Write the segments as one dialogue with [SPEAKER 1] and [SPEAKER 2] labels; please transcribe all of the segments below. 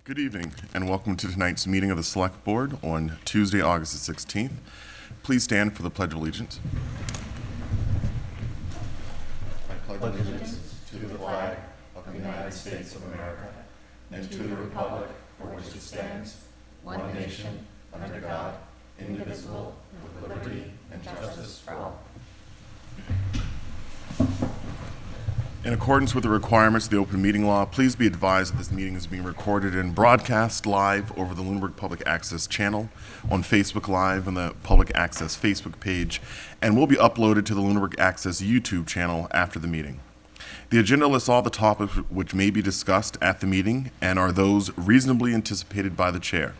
[SPEAKER 1] Good evening, and welcome to tonight's meeting of the Select Board on Tuesday, August the 16th. Please stand for the Pledge of Allegiance. I pledge allegiance to the flag of the United States of America and to the republic for which it stands, one nation, under God, indivisible, with liberty and justice for all. In accordance with the requirements of the open meeting law, please be advised that this meeting is being recorded and broadcast live over the Lunenburg Public Access channel, on Facebook Live and the Public Access Facebook page, and will be uploaded to the Lunenburg Access YouTube channel after the meeting. The agenda lists all the topics which may be discussed at the meeting and are those reasonably anticipated by the chair.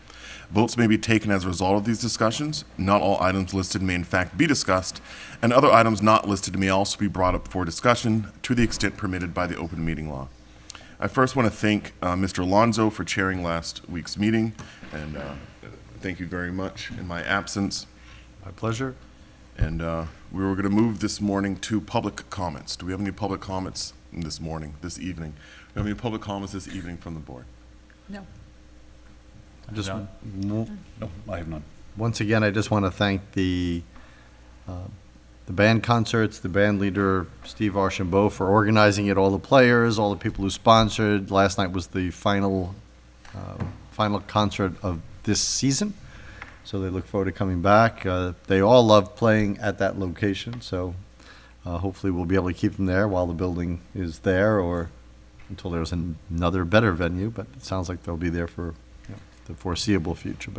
[SPEAKER 1] Votes may be taken as a result of these discussions. Not all items listed may in fact be discussed, and other items not listed may also be brought up for discussion to the extent permitted by the open meeting law. I first want to thank Mr. Alonso for chairing last week's meeting, and thank you very much in my absence.
[SPEAKER 2] My pleasure.
[SPEAKER 1] And we were going to move this morning to public comments. Do we have any public comments this evening? Do we have any public comments this evening from the board?
[SPEAKER 3] No.
[SPEAKER 2] No, I have none.
[SPEAKER 4] Once again, I just want to thank the band concerts, the band leader, Steve Archambault, for organizing it, all the players, all the people who sponsored. Last night was the final concert of this season, so they look forward to coming back. They all love playing at that location, so hopefully we'll be able to keep them there while the building is there, or until there's another better venue, but it sounds like they'll be there for the foreseeable future.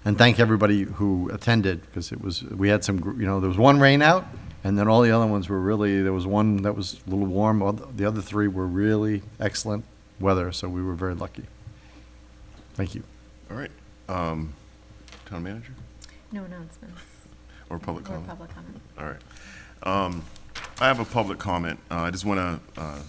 [SPEAKER 4] And thank everybody who attended, because we had some, there was one rain out, and then all the other ones were really, there was one that was a little warm, the other three were really excellent weather, so we were very lucky. Thank you.
[SPEAKER 1] All right. Town manager?
[SPEAKER 3] No announcements.
[SPEAKER 1] Or public
[SPEAKER 3] Or
[SPEAKER 1] comment?
[SPEAKER 3] public comment.
[SPEAKER 1] All right. I have a public comment. I just want to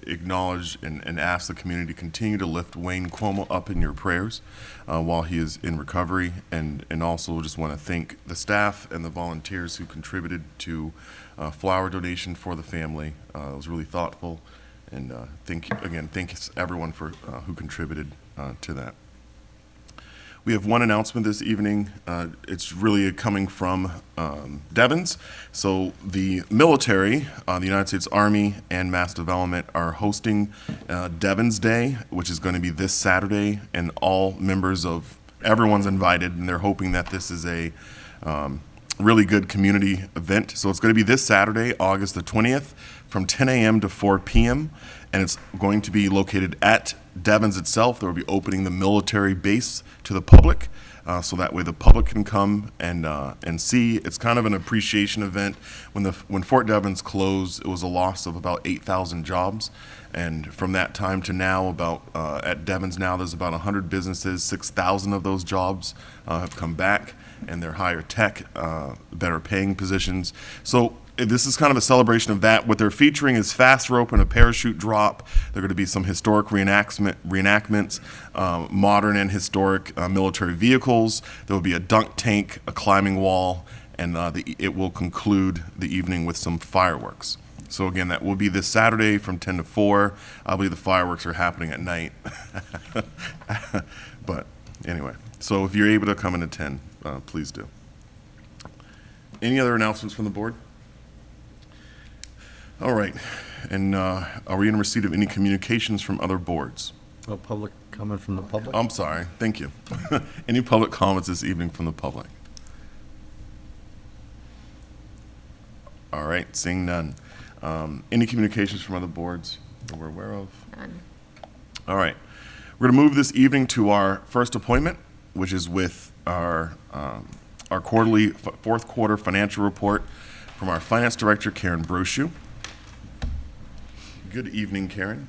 [SPEAKER 1] acknowledge and ask the community to continue to lift Wayne Cuomo up in your prayers while he is in recovery, and also just want to thank the staff and the volunteers who contributed to flower donation for the family. It was really thoughtful, and thanks everyone for who contributed to that. We have one announcement this evening. It's really coming from Devens. So the military, the United States Army and Mass Development are hosting Devens Day, which is going to be this Saturday, and all members of everyone's invited, and they're hoping that this is a really good community event. So it's going to be this Saturday, August the 20th, from 10 a.m. to 4 p.m., and it's going to be located at Devens itself. They will be opening the military base to the public, so that way the public can come and see. It's kind of an appreciation event. When Fort Devens closed, it was a loss of about 8,000 jobs, and from that time to now, at Devens now, there's about 100 businesses. 6,000 of those jobs have come back, and they're higher tech, better paying positions. So this is kind of a celebration of that. What they're featuring is fast rope and a parachute drop. There are going to be some historic reenactments, modern and historic military vehicles. There will be a dunk tank, a climbing wall, and it will conclude the evening with some fireworks. So again, that will be this Saturday from 10 to 4. I believe the fireworks are happening at night. But anyway, so if you're able to come and attend, please do. Any other announcements from the board? All right, and are we in receipt of any communications from other boards?
[SPEAKER 4] Well, public comment from the public?
[SPEAKER 1] I'm sorry, thank you. Any public comments this evening from the public? All right, seeing none. Any communications from other boards that we're aware of?
[SPEAKER 3] None.
[SPEAKER 1] All right, we're going to move this evening to our first appointment, which is with our quarterly fourth quarter financial report from our finance director, Karen Brochu. Good evening, Karen.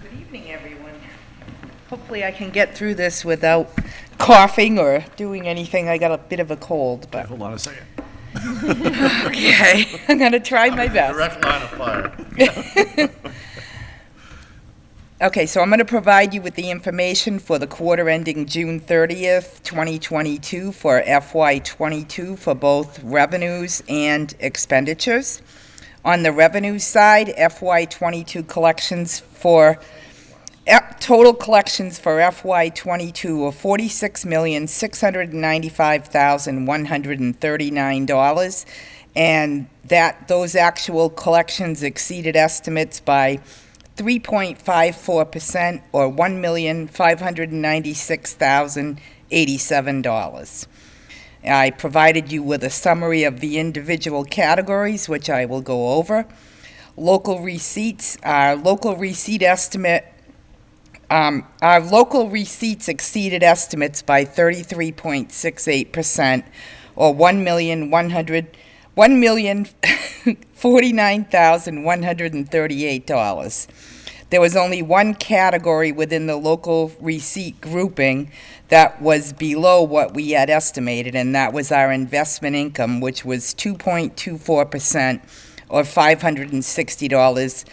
[SPEAKER 5] Good evening, everyone. Hopefully I can get through this without coughing or doing anything. I got a bit of a cold, but
[SPEAKER 2] Hold on a second.
[SPEAKER 5] okay. I'm going to try my best.
[SPEAKER 1] Direct line of fire.
[SPEAKER 5] Okay, so I'm going to provide you with the information for the quarter ending June 30th, 2022 for FY22 for both revenues and expenditures. On the revenue side, FY22 collections for Total collections for FY '22 were $46,695,139, and those actual collections exceeded estimates by 3.54%, or $1,596,087. I provided you with a summary of the individual categories, which I will go over. Local receipts, our local receipts exceeded estimates by 33.68%, or $1,049,138. There was only one category within the local receipt grouping that was below what we had estimated, and that was our investment income, which was 2.24%, or $560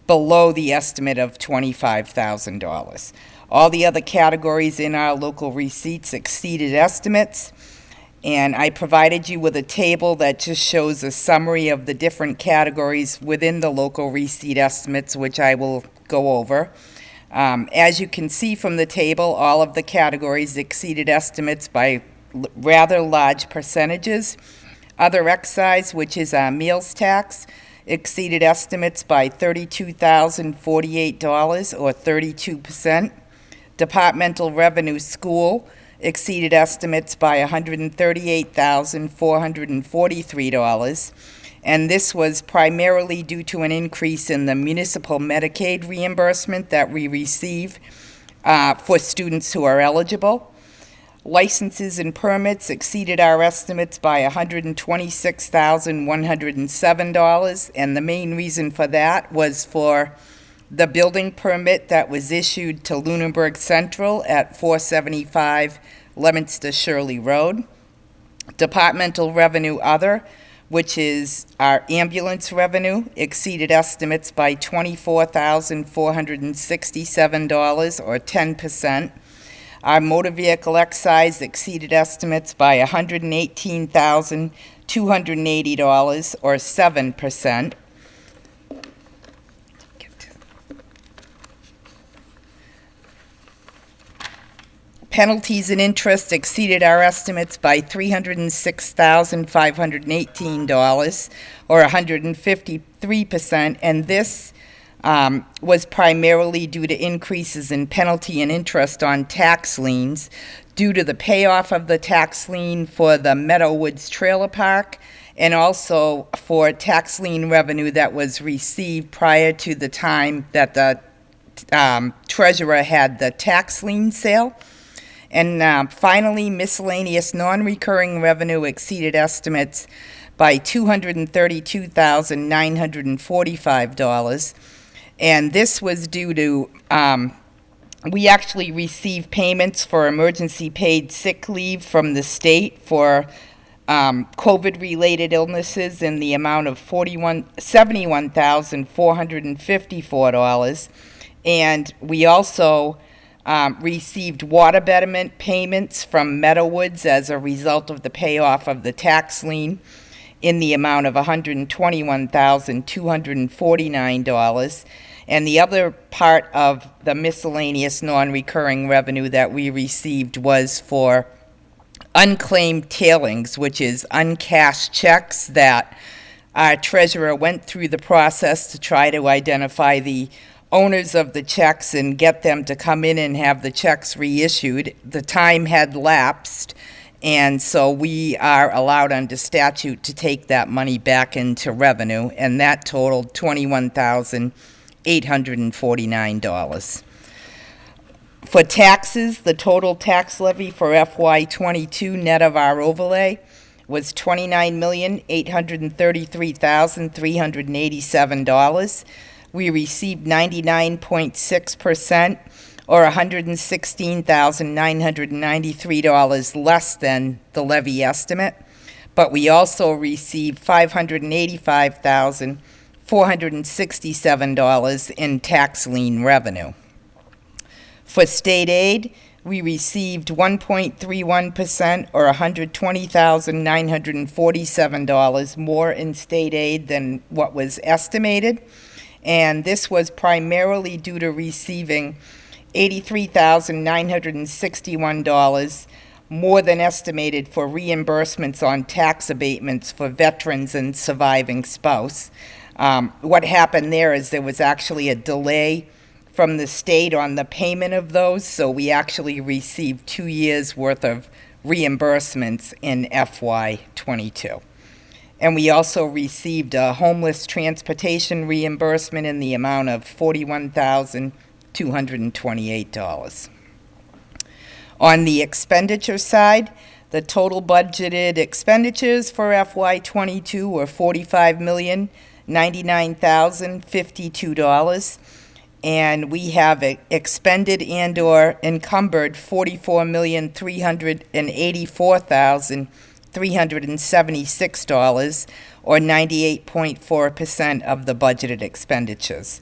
[SPEAKER 5] below the estimate of $25,000. All the other categories in our local receipts exceeded estimates, and I provided you with a table that just shows a summary of the different categories within the local receipt estimates, which I will go over. As you can see from the table, all of the categories exceeded estimates by rather large percentages. Other excise, which is our meals tax, exceeded estimates by $32,048, or 32%. Departmental revenue school exceeded estimates by $138,443, and this was primarily due to an increase in the municipal Medicaid reimbursement that we receive for students who are eligible. Licenses and permits exceeded our estimates by $126,107, and the main reason for that was for the building permit that was issued to Lunenburg Central at 475 Leominster Shirley Road. Departmental revenue other, which is our ambulance revenue, exceeded estimates by $24,467, or 10%. Our motor vehicle excise exceeded estimates by $118,280, or 7%. Penalties and interest exceeded our estimates by $306,518, or 153%, and this was primarily due to increases in penalty and interest on tax liens due to the payoff of the tax lien for the Meadowwoods Trailer Park, and also for tax lien revenue that was received prior to the time that the treasurer had the tax lien sale. And finally, miscellaneous non-recurring revenue exceeded estimates by $232,945. And this was due to, we actually received payments for emergency paid sick leave from the state for COVID-related illnesses in the amount of $71,454. And we also received water betterment payments from Meadowwoods as a result of the payoff of the tax lien in the amount of $121,249. And the other part of the miscellaneous non-recurring revenue that we received was for unclaimed tailings, which is uncashed checks that our treasurer went through the process to try to identify the owners of the checks and get them to come in and have the checks reissued. The time had lapsed, and so we are allowed under statute to take that money back into revenue, and that totaled $21,849. For taxes, the total tax levy for FY '22 net of our overlay was $29,833,387. We received 99.6%, or $116,993 less than the levy estimate, but we also received $585,467 in tax lien revenue. For state aid, we received 1.31%, or $120,947 more in state aid than what was estimated. And this was primarily due to receiving $83,961 more than estimated for reimbursements on tax abatements for veterans and surviving spouse. What happened there is there was actually a delay from the state on the payment of those, so we actually received 2 years' worth of reimbursements in FY '22. And we also received a homeless transportation reimbursement in the amount of $41,228. On the expenditure side, the total budgeted expenditures for FY '22 were $45,099,052, and we have expended and/or encumbered $44,384,376, or 98.4% of the budgeted expenditures.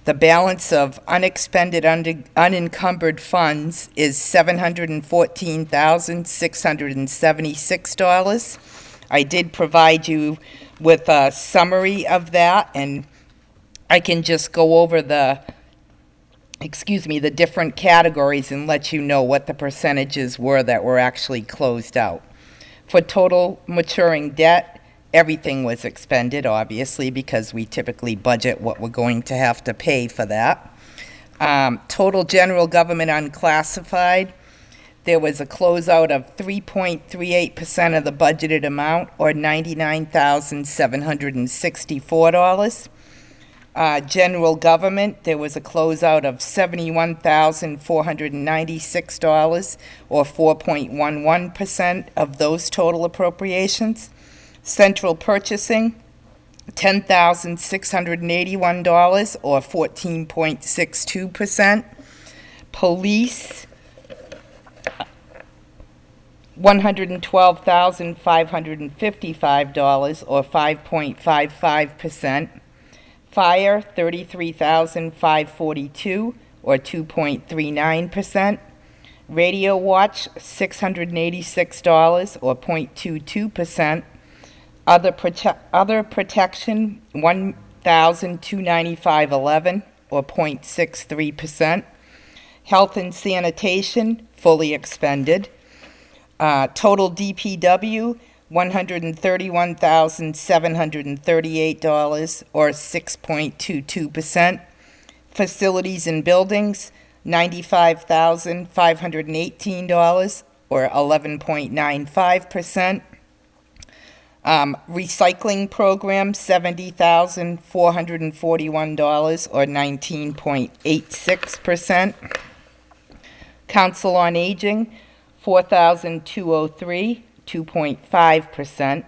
[SPEAKER 5] The balance of unexpended, unencumbered funds is $714,676. I did provide you with a summary of that, and I can just go over the different categories and let you know what the percentages were that were actually closed out. For total maturing debt, everything was expended, obviously, because we typically budget what we're going to have to pay for that. Total general government unclassified, there was a closeout of 3.38% of the budgeted amount, or $99,764. General government, there was a closeout of $71,496, or 4.11% of those total appropriations. Central purchasing, $10,681, or 14.62%. Police, $112,555, or 5.55%. Fire, $33,542, or 2.39%. Radio watch, $686, or 0.22%. Other protection, $1,295.11, or 0.63%. Health and sanitation, fully expended. Total DPW, $131,738, or 6.22%. Facilities and buildings, $95,518, or 11.95%. Recycling program, $70,441, or 19.86%. Council on Aging, $4,203, 2.5%.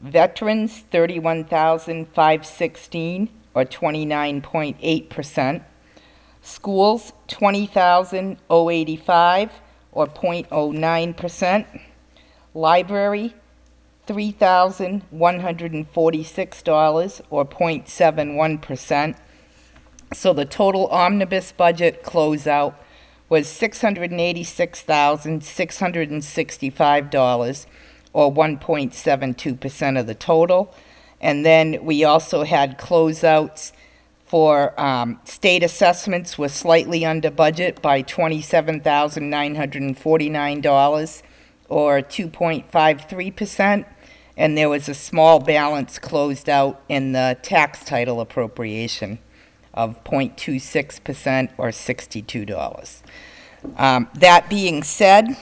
[SPEAKER 5] Veterans, $31,516, or 29.8%. Schools, $20,085, or 0.09%. Library, $3,146, or 0.71%. So the total omnibus budget closeout was $686,665, or 1.72% of the total. And then we also had closeouts for state assessments were slightly under budget by $27,949, or 2.53%. And there was a small balance closed out in the tax title appropriation of 0.26%, or $62. That being said,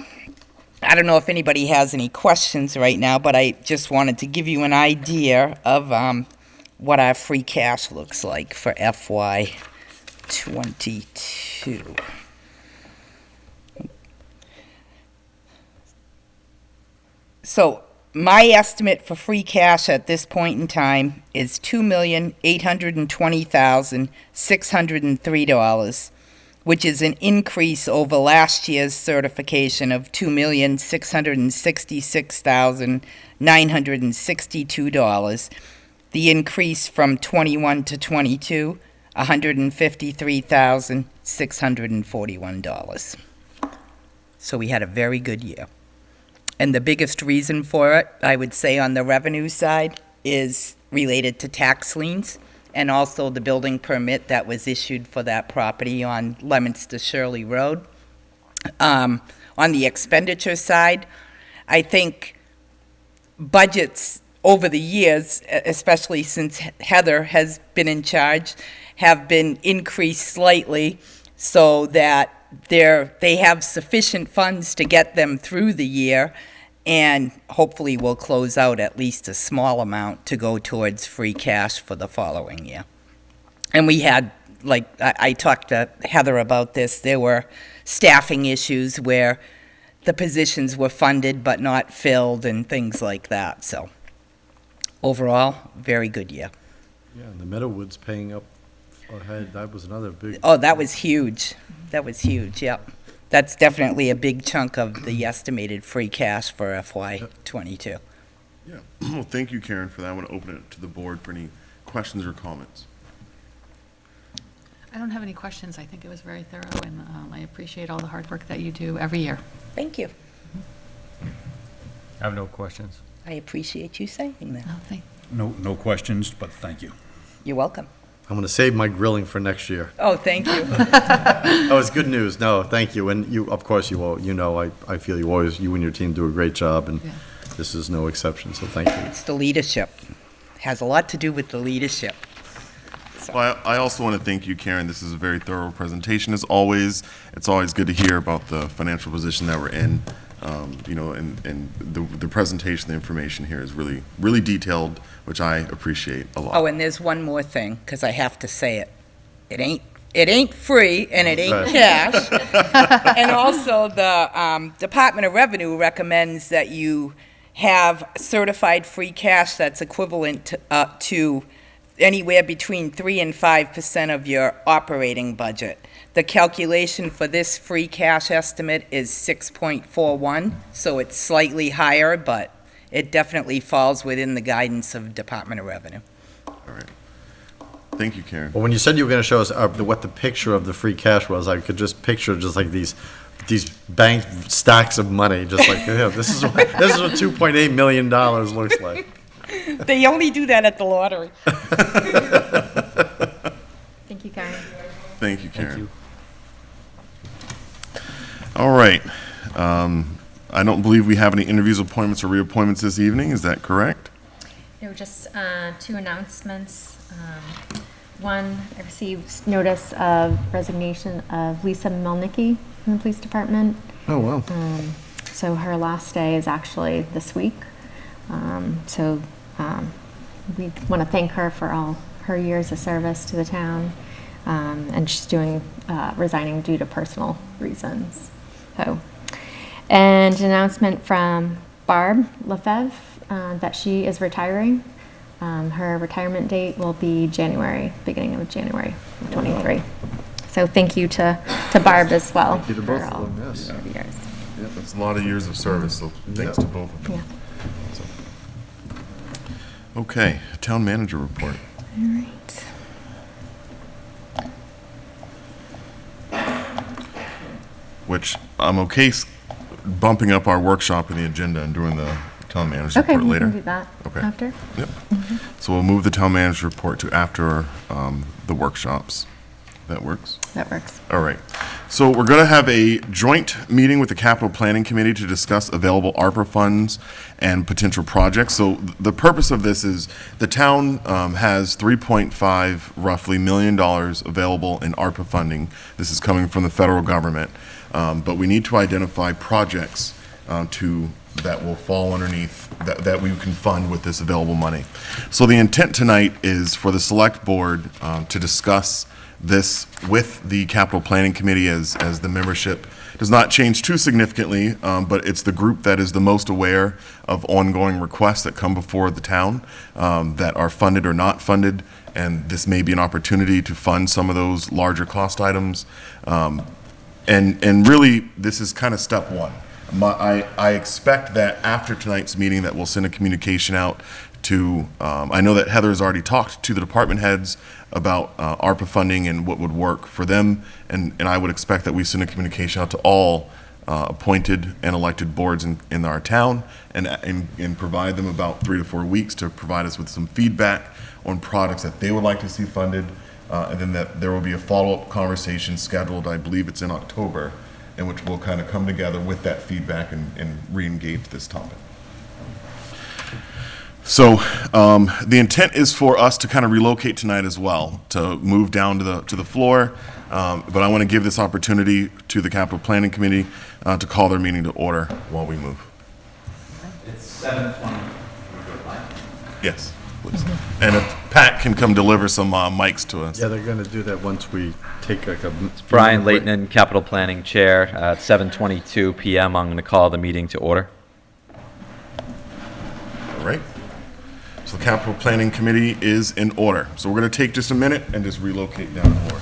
[SPEAKER 5] I don't know if anybody has any questions right now, but I just wanted to give you an idea of what our free cash looks like for FY '22. So my estimate for free cash at this point in time is $2,820,603, which is an increase over last year's certification of $2,666,962. The increase from 21 to 22, $153,641. So we had a very good year. And the biggest reason for it, I would say, on the revenue side, is related to tax liens and also the building permit that was issued for that property on Leominster Shirley Road. On the expenditure side, I think budgets over the years, especially since Heather has been in charge, have been increased slightly so that they have sufficient funds to get them through the year, and hopefully we'll close out at least a small amount to go towards free cash for the following year. And we had, like, I talked to Heather about this, there were staffing issues where the positions were funded but not filled and things like that, so overall, very good year.
[SPEAKER 4] Yeah, and the Meadowwoods paying up ahead, that was another big.
[SPEAKER 5] Oh, that was huge. That was huge, yep. That's definitely a big chunk of the estimated free cash for FY '22.
[SPEAKER 1] Yeah. Well, thank you, Karen, for that. I want to open it to the board for any questions or comments.
[SPEAKER 3] I don't have any questions. I think it was very thorough, and I appreciate all the hard work that you do every year.
[SPEAKER 5] Thank you.
[SPEAKER 2] I have no questions.
[SPEAKER 5] I appreciate you saying that.
[SPEAKER 3] Oh, thank
[SPEAKER 2] No questions, but thank you.
[SPEAKER 5] You're welcome.
[SPEAKER 4] I'm going to save my grilling for next year.
[SPEAKER 5] Oh, thank you.
[SPEAKER 4] Oh, it's good news. No, thank you. And you, of course, I feel you and your team do a great job, and
[SPEAKER 3] Yeah.
[SPEAKER 4] this is no exception, so thank you.
[SPEAKER 5] It's the leadership. Has a lot to do with the leadership.
[SPEAKER 1] Well, I also want to thank you, Karen. This is a very thorough presentation, as always. It's always good to hear about the financial position that we're in. And the presentation, the information here is really, really detailed, which I appreciate a lot.
[SPEAKER 5] Oh, and there's one more thing, because I have to say it. It ain't free, and it ain't
[SPEAKER 4] Right.
[SPEAKER 5] cash. And also, the Department of Revenue recommends that you have certified free cash that's equivalent to anywhere between 3 and 5% of your operating budget. The calculation for this free cash estimate is 6.41, so it's slightly higher, but it definitely falls within the guidance of Department of Revenue.
[SPEAKER 1] All right. Thank you, Karen.
[SPEAKER 4] Well, when you said you were going to show us what the picture of the free cash was, I could just picture just like these bank stacks of money, just like, yeah, this is what $2.8 million looks like.
[SPEAKER 5] They only do that at the lottery.
[SPEAKER 3] Thank you, Karen.
[SPEAKER 1] Thank you, Karen.
[SPEAKER 2] Thank you.
[SPEAKER 1] All right. I don't believe we have any interviews, appointments, or reappointments this evening. Is that correct?
[SPEAKER 6] There were just two announcements. One, I received notice of resignation of Lisa Melnicki from the police department.
[SPEAKER 4] Oh, wow.
[SPEAKER 6] So her last day is actually this week. We want to thank her for all her years of service to the town. And she's resigning due to personal reasons. So, and an announcement from Barb Lefebvre that she is retiring. Her retirement date will be beginning of January of '23. So thank you to Barb as well.
[SPEAKER 4] Thank you to
[SPEAKER 6] for
[SPEAKER 4] both of
[SPEAKER 6] all
[SPEAKER 4] them, yes.
[SPEAKER 6] her years.
[SPEAKER 1] Yeah, that's a lot of years of service, so thanks to both of them.
[SPEAKER 6] Yeah.
[SPEAKER 1] Okay, town manager report.
[SPEAKER 6] All right.
[SPEAKER 1] Which I'm okay bumping up our workshop in the agenda and doing the town manager
[SPEAKER 6] Okay,
[SPEAKER 1] report
[SPEAKER 6] we
[SPEAKER 1] later.
[SPEAKER 6] can do that
[SPEAKER 1] Okay.
[SPEAKER 6] after.
[SPEAKER 1] Yep. So we'll move the town manager report to after the workshops. That works?
[SPEAKER 6] That works.
[SPEAKER 1] All right. So we're going to have a joint meeting with the Capital Planning Committee to discuss available ARPA funds and potential projects. So the purpose of this is the town has $3.5 roughly million available in ARPA funding. This is coming from the federal government. But we need to identify projects that will fall underneath, that we can fund with this available money. So the intent tonight is for the select board to discuss this with the Capital Planning Committee as the membership does not change too significantly, but it's the group that is the most aware of ongoing requests that come before the town that are funded or not funded, and this may be an opportunity to fund some of those larger cost items. And really, this is kind of step one. I expect that after tonight's meeting that we'll send a communication out to, I know that Heather has already talked to the department heads about ARPA funding and what would work for them, and I would expect that we send a communication out to all appointed and elected boards in our town and provide them about 3 to 4 weeks to provide us with some feedback on products that they would like to see funded. And then that there will be a follow-up conversation scheduled, I believe it's in October, in which we'll kind of come together with that feedback and re-engage this topic. So the intent is for us to kind of relocate tonight as well, to move down to the floor. But I want to give this opportunity to the Capital Planning Committee to call their meeting to order while we move.
[SPEAKER 7] It's 7:20.
[SPEAKER 1] Yes, please. And if Pat can come deliver some mics to us.
[SPEAKER 4] Yeah, they're going to do that once we take like a.
[SPEAKER 7] Brian Leighton, Capital Planning Chair. At 7:22 p.m., I'm going to call the meeting to order.
[SPEAKER 1] All right. So the Capital Planning Committee is in order. So we're going to take just a minute and just relocate down the floor.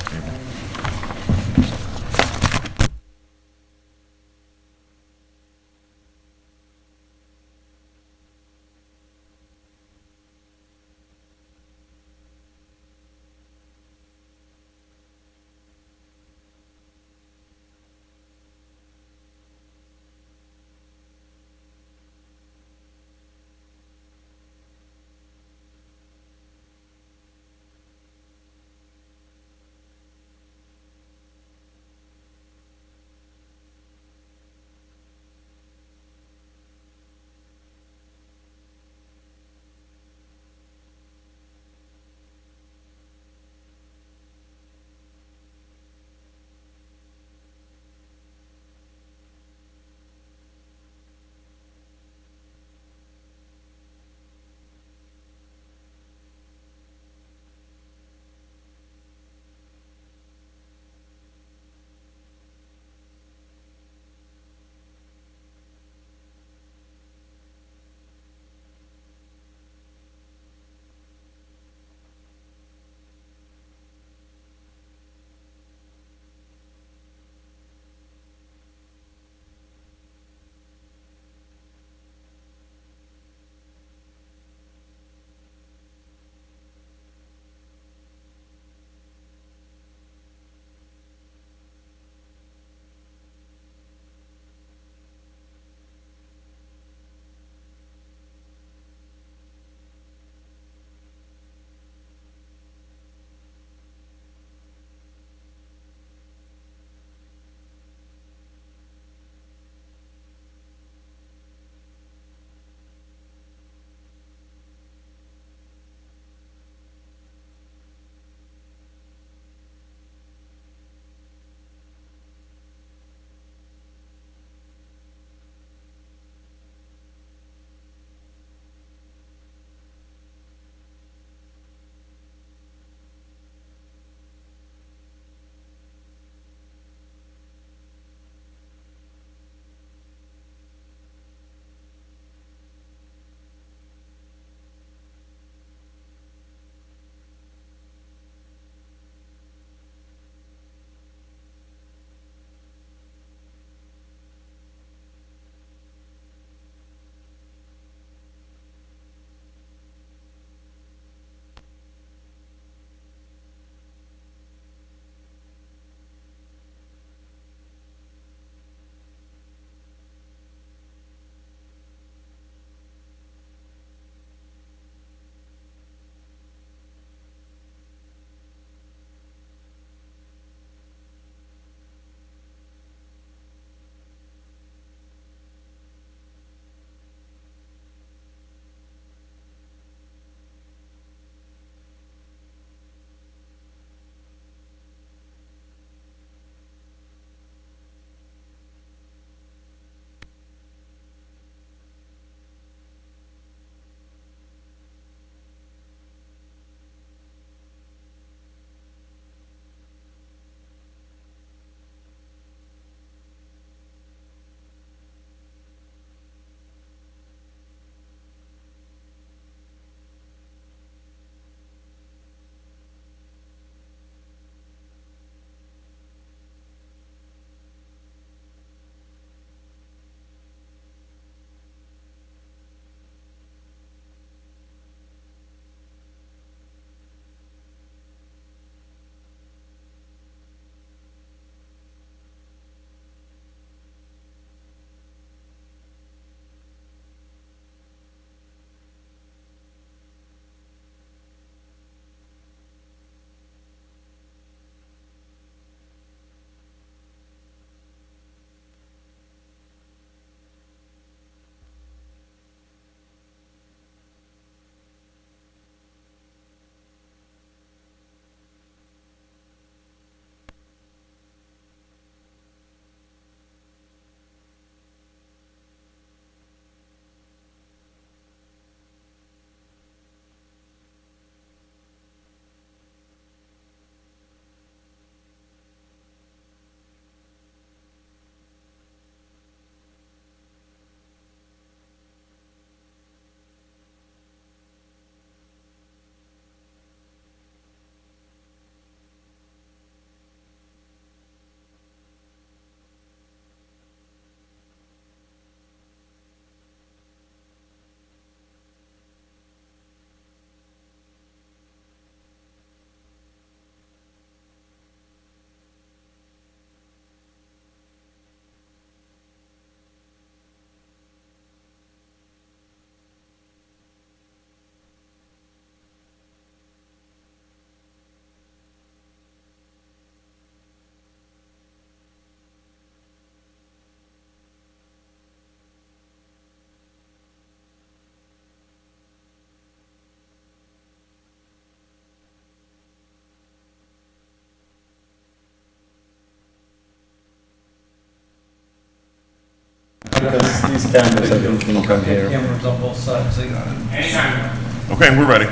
[SPEAKER 4] because these cameras, I think, can come here.
[SPEAKER 2] Cameras on both sides, they got it.
[SPEAKER 1] Okay, we're ready.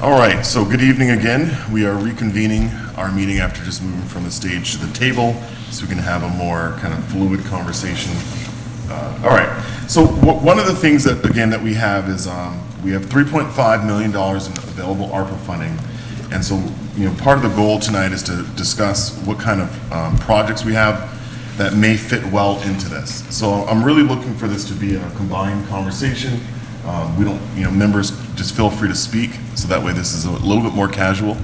[SPEAKER 1] All right, so good evening again. We are reconvening our meeting after just moving from the stage to the table so we can have a more kind of fluid conversation. All right, so one of the things that, again, that we have is we have $3.5 million in available ARPA funding. And so, you know, part of the goal tonight is to discuss what kind of projects we have that may fit well into this. So I'm really looking for this to be a combined conversation. We don't, you know, members just feel free to speak, so that way this is a little bit more casual.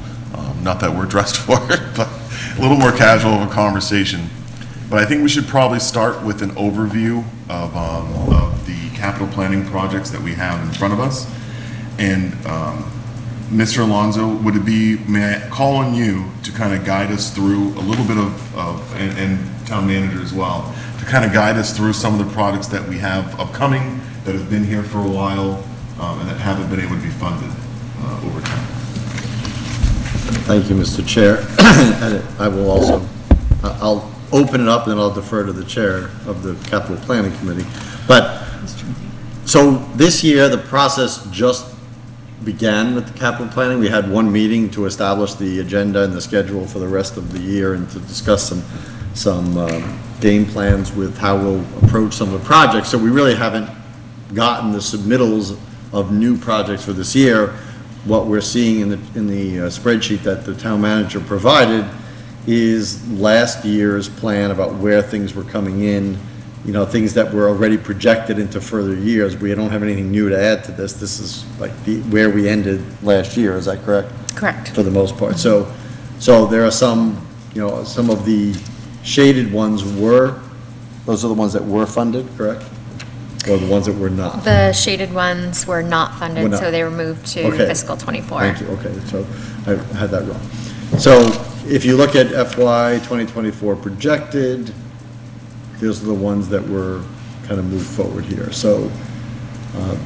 [SPEAKER 1] Not that we're dressed for it, but a little more casual of a conversation. But I think we should probably start with an overview of the capital planning projects that we have in front of us. And Mr. Alonso, would it be, may I call on you to kind of guide us through a little bit and town manager as well, to kind of guide us through some of the projects that we have upcoming that have been here for a while and that haven't been able to be funded over time.
[SPEAKER 4] Thank you, Mr. Chair. And I will also, I'll open it up and then I'll defer to the chair of the Capital Planning Committee. But, so this year, the process just began with the capital planning. We had one meeting to establish the agenda and the schedule for the rest of the year and to discuss some game plans with how we'll approach some of the projects. So we really haven't gotten the submittals of new projects for this year. What we're seeing in the spreadsheet that the town manager provided is last year's plan about where things were coming in, you know, things that were already projected into further years. We don't have anything new to add to this. This is like where we ended last year. Is that correct?
[SPEAKER 5] Correct.
[SPEAKER 4] For the most part. So there are some, you know, some of the shaded ones those are the ones that were funded, correct? Or the ones that were not?
[SPEAKER 6] The shaded ones were not
[SPEAKER 4] Were
[SPEAKER 6] funded,
[SPEAKER 4] not.
[SPEAKER 6] so they were moved to
[SPEAKER 4] Okay.
[SPEAKER 6] fiscal '24.
[SPEAKER 4] Thank you, okay, so I had that wrong. So if you look at FY 2024 projected, those are the ones that were kind of moved forward here. So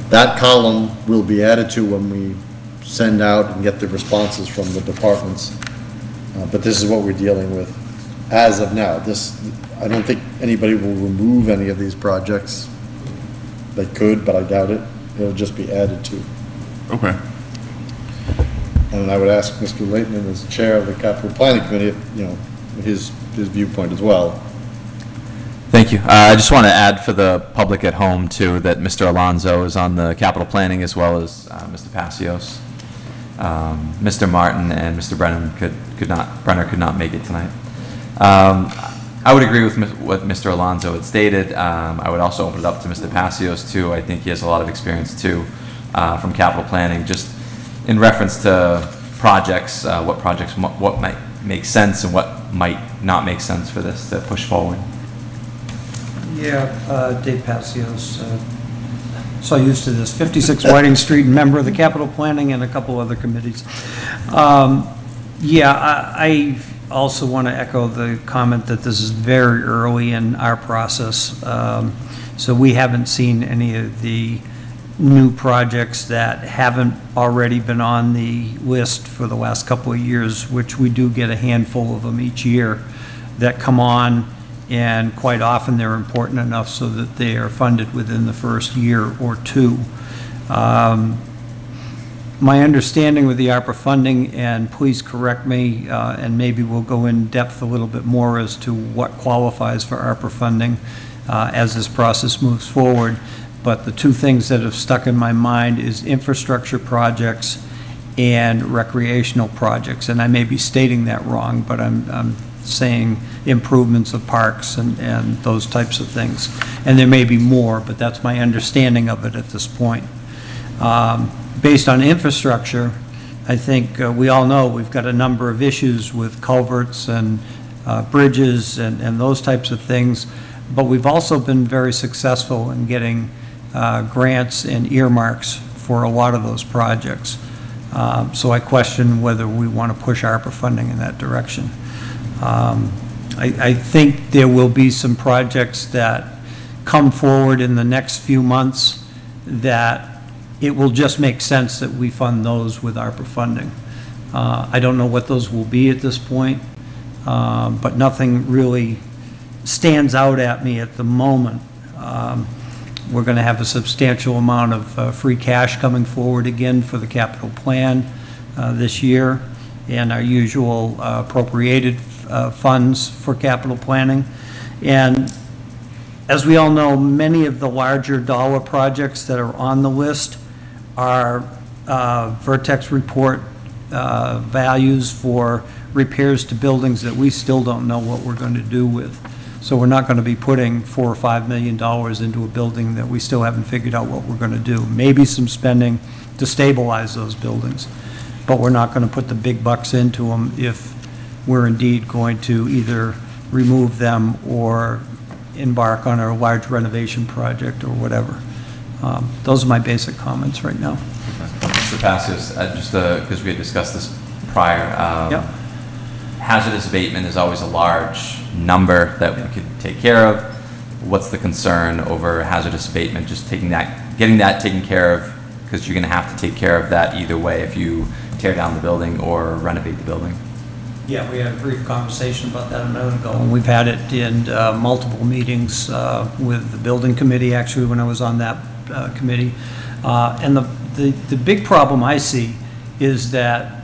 [SPEAKER 4] that column will be added to when we send out and get the responses from the departments. But this is what we're dealing with as of now. I don't think anybody will remove any of these projects. They could, but I doubt it. It'll just be added to.
[SPEAKER 1] Okay.
[SPEAKER 4] And I would ask Mr. Laitman, as chair of the capital planning committee, if, you know, his viewpoint as well.
[SPEAKER 7] Thank you. I just want to add for the public at home, too, that Mr. Alonso is on the capital planning as well as Mr. Passios. Mr. Martin and Mr. Brenner could not make it tonight. I would agree with what Mr. Alonso had stated. I would also open it up to Mr. Passios, too. I think he has a lot of experience, too, from capital planning, just in reference to projects, what might make sense and what might not make sense for this to push forward.
[SPEAKER 2] Yeah, Dave Passios, so used to this, 56 Whiting Street, member of the capital planning and a couple other committees. I also want to echo the comment that this is very early in our process. So we haven't seen any of the new projects that haven't already been on the list for the last couple of years, which we do get a handful of them each year that come on, and quite often they're important enough so that they are funded within the first year or two. My understanding with the ARPA funding, and please correct me, and maybe we'll go in depth a little bit more as to what qualifies for ARPA funding as this process moves forward, but the two things that have stuck in my mind is infrastructure projects and recreational projects, and I may be stating that wrong, but I'm saying improvements of parks and those types of things. And there may be more, but that's my understanding of it at this point. Based on infrastructure, I think we all know we've got a number of issues with culverts and bridges and those types of things, but we've also been very successful in getting grants and earmarks for a lot of those projects. So I question whether we want to push ARPA funding in that direction. I think there will be some projects that come forward in the next few months that it will just make sense that we fund those with ARPA funding. I don't know what those will be at this point, but nothing really stands out at me at the moment. We're going to have a substantial amount of free cash coming forward again for the capital plan this year, and our usual appropriated funds for capital planning. And as we all know, many of the larger dollar projects that are on the list are Vertex report values for repairs to buildings that we still don't know what we're going to do with. So we're not going to be putting $4 or $5 million into a building that we still haven't figured out what we're going to do. Maybe some spending to stabilize those buildings, but we're not going to put the big bucks into them if we're indeed going to either remove them or embark on a large renovation project or whatever. Those are my basic comments right now.
[SPEAKER 7] Mr. Passios, just because we had discussed this prior,
[SPEAKER 2] Yep.
[SPEAKER 7] hazardous abatement is always a large number that we could take care of. What's the concern over hazardous abatement? Just getting that taken care of, because you're going to have to take care of that either way if you tear down the building or renovate the building.
[SPEAKER 2] Yeah, we had a brief conversation about that a minute ago, and we've had it in multiple meetings with the building committee, actually, when I was on that committee. And the big problem I see is that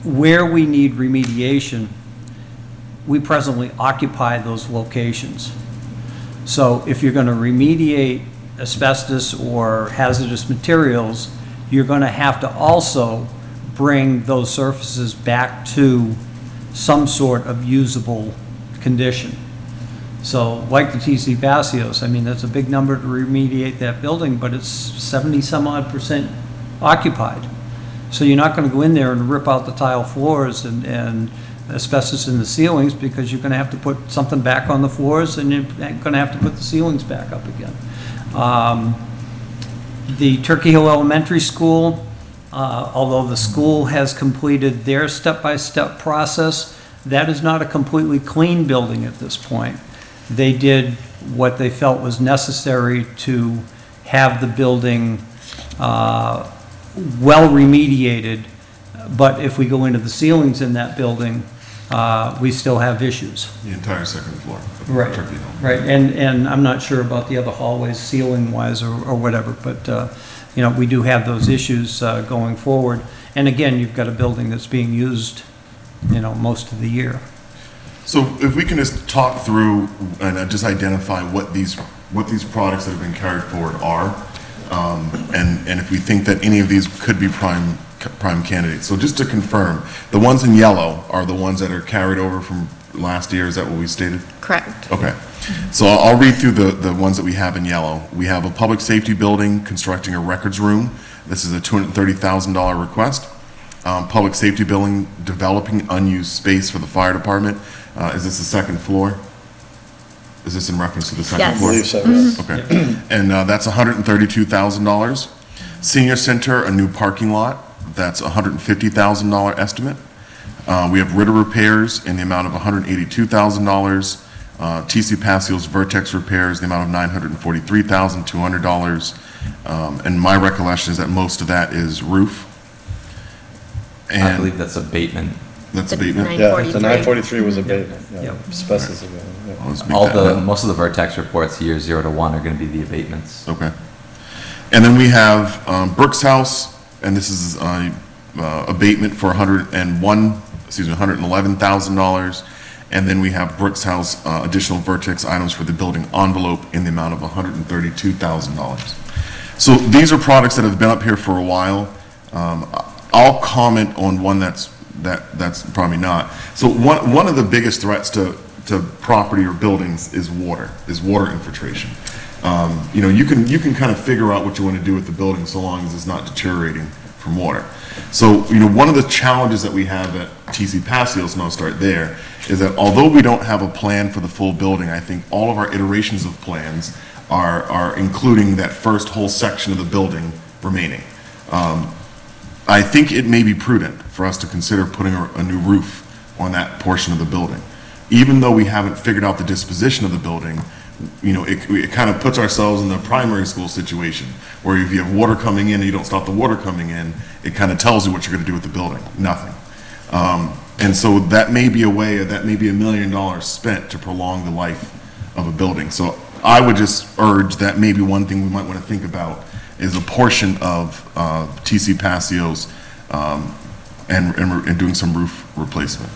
[SPEAKER 2] where we need remediation, we presently occupy those locations. So if you're going to remediate asbestos or hazardous materials, you're going to have to also bring those surfaces back to some sort of usable condition. So like the TC Passios, I mean, that's a big number to remediate that building, but it's 70-some-odd% occupied. So you're not going to go in there and rip out the tile floors and asbestos in the ceilings, because you're going to have to put something back on the floors, and you're going to have to put the ceilings back up again. The Turkey Hill Elementary School, although the school has completed their step-by-step process, that is not a completely clean building at this point. They did what they felt was necessary to have the building well remediated, but if we go into the ceilings in that building, we still have issues.
[SPEAKER 1] The entire second floor. of
[SPEAKER 2] Right,
[SPEAKER 1] Turkey Hill.
[SPEAKER 2] right, and I'm not sure about the other hallways ceiling-wise or whatever, but, you know, we do have those issues going forward. And again, you've got a building that's being used, you know, most of the year.
[SPEAKER 1] So if we can just talk through and just identify what these products that have been carried forward are, and if we think that any of these could be prime candidates. So just to confirm, the ones in yellow are the ones that are carried over from last year, is that what we stated?
[SPEAKER 3] Correct.
[SPEAKER 1] Okay. So I'll read through the ones that we have in yellow. We have a public safety building constructing a records room. This is a $230,000 request. Public safety building developing unused space for the fire department. Is this the second floor? Is this in reference to the second
[SPEAKER 6] Yes.
[SPEAKER 1] floor?
[SPEAKER 6] I
[SPEAKER 8] believe so, yes.
[SPEAKER 1] Okay. And that's $132,000. Senior Center, a new parking lot. That's a $150,000 estimate. We have Ritter repairs in the amount of $182,000. TC Passio's Vertex repairs, the amount of $943,200. And my recollection is that most of that is roof.
[SPEAKER 7] I
[SPEAKER 1] And
[SPEAKER 7] believe that's abatement.
[SPEAKER 1] that's
[SPEAKER 6] The
[SPEAKER 1] abatement.
[SPEAKER 6] nine-
[SPEAKER 8] Yeah, the
[SPEAKER 6] 943.
[SPEAKER 8] 943 was abatement, yeah,
[SPEAKER 2] Yep.
[SPEAKER 8] asbestos abatement, yeah.
[SPEAKER 1] Let's make that note.
[SPEAKER 7] Most of the Vertex reports, years 0 to 1, are going to be the abatements.
[SPEAKER 1] Okay. And then we have Brooks House, and this is abatement for $111,000. And then we have Brooks House, additional Vertex items for the building envelope in the amount of $132,000. So these are products that have been up here for a while. I'll comment on one that's probably not. So one of the biggest threats to property or buildings is water infiltration. You know, you can kind of figure out what you want to do with the building so long as it's not deteriorating from water. So, you know, one of the challenges that we have at TC Passios, and I'll start there, is that although we don't have a plan for the full building, I think all of our iterations of plans are including that first whole section of the building remaining. I think it may be prudent for us to consider putting a new roof on that portion of the building. Even though we haven't figured out the disposition of the building, you know, it kind of puts ourselves in the primary school situation, where if you have water coming in and you don't stop the water coming in, it kind of tells you what you're going to do with the building. Nothing. And so that may be a way, that may be $1 million spent to prolong the life of a building. So I would just urge that maybe one thing we might want to think about is a portion of TC Passio's and doing some roof replacement.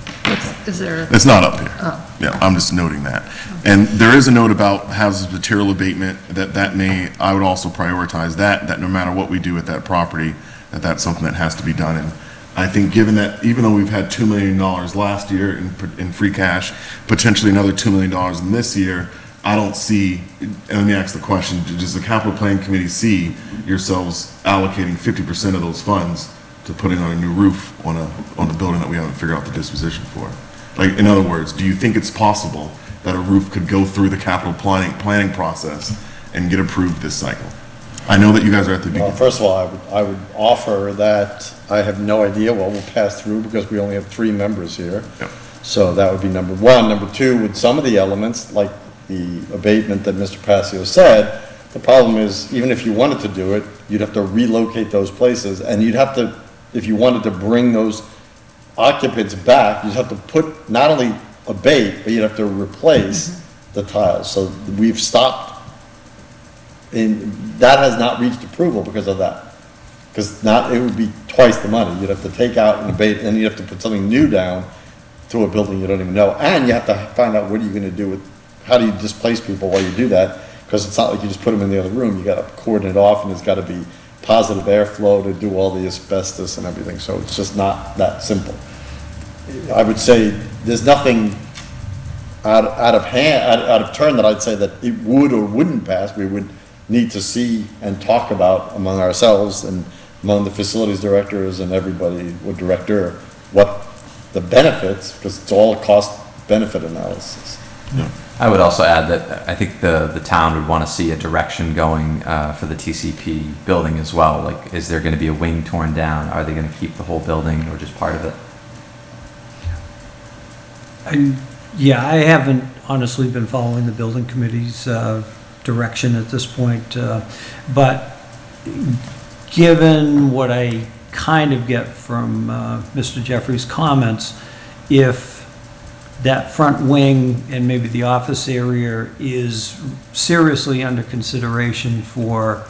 [SPEAKER 3] Is there?
[SPEAKER 1] It's not up here.
[SPEAKER 3] Oh.
[SPEAKER 1] Yeah, I'm just noting that. And there is a note about hazardous material abatement that may, I would also prioritize that no matter what we do with that property, that's something that has to be done. And I think given that, even though we've had $2 million last year in free cash, potentially another $2 million in this year, I don't see, and let me ask the question, does the capital planning committee see yourselves allocating 50% of those funds to putting on a new roof on a building that we haven't figured out the disposition for? Like, in other words, do you think it's possible that a roof could go through the capital planning process and get approved this cycle? I know that you guys are at the
[SPEAKER 4] Well,
[SPEAKER 1] beginning.
[SPEAKER 4] first of all, I would offer that I have no idea what will pass through because we only have 3 members here.
[SPEAKER 1] Yep.
[SPEAKER 4] So that would be number one. Number two, with some of the elements, like the abatement that Mr. Passio said, the problem is, even if you wanted to do it, you'd have to relocate those places, and you'd have to, if you wanted to bring those occupants back, you'd have to put, not only abate, but you'd have to replace the tiles. So we've stopped, and that has not reached approval because of that. Because it would be twice the money. You'd have to take out and abate, and you'd have to put something new down to a building you don't even know. And you have to find out what are you gonna do with, how do you displace people while you do that? Because it's not like you just put them in the other room. You gotta cordon it off, and there's gotta be positive airflow to do all the asbestos and everything. So it's just not that simple. I would say there's nothing out of turn that I'd say that it would or wouldn't pass. We would need to see and talk about among ourselves and among the facilities directors and everybody, or director, what the benefits, because it's all a cost-benefit analysis.
[SPEAKER 7] I would also add that I think the town would want to see a direction going for the TCP building as well. Like, is there going to be a wing torn down? Are they going to keep the whole building or just part of it?
[SPEAKER 2] Yeah, I haven't honestly been following the building committee's direction at this point, but given what I kind of get from Mr. Jeffrey's comments, if that front wing and maybe the office area is seriously under consideration for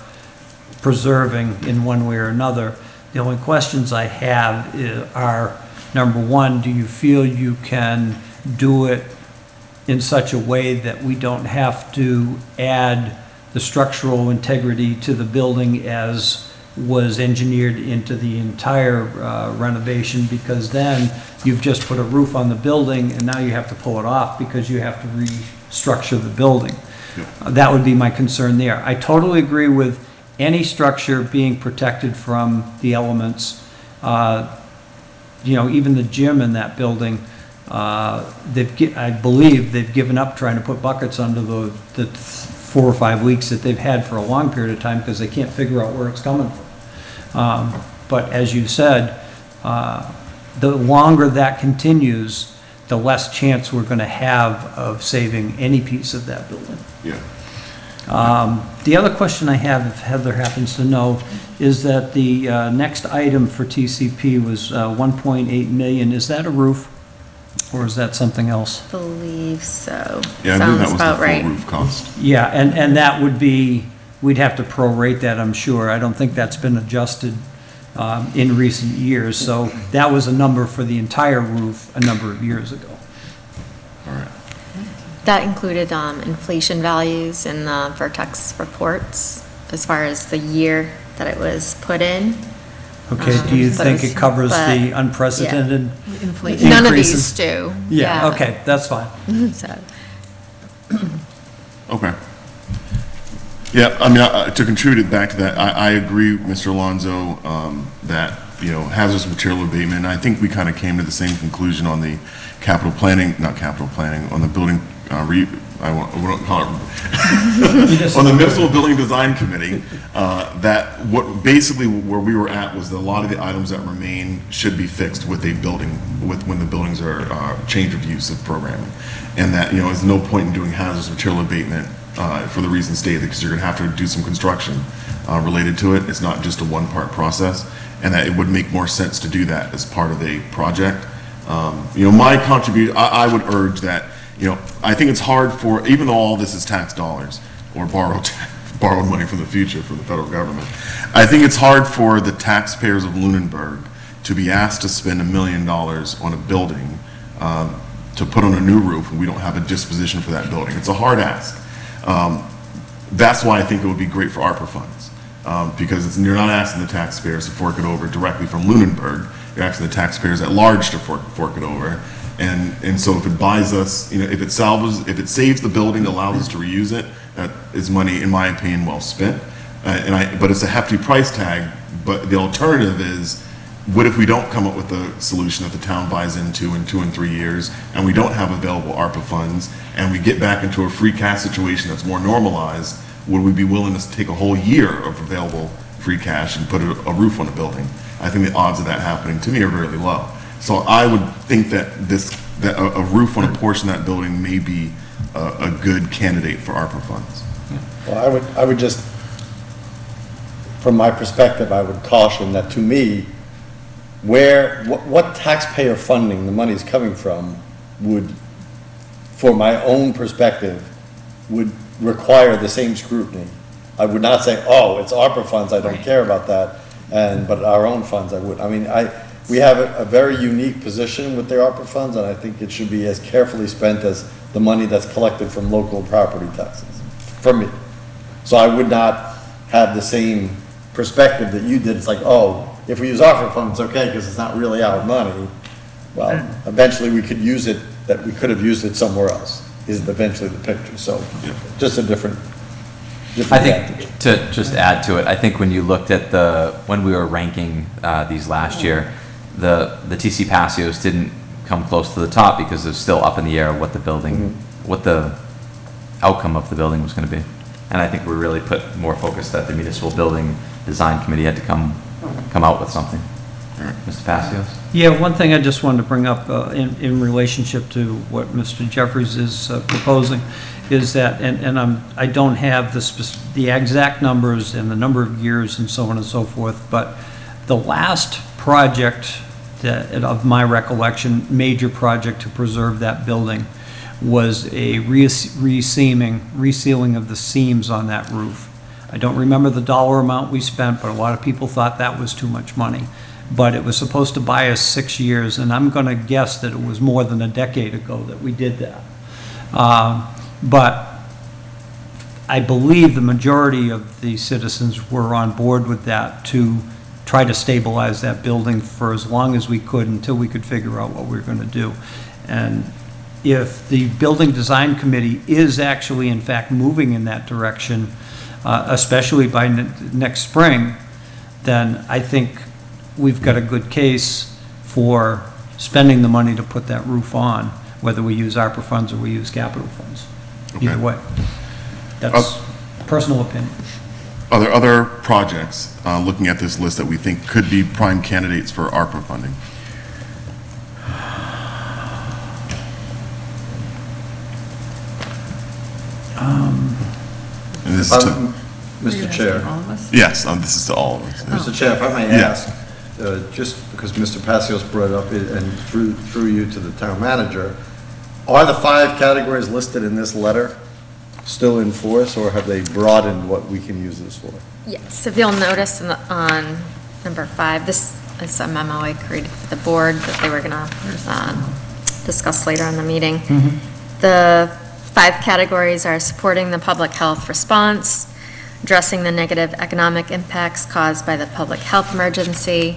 [SPEAKER 2] preserving in one way or another, the only questions I have are, number one, do you feel you can do it in such a way that we don't have to add the structural integrity to the building as was engineered into the entire renovation, because then you've just put a roof on the building and now you have to pull it off because you have to restructure the building. That would be my concern there. I totally agree with any structure being protected from the elements. You know, even the gym in that building, I believe they've given up trying to put buckets under the 4 or 5 leaks that they've had for a long period of time because they can't figure out where it's coming from. But as you said, the longer that continues, the less chance we're going to have of saving any piece of that building.
[SPEAKER 1] Yeah.
[SPEAKER 2] The other question I have, if Heather happens to know, is that the next item for TCP was 1.8 million. Is that a roof, or is that something else?
[SPEAKER 6] Believe so.
[SPEAKER 1] Yeah, I knew that
[SPEAKER 6] Sounds
[SPEAKER 1] was the
[SPEAKER 6] about
[SPEAKER 1] full
[SPEAKER 6] right.
[SPEAKER 1] roof cost.
[SPEAKER 2] Yeah, and that would be, we'd have to prorate that, I'm sure. I don't think that's been adjusted in recent years. So that was a number for the entire roof a number of years ago.
[SPEAKER 1] All right.
[SPEAKER 6] That included inflation values in the Vertex reports as far as the year that it was put in.
[SPEAKER 2] Okay, do you
[SPEAKER 6] But
[SPEAKER 2] think
[SPEAKER 6] it's-
[SPEAKER 2] it covers
[SPEAKER 6] but-
[SPEAKER 2] the unprecedented?
[SPEAKER 3] Inflation.
[SPEAKER 6] None of
[SPEAKER 2] Increases.
[SPEAKER 6] these do.
[SPEAKER 2] Yeah, okay, that's fine.
[SPEAKER 6] So,
[SPEAKER 1] Okay. Yeah, I mean, to contribute back to that, I agree, Mr. Alonso, that, you know, hazardous material abatement, and I think we kind of came to the same conclusion on the capital planning, not capital planning, on the building, I won't call it, on the municipal building design committee, that what, basically where we were at was that a lot of the items that remain should be fixed with a building, when the buildings are change of use of programming. And that, you know, there's no point in doing hazardous material abatement for the reason stated, because you're gonna have to do some construction related to it. It's not just a one-part process, and that it would make more sense to do that as part of a project My contribution, I would urge that, I think it's hard for, even though all this is tax dollars or borrowed money from the future from the federal government, I think it's hard for the taxpayers of Lunenburg to be asked to spend $1 million on a building to put on a new roof when we don't have a disposition for that building. It's a hard ask. That's why I think it would be great for ARPA funds, because you're not asking the taxpayers to fork it over directly from Lunenburg. You're asking the taxpayers at large to fork it over. And so if it buys us, if it saves the building, allows us to reuse it, that is money, in my opinion, well spent. But it's a hefty price tag. But the alternative is, what if we don't come up with a solution that the town buys into in 2 and 3 years, and we don't have available ARPA funds, and we get back into a free cash situation that's more normalized? Would we be willing to take a whole year of available free cash and put a roof on a building? I think the odds of that happening to me are really low. So I would think that a roof on a portion of that building may be a good candidate for ARPA funds.
[SPEAKER 4] Well, I would just, from my perspective, I would caution that, to me, what taxpayer funding the money is coming from would, for my own perspective, would require the same scrutiny. I would not say, oh, it's ARPA funds, I don't care about that, but our own funds, I would. I mean, we have a very unique position with the ARPA funds, and I think it should be as carefully spent as the money that's collected from local property taxes, for me. So I would not have the same perspective that you did. It's like, oh, if we use ARPA funds, it's okay, because it's not really our money. Well, eventually we could use it, that we could have used it somewhere else, is eventually the picture. So just a different
[SPEAKER 7] I think, to just add to it, I think when you looked at when we were ranking these last year, the TC Passios didn't come close to the top because it's still up in the air what the building, what the outcome of the building was going to be. And I think we really put more focus that the Municipal Building Design Committee had to come out with something. Mr. Passios?
[SPEAKER 2] Yeah, one thing I just wanted to bring up in relationship to what Mr. Jeffries is proposing is that, and I don't have the exact numbers and the number of years and so on and so forth, but the last project of my recollection, major project to preserve that building, was a resealing of the seams on that roof. I don't remember the dollar amount we spent, but a lot of people thought that was too much money. But it was supposed to buy us 6 years, and I'm going to guess that it was more than a decade ago that we did that. But I believe the majority of the citizens were on board with that to try to stabilize that building for as long as we could until we could figure out what we were going to do. And if the Building Design Committee is actually, in fact, moving in that direction, especially by next spring, then I think we've got a good case for spending the money to put that roof on, whether we use ARPA funds or we use capital funds. Either way. That's personal opinion.
[SPEAKER 1] Are there other projects, looking at this list, that we think could be prime candidates for ARPA funding? And this is to,
[SPEAKER 4] Mr. Chair.
[SPEAKER 3] All of us?
[SPEAKER 1] yes, this is to all of us.
[SPEAKER 4] Mr. Chair, if I may
[SPEAKER 1] Yes.
[SPEAKER 4] ask, just because Mr. Passios brought it up and through you to the town manager, are the 5 categories listed in this letter still in force, or have they broadened what we can use this for?
[SPEAKER 6] Yes, if you'll notice on number 5, this is a memo I created for the board that they were going to discuss later in the meeting. The 5 categories are supporting the public health response, addressing the negative economic impacts caused by the public health emergency,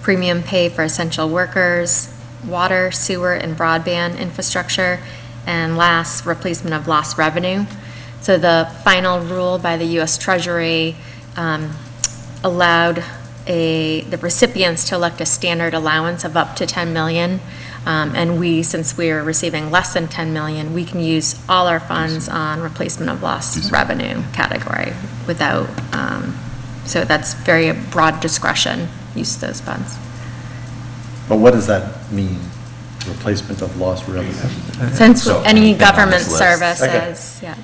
[SPEAKER 6] premium pay for essential workers, water, sewer, and broadband infrastructure, and last, replacement of lost revenue. So the final rule by the U.S. Treasury allowed the recipients to elect a standard allowance of up to 10 million. And since we are receiving less than 10 million, we can use all our funds on replacement of lost revenue category without, so that's very broad discretion, use of those funds.
[SPEAKER 4] But what does that mean, replacement of lost revenue?
[SPEAKER 6] Since
[SPEAKER 7] So
[SPEAKER 6] any
[SPEAKER 7] anything on
[SPEAKER 6] government
[SPEAKER 7] this list.
[SPEAKER 6] services,
[SPEAKER 4] Okay.
[SPEAKER 6] yeah.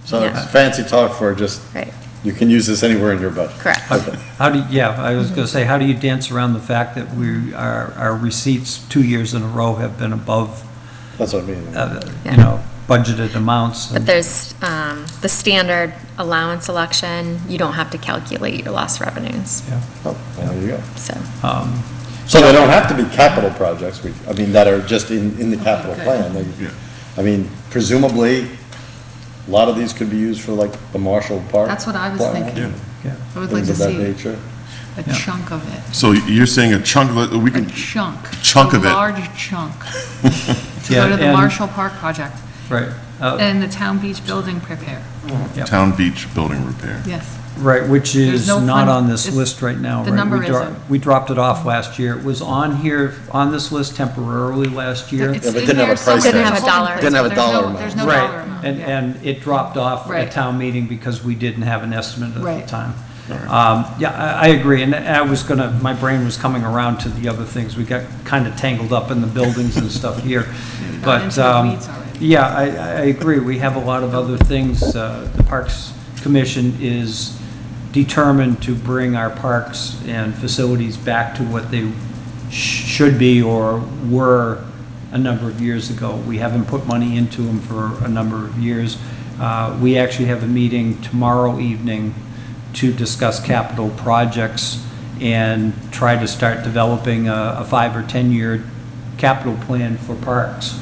[SPEAKER 4] So
[SPEAKER 6] Yeah.
[SPEAKER 4] it's fancy talk for just
[SPEAKER 6] Right.
[SPEAKER 4] You can use this anywhere in your budget.
[SPEAKER 6] Correct.
[SPEAKER 2] How do, yeah, I was going to say, how do you dance around the fact that our receipts 2 years in a row have been above,
[SPEAKER 4] That's what I mean.
[SPEAKER 2] you know, budgeted amounts?
[SPEAKER 6] But there's the standard allowance election, you don't have to calculate your lost revenues,
[SPEAKER 4] Oh, there you go.
[SPEAKER 6] so.
[SPEAKER 4] So they don't have to be capital projects, I mean, that are just in the capital plan.
[SPEAKER 1] Yeah.
[SPEAKER 4] I mean, presumably, a lot of these could be used for like the Marshall Park.
[SPEAKER 3] That's what I was
[SPEAKER 4] plan,
[SPEAKER 3] thinking.
[SPEAKER 2] Yeah.
[SPEAKER 3] I would like
[SPEAKER 4] Things
[SPEAKER 3] to
[SPEAKER 4] of that
[SPEAKER 3] see
[SPEAKER 4] nature.
[SPEAKER 3] a chunk of it.
[SPEAKER 1] So you're saying a chunk of it, we
[SPEAKER 3] A
[SPEAKER 1] can,
[SPEAKER 3] chunk.
[SPEAKER 1] Chunk of it.
[SPEAKER 3] A large chunk. To
[SPEAKER 2] Yeah,
[SPEAKER 3] go to the
[SPEAKER 2] and-
[SPEAKER 3] Marshall Park project
[SPEAKER 2] Right.
[SPEAKER 3] and the town beach building prepare.
[SPEAKER 2] Yeah.
[SPEAKER 1] town beach building repair.
[SPEAKER 3] Yes.
[SPEAKER 2] Right, which
[SPEAKER 3] There's
[SPEAKER 2] is
[SPEAKER 3] no
[SPEAKER 2] not
[SPEAKER 3] fund-
[SPEAKER 2] on this
[SPEAKER 3] it's-
[SPEAKER 2] list right now, right?
[SPEAKER 3] the number
[SPEAKER 2] We dro-
[SPEAKER 3] isn't.
[SPEAKER 2] We dropped it off last year. It was on here, on this list temporarily last year.
[SPEAKER 3] It's
[SPEAKER 4] but
[SPEAKER 3] in
[SPEAKER 4] didn't have
[SPEAKER 3] there
[SPEAKER 4] a price
[SPEAKER 3] somewhere.
[SPEAKER 6] tag. Didn't have a
[SPEAKER 3] It's holding
[SPEAKER 6] dollar.
[SPEAKER 3] place,
[SPEAKER 4] Didn't have a
[SPEAKER 3] but there's
[SPEAKER 4] dollar
[SPEAKER 3] no-
[SPEAKER 4] amount.
[SPEAKER 3] There's no
[SPEAKER 2] Right,
[SPEAKER 3] dollar amount.
[SPEAKER 2] and it dropped off
[SPEAKER 3] Right.
[SPEAKER 2] at town meeting because we didn't have an estimate at
[SPEAKER 3] Right.
[SPEAKER 2] the time. Yeah, I agree, and I was gonna, my brain was coming around to the other things. We got kind of tangled up in the buildings and stuff here.
[SPEAKER 3] Got
[SPEAKER 2] But,
[SPEAKER 3] into the weeds already.
[SPEAKER 2] yeah, I agree. We have a lot of other things. The Parks Commission is determined to bring our parks and facilities back to what they should be or were a number of years ago. We haven't put money into them for a number of years. We actually have a meeting tomorrow evening to discuss capital projects and try to start developing a 5 or 10-year capital plan for parks.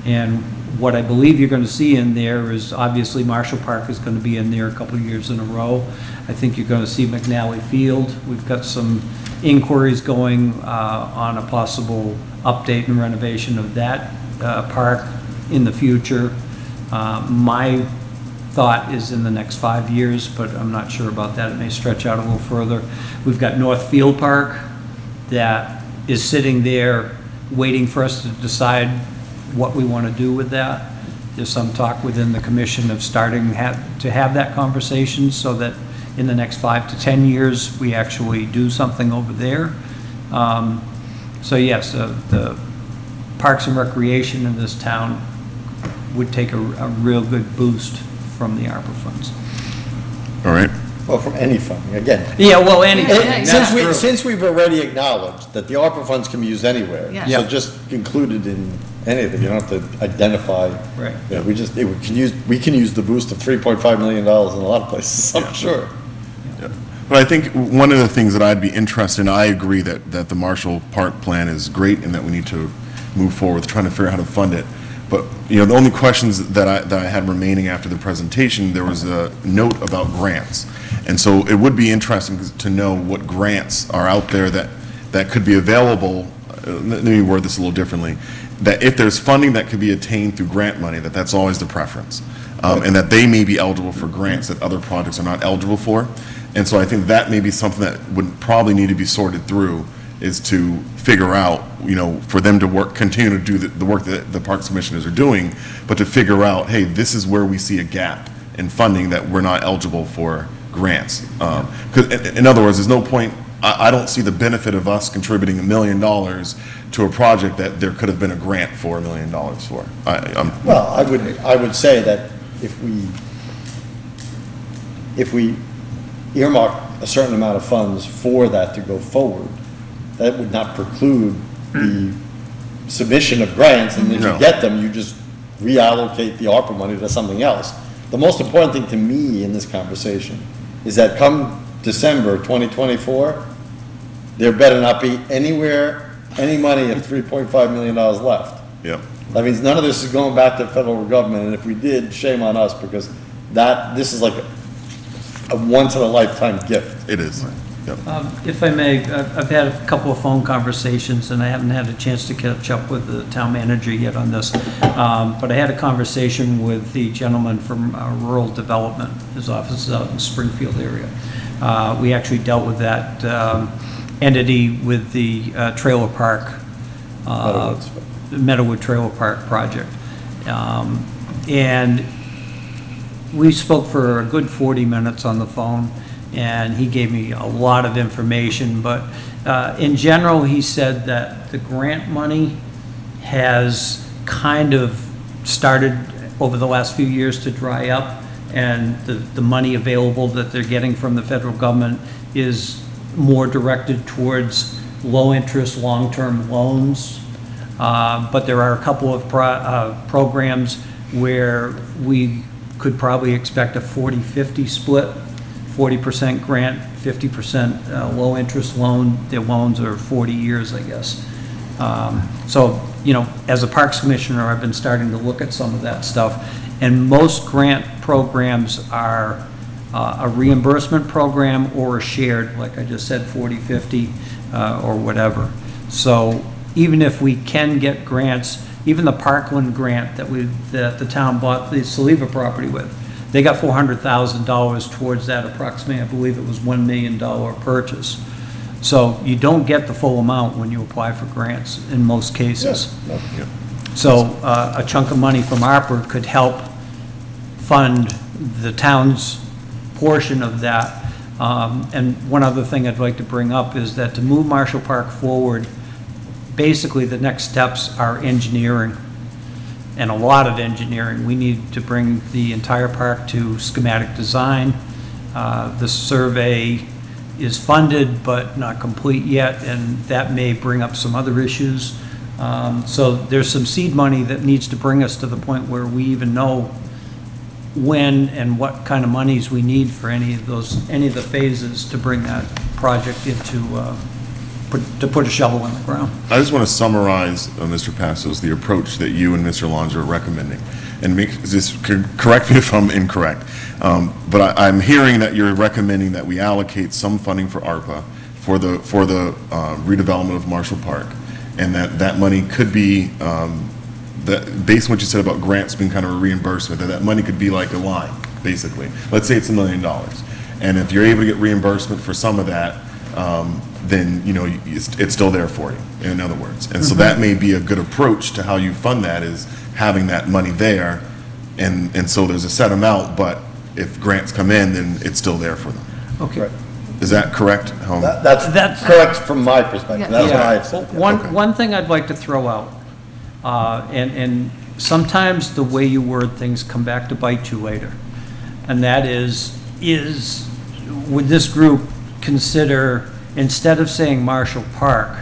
[SPEAKER 2] And what I believe you're going to see in there is, obviously, Marshall Park is going to be in there a couple of years in a row. I think you're going to see McNally Field. We've got some inquiries going on a possible update and renovation of that park in the future. My thought is in the next 5 years, but I'm not sure about that. It may stretch out a little further. We've got North Field Park that is sitting there waiting for us to decide what we want to do with that. There's some talk within the commission of starting to have that conversation so that in the next 5 to 10 years, we actually do something over there. So yes, the Parks and Recreation in this town would take a real good boost from the ARPA funds.
[SPEAKER 1] All right.
[SPEAKER 4] Well, from any funding, again.
[SPEAKER 2] Yeah, well, anything.
[SPEAKER 3] Yeah,
[SPEAKER 4] Since
[SPEAKER 2] That's true.
[SPEAKER 4] since we've already acknowledged that the ARPA funds can be used anywhere.
[SPEAKER 3] Yeah.
[SPEAKER 4] So
[SPEAKER 2] Yeah.
[SPEAKER 4] just include it in anything, you don't have to identify.
[SPEAKER 2] Right.
[SPEAKER 4] Yeah, we can use the boost of $3.5 million in a lot of places, I'm sure.
[SPEAKER 1] But I think one of the things that I'd be interested in, I agree that the Marshall Park plan is great and that we need to move forward with trying to figure out how to fund it. But, you know, the only questions that I had remaining after the presentation, there was a note about grants. And so it would be interesting to know what grants are out there that could be available. Let me word this a little differently. That if there's funding that could be attained through grant money, that's always the preference. And that they may be eligible for grants that other projects are not eligible for. And so I think that may be something that would probably need to be sorted through, is to figure out, you know, for them to continue to do the work that the Parks Commissioners are doing, but to figure out, hey, this is where we see a gap in funding that we're not eligible for grants. Because in other words, there's no point, I don't see the benefit of us contributing $1 million to a project that there could have been a grant for $1 million for.
[SPEAKER 4] Well, I would say that if we earmark a certain amount of funds for that to go forward, that would not preclude the submission of grants, and if
[SPEAKER 1] No.
[SPEAKER 4] you get them, you just reallocate the ARPA money to something else. The most important thing to me in this conversation is that come December 2024, there better not be any money of $3.5 million left.
[SPEAKER 1] Yep.
[SPEAKER 4] That means none of this is going back to the federal government, and if we did, shame on us, because this is like a once-in-a-lifetime gift.
[SPEAKER 1] It is. Yep.
[SPEAKER 2] If I may, I've had a couple of phone conversations, and I haven't had a chance to catch up with the town manager yet on this. But I had a conversation with the gentleman from Rural Development. His office is out in the Springfield area. We actually dealt with that entity with the trailer park, Meadowwood Trailer Park project. And we spoke for a good 40 minutes on the phone, and he gave me a lot of information, but in general, he said that the grant money has kind of started over the last few years to dry up, and the money available that they're getting from the federal government is more directed towards low-interest, long-term loans. But there are a couple of programs where we could probably expect a 40-50 split, 40% grant, 50% low-interest loan. Their loans are 40 years, I guess. So, you know, as a Parks Commissioner, I've been starting to look at some of that stuff. And most grant programs are a reimbursement program or a shared, like I just said, 40-50 or whatever. So even if we can get grants, even the Parkland grant that the town bought the Saliva property with, they got $400,000 towards that approximately. I believe it was $1 million purchase. So you don't get the full amount when you apply for grants in most cases. So a chunk of money from ARPA could help fund the town's portion of that. And one other thing I'd like to bring up is that to move Marshall Park forward, basically the next steps are engineering, and a lot of engineering. We need to bring the entire park to schematic design. The survey is funded but not complete yet, and that may bring up some other issues. So there's some seed money that needs to bring us to the point where we even know when and what kind of monies we need for any of the phases to bring that project into, to put a shovel in the ground.
[SPEAKER 1] I just want to summarize, Mr. Passos, the approach that you and Mr. Alonso are recommending, and correct me if I'm incorrect, but I'm hearing that you're recommending that we allocate some funding for ARPA for the redevelopment of Marshall Park, and that money could be, based on what you said about grants being kind of a reimbursement, that money could be like a line, basically. Let's say it's $1 million, and if you're able to get reimbursement for some of that, then, you know, it's still there for you, in other words. And so that may be a good approach to how you fund that, is having that money there, and so there's a set amount, but if grants come in, then it's still there for them.
[SPEAKER 2] Okay.
[SPEAKER 8] Right.
[SPEAKER 1] Is that correct?
[SPEAKER 8] That's correct from my perspective. That's what I've said.
[SPEAKER 2] One thing I'd like to throw out, and sometimes the way you word things come back to bite you later, and that is would this group consider, instead of saying Marshall Park,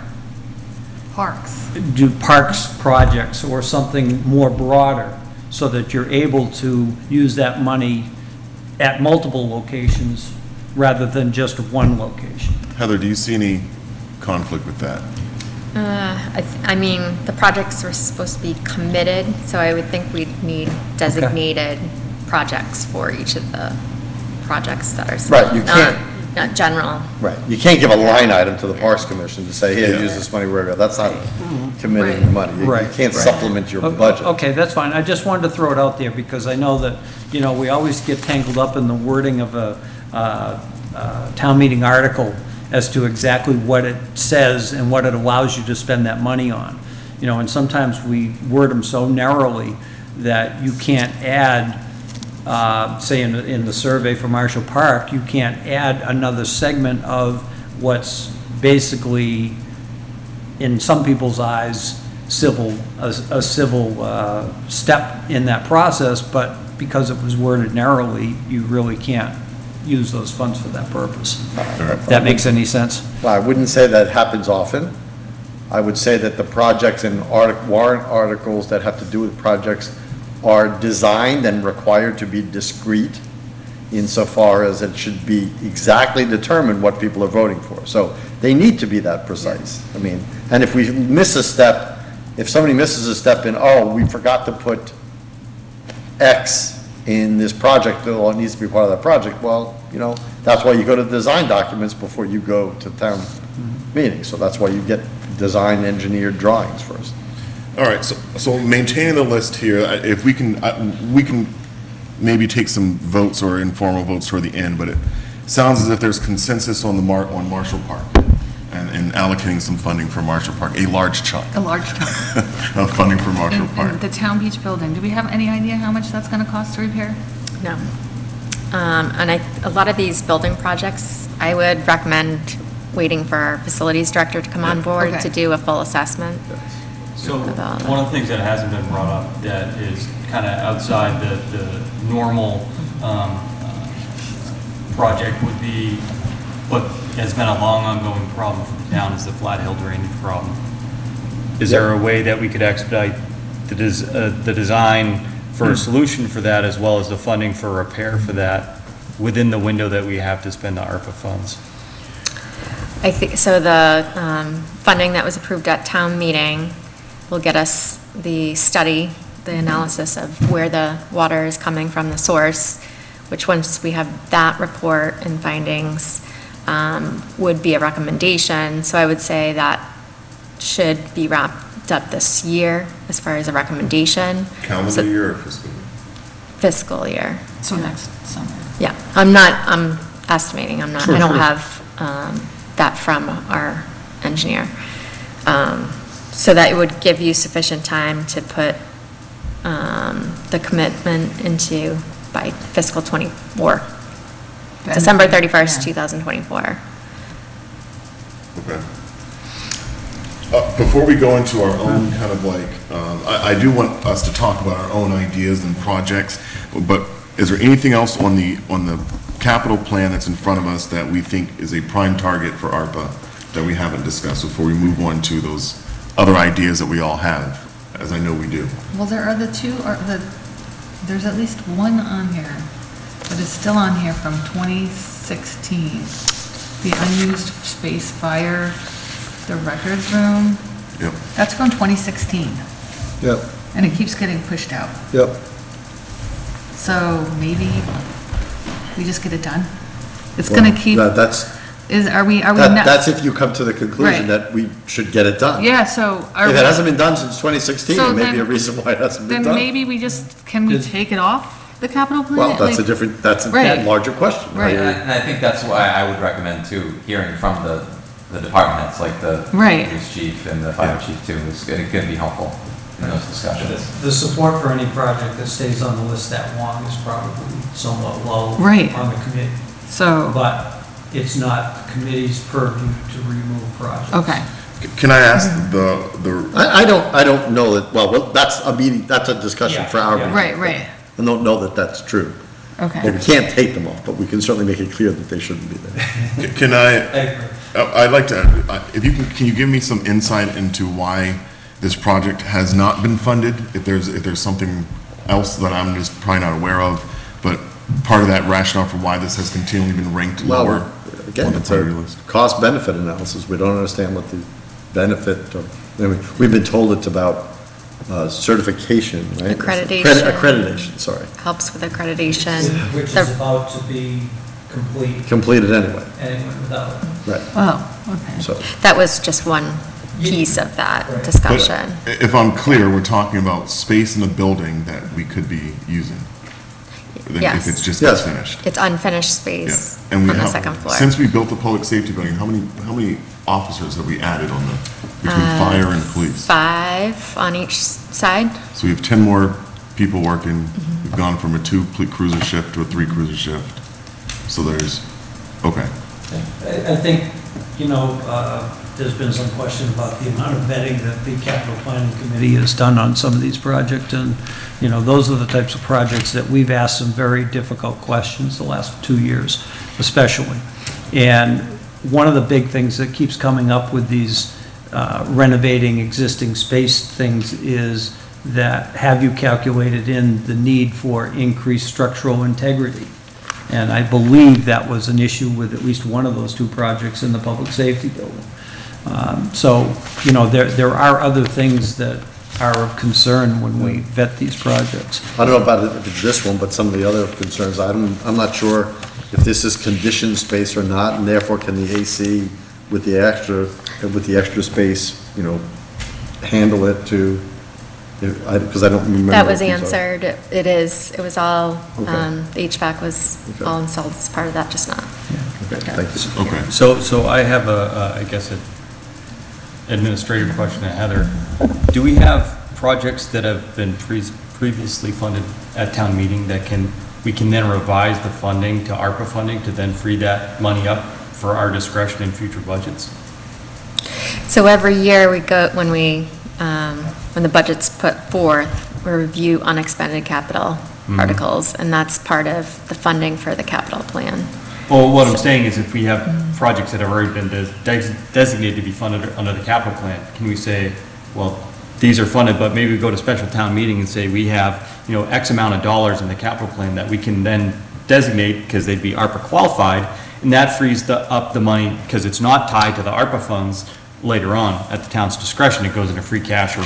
[SPEAKER 3] Parks.
[SPEAKER 2] do parks projects or something more broader, so that you're able to use that money at multiple locations rather than just one location?
[SPEAKER 1] Heather, do you see any conflict with that?
[SPEAKER 6] I mean, the projects were supposed to be committed, so I would think we'd need designated projects for each of the projects that are.
[SPEAKER 8] Right, you can't.
[SPEAKER 6] Not general.
[SPEAKER 8] Right, you can't give a line item to the Parks Commission to say, here,
[SPEAKER 1] Yeah.
[SPEAKER 8] use this money wherever. That's not committing the money. You
[SPEAKER 2] Right.
[SPEAKER 8] can't supplement your budget.
[SPEAKER 2] Okay, that's fine. I just wanted to throw it out there because I know that, you know, we always get tangled up in the wording of a town meeting article as to exactly what it says and what it allows you to spend that money on. You know, and sometimes we word them so narrowly that you can't add, say in the survey for Marshall Park, you can't add another segment of what's basically, in some people's eyes, a civil step in that process, but because it was worded narrowly, you really can't use those funds for that purpose. If that makes any sense?
[SPEAKER 8] Well, I wouldn't say that happens often. I would say that the projects and warrant articles that have to do with projects are designed and required to be discrete insofar as it should be exactly determined what people are voting for. So they need to be that precise. I mean, and if we miss a step, if somebody misses a step in, oh, we forgot to put X in this project, well, it needs to be part of that project, well, you know, that's why you go to design documents before you go to town meetings. So that's why you get design engineered drawings first.
[SPEAKER 1] All right, so maintaining the list here, if we can maybe take some votes or informal votes toward the end, but it sounds as if there's consensus on on Marshall Park and allocating some funding for Marshall Park, a large chunk
[SPEAKER 3] A large chunk.
[SPEAKER 1] of funding for Marshall Park.
[SPEAKER 3] And the Town Beach building, do we have any idea how much that's gonna cost to repair?
[SPEAKER 6] No. And a lot of these building projects, I would recommend waiting for our facilities director to come on board
[SPEAKER 3] Okay.
[SPEAKER 6] to do a full assessment.
[SPEAKER 9] So
[SPEAKER 6] About
[SPEAKER 9] one of the things that hasn't been brought up that is kind of outside the normal project would be what has been a long ongoing problem for the town is the Flat Hill drainage problem. Is there a way that we could expedite the design for a solution for that as well as the funding for repair for that within the window that we have to spend the ARPA funds?
[SPEAKER 6] I think, so the funding that was approved at town meeting will get us the study, the analysis of where the water is coming from, the source, which once we have that report and findings, would be a recommendation. So I would say that should be wrapped up this year as far as a recommendation.
[SPEAKER 1] Calendar year or fiscal year?
[SPEAKER 6] Fiscal year.
[SPEAKER 3] So next summer.
[SPEAKER 6] Yeah, I'm estimating, I don't have that from our engineer. So that would give you sufficient time to put the commitment into by fiscal '24, December 31st, 2024.
[SPEAKER 1] Okay. Before we go into our own kind of like, I do want us to talk about our own ideas and projects, but is there anything else on the capital plan that's in front of us that we think is a prime target for ARPA that we haven't discussed before we move on to those other ideas that we all have, as I know we do?
[SPEAKER 3] Well, there are there's at least one on here that is still on here from 2016. The unused space fire, the records room.
[SPEAKER 1] Yep.
[SPEAKER 3] That's from 2016,
[SPEAKER 4] Yep,
[SPEAKER 3] and it keeps getting pushed out.
[SPEAKER 4] yep.
[SPEAKER 3] So maybe we just get it done? It's gonna keep,
[SPEAKER 8] That's,
[SPEAKER 3] are we not?
[SPEAKER 8] that's if you come to the conclusion
[SPEAKER 3] Right.
[SPEAKER 8] that we should get it done.
[SPEAKER 3] Yeah, so are
[SPEAKER 8] If
[SPEAKER 3] we?
[SPEAKER 8] it hasn't been done since 2016,
[SPEAKER 3] So
[SPEAKER 8] there may be
[SPEAKER 3] then-
[SPEAKER 8] a reason why it hasn't been
[SPEAKER 3] Then
[SPEAKER 8] done.
[SPEAKER 3] maybe we just, can we take it off the capital plan?
[SPEAKER 8] Well, that's a
[SPEAKER 3] Like-
[SPEAKER 8] different, that's a
[SPEAKER 3] Right.
[SPEAKER 8] larger question.
[SPEAKER 3] Right.
[SPEAKER 7] And I think that's why I would recommend too, hearing from the department heads, like the
[SPEAKER 3] Right.
[SPEAKER 7] police chief and the fire chief too, is going to be helpful in those discussions.
[SPEAKER 2] The support for any project that stays on the list that long is probably somewhat low
[SPEAKER 3] Right.
[SPEAKER 2] on the committee.
[SPEAKER 3] So,
[SPEAKER 2] But it's not the committee's purview to remove projects.
[SPEAKER 3] okay,
[SPEAKER 1] Can I ask
[SPEAKER 8] I don't know that, well, that's a meeting, that's a discussion for our meeting.
[SPEAKER 3] right,
[SPEAKER 8] I don't know that that's true. But we
[SPEAKER 3] okay.
[SPEAKER 8] can't take them off, but we can certainly make it clear that they shouldn't be there.
[SPEAKER 1] Can
[SPEAKER 2] I
[SPEAKER 1] I,
[SPEAKER 2] agree.
[SPEAKER 1] I'd like to, if you can you give me some insight into why this project has not been funded? If there's something else that I'm just probably not aware of, but part of that rationale for why this has continually been ranked lower
[SPEAKER 8] Well,
[SPEAKER 1] on
[SPEAKER 8] again,
[SPEAKER 1] the
[SPEAKER 8] it's
[SPEAKER 1] priority
[SPEAKER 8] a
[SPEAKER 1] list.
[SPEAKER 8] cost-benefit analysis. We don't understand what the benefit of, I mean, we've been told it's about certification, right?
[SPEAKER 6] Accreditation.
[SPEAKER 8] Accreditation, sorry.
[SPEAKER 6] Helps with accreditation.
[SPEAKER 2] Which
[SPEAKER 6] The-
[SPEAKER 2] is about to be complete
[SPEAKER 8] Completed anyway,
[SPEAKER 2] anyway without it.
[SPEAKER 8] right.
[SPEAKER 3] Oh, okay.
[SPEAKER 8] So,
[SPEAKER 6] That was just one piece of that
[SPEAKER 2] Right.
[SPEAKER 6] discussion.
[SPEAKER 1] But if I'm clear, we're talking about space in the building that we could be using. If
[SPEAKER 6] Yes.
[SPEAKER 1] it's just
[SPEAKER 8] Yes.
[SPEAKER 1] finished.
[SPEAKER 6] It's unfinished
[SPEAKER 1] Yeah.
[SPEAKER 6] space
[SPEAKER 1] And
[SPEAKER 6] on
[SPEAKER 1] we
[SPEAKER 6] the
[SPEAKER 1] have,
[SPEAKER 6] second floor.
[SPEAKER 1] since we built the public safety building, how many officers have we added on between fire and police?
[SPEAKER 6] 5 on each side.
[SPEAKER 1] So we have 10 more people working.
[SPEAKER 6] Mm-hmm.
[SPEAKER 1] We've gone from a 2 cruiser shift to a 3 cruiser shift. So there's, okay.
[SPEAKER 2] I think, there's been some question about the amount of vetting that the capital planning committee has done on some of these projects. And, those are the types of projects that we've asked some very difficult questions the last 2 years, especially. And one of the big things that keeps coming up with these renovating existing space things is that, have you calculated in the need for increased structural integrity? And I believe that was an issue with at least one of those 2 projects in the public safety building. So, there are other things that are of concern when we vet these projects.
[SPEAKER 8] I don't know about it if it's this one, but some of the other concerns, I'm not sure if this is conditioned space or not, and therefore can the AC with the extra space, handle it to, because I don't remember.
[SPEAKER 6] That was
[SPEAKER 8] if these are-
[SPEAKER 6] answered. It was all,
[SPEAKER 8] Okay.
[SPEAKER 6] the HVAC was
[SPEAKER 8] Okay.
[SPEAKER 6] all installed as part of that, just not.
[SPEAKER 8] Okay, thank you.
[SPEAKER 1] Okay.
[SPEAKER 9] So I have I guess, an administrative question to Heather. Do we have projects that have been previously funded at town meeting that we can then revise the funding to ARPA funding to then free that money up for our discretion in future budgets?
[SPEAKER 6] So every year we go, when the budget's put forth, we review unexpended capital articles, and that's part of the funding for the capital plan.
[SPEAKER 9] Well, what I'm saying is if we have projects that have already been designated to be funded under the capital plan, can we say, well, these are funded, but maybe we go to special town meeting and say we have, X amount of dollars in the capital plan that we can then designate because they'd be ARPA qualified, and that frees up the money because it's not tied to the ARPA funds later on at the town's discretion. It goes into free cash or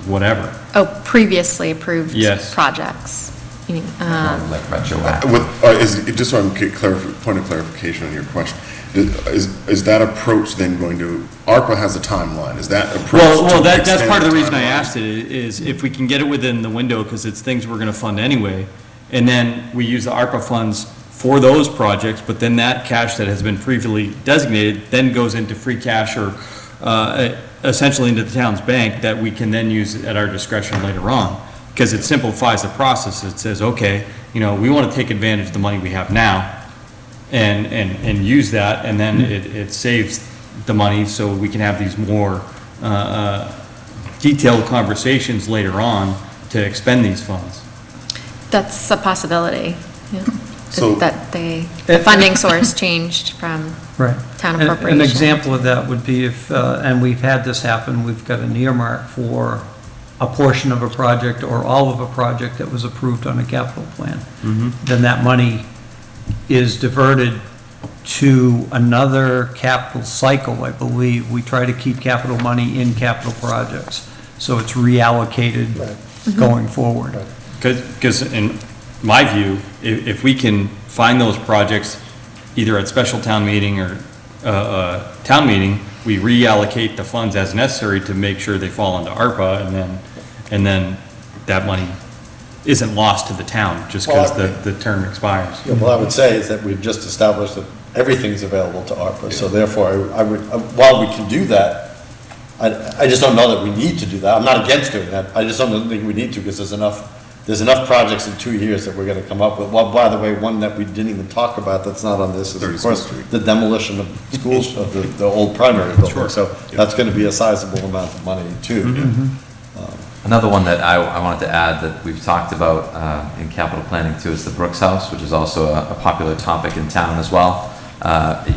[SPEAKER 9] whatever.
[SPEAKER 6] Oh, previously approved
[SPEAKER 9] Yes.
[SPEAKER 6] projects. You mean,
[SPEAKER 7] Like retroactive.
[SPEAKER 1] Just so I'm point of clarification on your question, is that approach then going to, ARPA has a timeline, is that approach?
[SPEAKER 9] Well,
[SPEAKER 1] to
[SPEAKER 9] that's
[SPEAKER 1] extend
[SPEAKER 9] part of the reason I
[SPEAKER 1] timeline?
[SPEAKER 9] asked it, is if we can get it within the window, because it's things we're gonna fund anyway, and then we use the ARPA funds for those projects, but then that cash that has been previously designated then goes into free cash or essentially into the town's bank that we can then use at our discretion later on, because it simplifies the process. It says, okay, we want to take advantage of the money we have now and use that, and then it saves the money so we can have these more detailed conversations later on to expend these funds.
[SPEAKER 6] that's a possibility, yeah.
[SPEAKER 1] So-
[SPEAKER 6] That the funding source changed from
[SPEAKER 2] Right.
[SPEAKER 6] town
[SPEAKER 2] An
[SPEAKER 6] appropriation.
[SPEAKER 2] example of that would be if, and we've had this happen, we've got an earmark for a portion of a project or all of a project that was approved on a capital plan. Then that money is diverted to another capital cycle, I believe. We try to keep capital money in capital projects, so it's reallocated going forward.
[SPEAKER 9] Because in my view, if we can find those projects either at special town meeting or town meeting, we reallocate the funds as necessary to make sure they fall into ARPA, and then that money isn't lost to the town just because the term expires.
[SPEAKER 8] Yeah, well, I would say is that we've just established that everything's available to ARPA, so therefore, I would, while we can do that, I just don't know that we need to do that. I'm not against doing that, I just don't think we need to, because there's enough projects in 2 years that we're gonna come up with. Well, by the way, one that we didn't even talk about that's not on this is, of
[SPEAKER 1] 36th
[SPEAKER 8] course,
[SPEAKER 1] Street.
[SPEAKER 8] the demolition of schools, of the old primary building. So that's gonna be a sizable amount of money, too.
[SPEAKER 7] Another one that I wanted to add that we've talked about in capital planning too is the Brooks House, which is also a popular topic in town as well.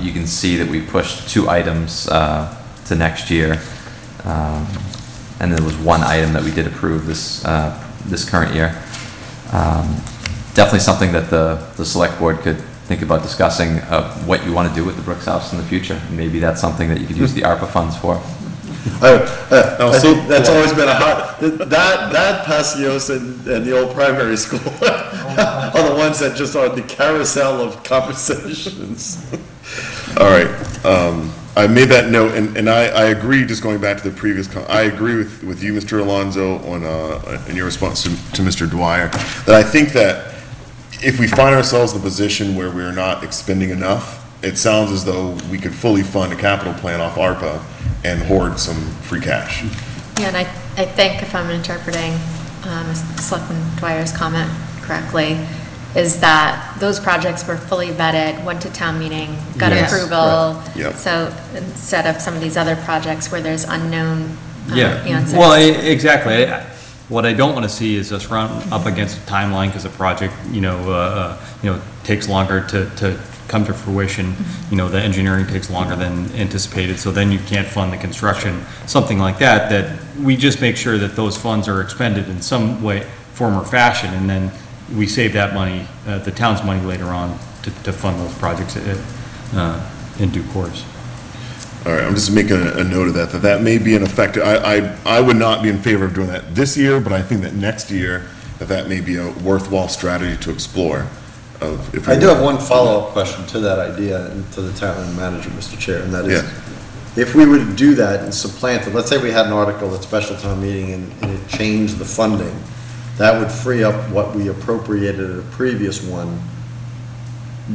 [SPEAKER 7] You can see that we pushed 2 items to next year. And there was 1 item that we did approve this current year. Definitely something that the select board could think about discussing what you want to do with the Brooks House in the future. And maybe that's something that you could use the ARPA funds for.
[SPEAKER 8] I think that's always been a hard, that Passios and the old primary school are the ones that just are the carousel of conversations.
[SPEAKER 1] All right, I made that note, and I agree, just going back to the previous, I agree with you, Mr. Alonso, on, in your response to Mr. Dwyer, that I think that if we find ourselves in a position where we're not expending enough, it sounds as though we could fully fund a capital plan off ARPA and hoard some free cash.
[SPEAKER 6] Yeah, and I think if I'm interpreting Selectman Dwyer's comment correctly, is that those projects were fully vetted, went to town meeting, got
[SPEAKER 1] Yes,
[SPEAKER 6] approval.
[SPEAKER 1] right, yep.
[SPEAKER 6] So instead of some of these other projects where there's unknown,
[SPEAKER 9] Yeah, well, exactly. What I don't want to see is us run up against a timeline because a project, takes longer to come to fruition. The engineering takes longer than anticipated, so then you can't fund the construction, something like that, that we just make sure that those funds are expended in some way, form or fashion, and then we save that money, the town's money later on to fund those projects in due course.
[SPEAKER 1] All right, I'm just making a note of that may be an effect. I would not be in favor of doing that this year, but I think that next year, that may be a worthwhile strategy to explore.
[SPEAKER 8] I do have one follow-up question to that idea and to the town manager, Mr. Chair, and that is, if we were to do that and supplant it, let's say we had an article at special town meeting and it changed the funding, that would free up what we appropriated at a previous one.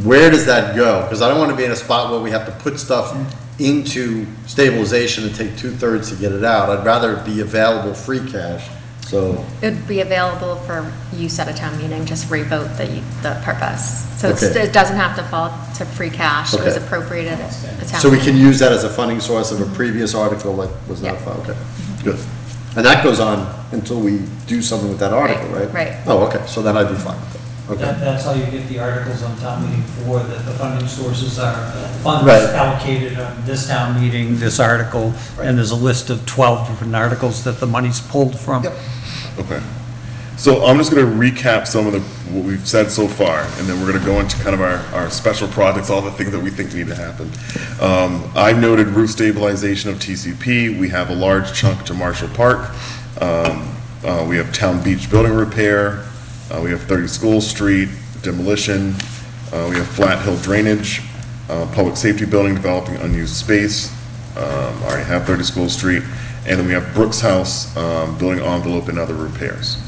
[SPEAKER 8] Where does that go? Because I don't want to be in a spot where we have to put stuff into stabilization and take 2/3 to get it out. I'd rather it be available free cash, so.
[SPEAKER 6] it would be available for use at a town meeting, just revote the purpose. So
[SPEAKER 8] Okay.
[SPEAKER 6] it doesn't have to fall to free cash, it was
[SPEAKER 8] Okay.
[SPEAKER 6] appropriated at a town meeting.
[SPEAKER 8] So we can use that as a funding source of a previous article that was not filed, okay, good. And that goes on until we do something with that article, right?
[SPEAKER 6] Right.
[SPEAKER 8] Oh, okay, so then I'd be fine with that. Okay.
[SPEAKER 2] That's how you get the articles on town meeting floor, that the funding sources are funds
[SPEAKER 8] Right.
[SPEAKER 2] allocated on this town meeting, this article, and there's a list of 12 different articles that the money's pulled from.
[SPEAKER 8] Yep.
[SPEAKER 1] Okay. So I'm just going to recap some of what we've said so far, and then we're going to go into kind of our special projects, all the things that we think need to happen. I've noted roof stabilization of TCP. We have a large chunk to Marshall Park. We have Town Beach building repair. We have 30 School Street, demolition. We have Flat Hill drainage, public safety building, developing unused space. Already have 30 School Street. And then we have Brooks House, building envelope and other repairs.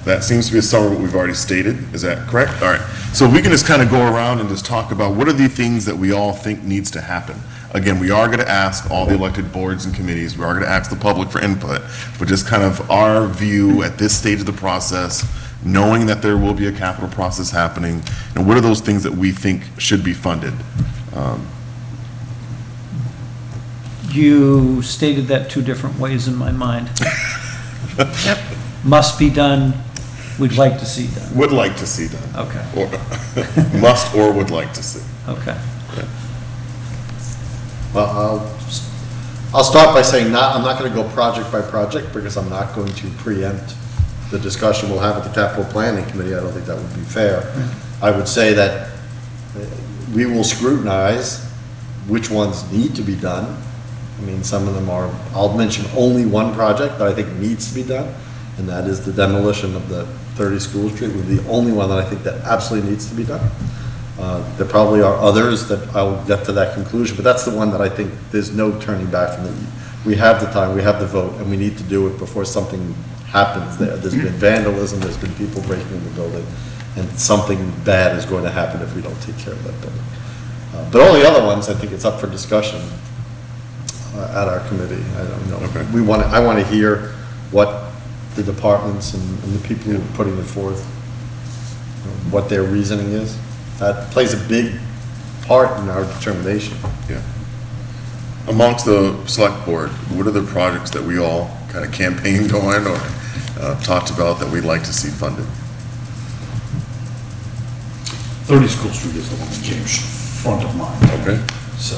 [SPEAKER 1] That seems to be a summary of what we've already stated. Is that correct? All right. So if we can just kind of go around and just talk about what are the things that we all think needs to happen. Again, we are going to ask all the elected boards and committees, we are going to ask the public for input, but just kind of our view at this stage of the process, knowing that there will be a capital process happening, and what are those things that we think should be funded?
[SPEAKER 2] You stated that two different ways in my mind.
[SPEAKER 3] Yep.
[SPEAKER 2] Must be done, we'd like to see done.
[SPEAKER 1] Would like to see done.
[SPEAKER 2] Okay,
[SPEAKER 1] Or must or would like to see.
[SPEAKER 2] okay.
[SPEAKER 8] Well, I'll start by saying I'm not going to go project by project because I'm not going to preempt the discussion we'll have at the capital planning committee. I don't think that would be fair. I would say that we will scrutinize which ones need to be done. I mean, some of them are, I'll mention only one project that I think needs to be done, and that is the demolition of the 30 School Street would be the only one that I think that absolutely needs to be done. There probably are others that I'll get to that conclusion, but that's the one that I think there's no turning back from. We have the time, we have the vote, and we need to do it before something happens there. There's been vandalism, there's been people breaking in the building, and something bad is going to happen if we don't take care of that building. But all the other ones, I think it's up for discussion at our committee. I don't know.
[SPEAKER 1] Okay.
[SPEAKER 8] I want to hear what the departments and the people who are putting it forth, what their reasoning is. That plays a big part in our determination.
[SPEAKER 1] Yeah. Amongst the select board, what are the projects that we all kind of campaigned on or talked about that we'd like to see funded?
[SPEAKER 10] 30 School Street is the one that came front of mind.
[SPEAKER 1] Okay.
[SPEAKER 10] So,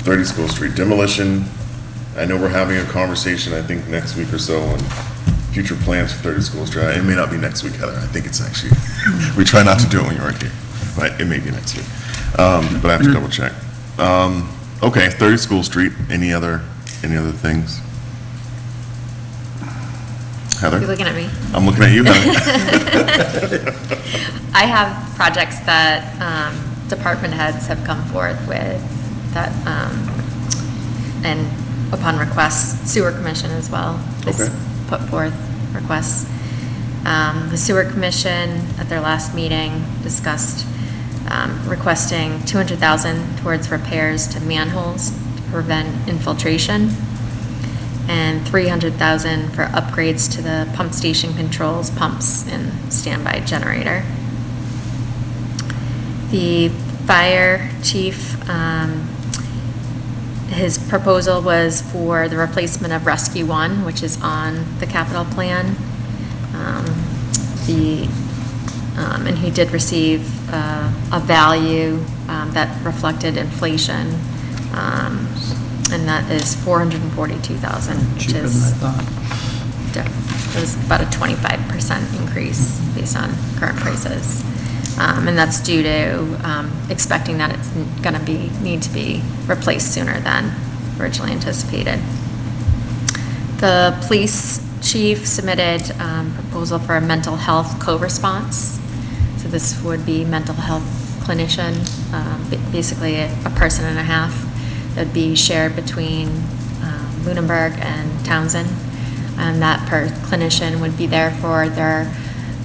[SPEAKER 1] 30 School Street demolition. I know we're having a conversation, I think, next week or so on future plans for 30 School Street. It may not be next week, Heather. I think it's actually, we try not to do it when you aren't here, but it may be next week. But I have to double check. Okay, 30 School Street. Any other things? Heather?
[SPEAKER 6] You're looking at me.
[SPEAKER 1] I'm looking at you, Heather.
[SPEAKER 6] I have projects that department heads have come forth with that, and upon request, sewer commission as well has
[SPEAKER 1] Okay.
[SPEAKER 6] put forth requests. The sewer commission at their last meeting discussed requesting $200,000 towards repairs to manholes to prevent infiltration, and $300,000 for upgrades to the pump station controls, pumps, and standby generator. The fire chief, his proposal was for the replacement of Rescue 1, which is on the capital plan. And he did receive a value that reflected inflation, and that is $442,000, which
[SPEAKER 2] Cheaper than I
[SPEAKER 6] is,
[SPEAKER 2] thought.
[SPEAKER 6] it was about a 25% increase based on current prices. And that's due to expecting that it's going to need to be replaced sooner than originally anticipated. The police chief submitted a proposal for a mental health co-response. So this would be mental health clinician, basically a person and a half that would be shared between Lunenburg and Townsend. And that per clinician would be there for their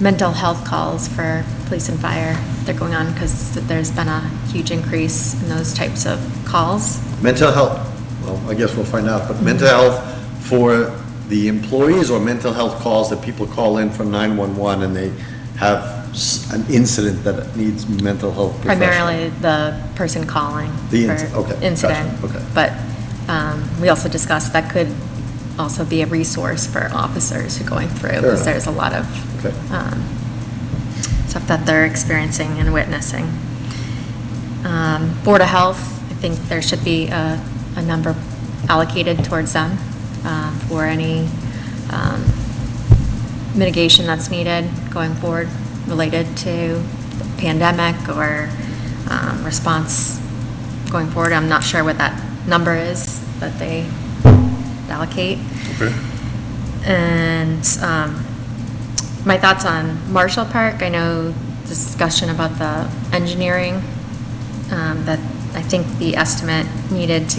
[SPEAKER 6] mental health calls for police and fire. They're going on because there's been a huge increase in those types of calls.
[SPEAKER 8] Mental health, well, I guess we'll find out, but mental health for the employees or mental health calls that people call in from 911 and they have an incident that needs mental health professional?
[SPEAKER 6] Primarily the person calling
[SPEAKER 8] The
[SPEAKER 6] for
[SPEAKER 8] okay,
[SPEAKER 6] incident.
[SPEAKER 8] gotcha, okay.
[SPEAKER 6] But we also discussed that could also be a resource for officers who are going through, because
[SPEAKER 8] enough.
[SPEAKER 6] there's a lot of
[SPEAKER 8] Okay.
[SPEAKER 6] stuff that they're experiencing and witnessing. Board of Health, I think there should be a number allocated towards them for any mitigation that's needed going forward related to the pandemic or response going forward. I'm not sure what that number is that they allocate.
[SPEAKER 1] Okay.
[SPEAKER 6] And my thoughts on Marshall Park, I know discussion about the engineering, that I think the estimate needed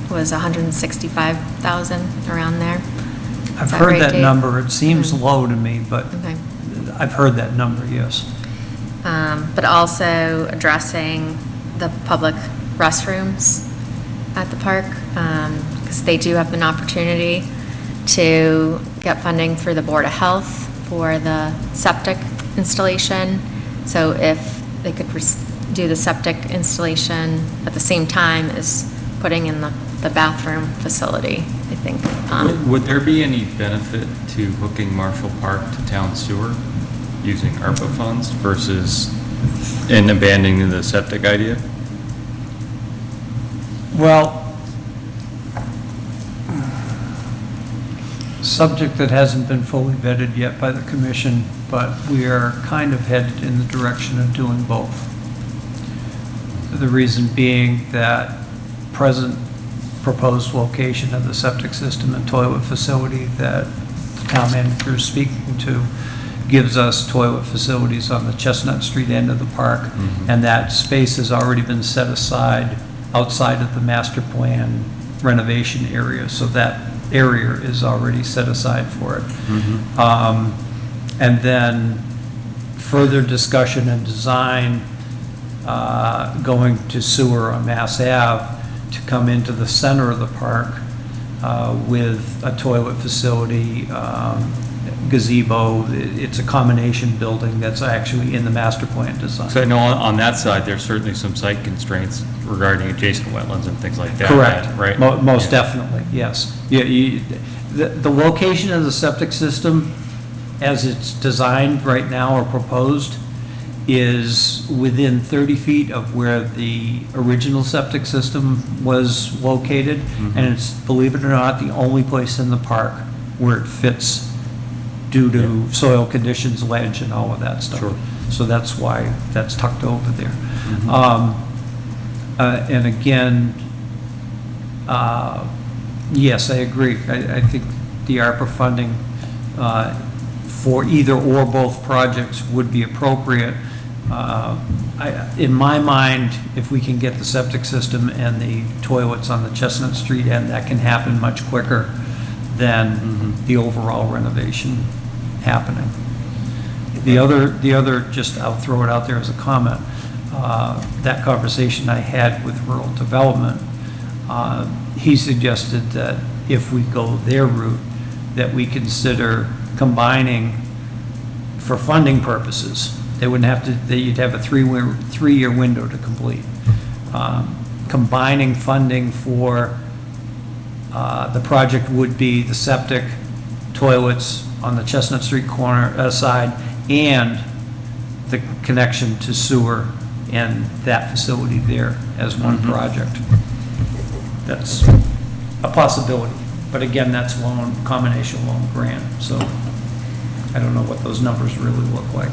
[SPEAKER 6] was 165,000, around there.
[SPEAKER 2] I've
[SPEAKER 6] Is that
[SPEAKER 2] heard
[SPEAKER 6] right,
[SPEAKER 2] that
[SPEAKER 6] Dave?
[SPEAKER 2] number. It seems
[SPEAKER 6] Mhm.
[SPEAKER 2] low to me, but
[SPEAKER 6] Okay.
[SPEAKER 2] I've heard that number, yes.
[SPEAKER 6] But also addressing the public restrooms at the park, because they do have an opportunity to get funding through the Board of Health for the septic installation. So if they could do the septic installation at the same time as putting in the bathroom facility, I think.
[SPEAKER 9] Would there be any benefit to hooking Marshall Park to town sewer using ARPA funds versus and abandoning the septic idea?
[SPEAKER 2] Well, subject that hasn't been fully vetted yet by the commission, but we are kind of headed in the direction of doing both. The reason being that present proposed location of the septic system and toilet facility that the town manager is speaking to gives us toilet facilities on the Chestnut Street end of the park, and that space has already been set aside outside of the master plan renovation area, so that area is already set aside for it. And then further discussion and design going to sewer on Mass Ave to come into the center of the park with a toilet facility, gazebo. It's a combination building that's actually in the master plan design.
[SPEAKER 9] So I know on that side, there's certainly some site constraints regarding adjacent wetlands and things like that.
[SPEAKER 2] Correct.
[SPEAKER 9] Right?
[SPEAKER 2] Most
[SPEAKER 9] Yeah.
[SPEAKER 2] definitely, yes. The location of the septic system, as it's designed right now or proposed, is within 30 feet of where the original septic system was located. And it's, believe it or not, the only place in the park where it fits due to soil conditions, ledge, and all of that stuff.
[SPEAKER 9] Sure.
[SPEAKER 2] So that's why that's tucked over there. And again, yes, I agree. I think the ARPA funding for either or both projects would be appropriate. In my mind, if we can get the septic system and the toilets on the Chestnut Street end, that can happen much quicker than the overall renovation happening. The other, just I'll throw it out there as a comment, that conversation I had with rural development, he suggested that if we go their route, that we consider combining for funding purposes. They wouldn't have to, you'd have a three-year window to complete. Combining funding for the project would be the septic, toilets on the Chestnut Street corner side, and the connection to sewer and that facility there as one project. That's a possibility, but again, that's combination loan grant, so I don't know what those numbers really look like.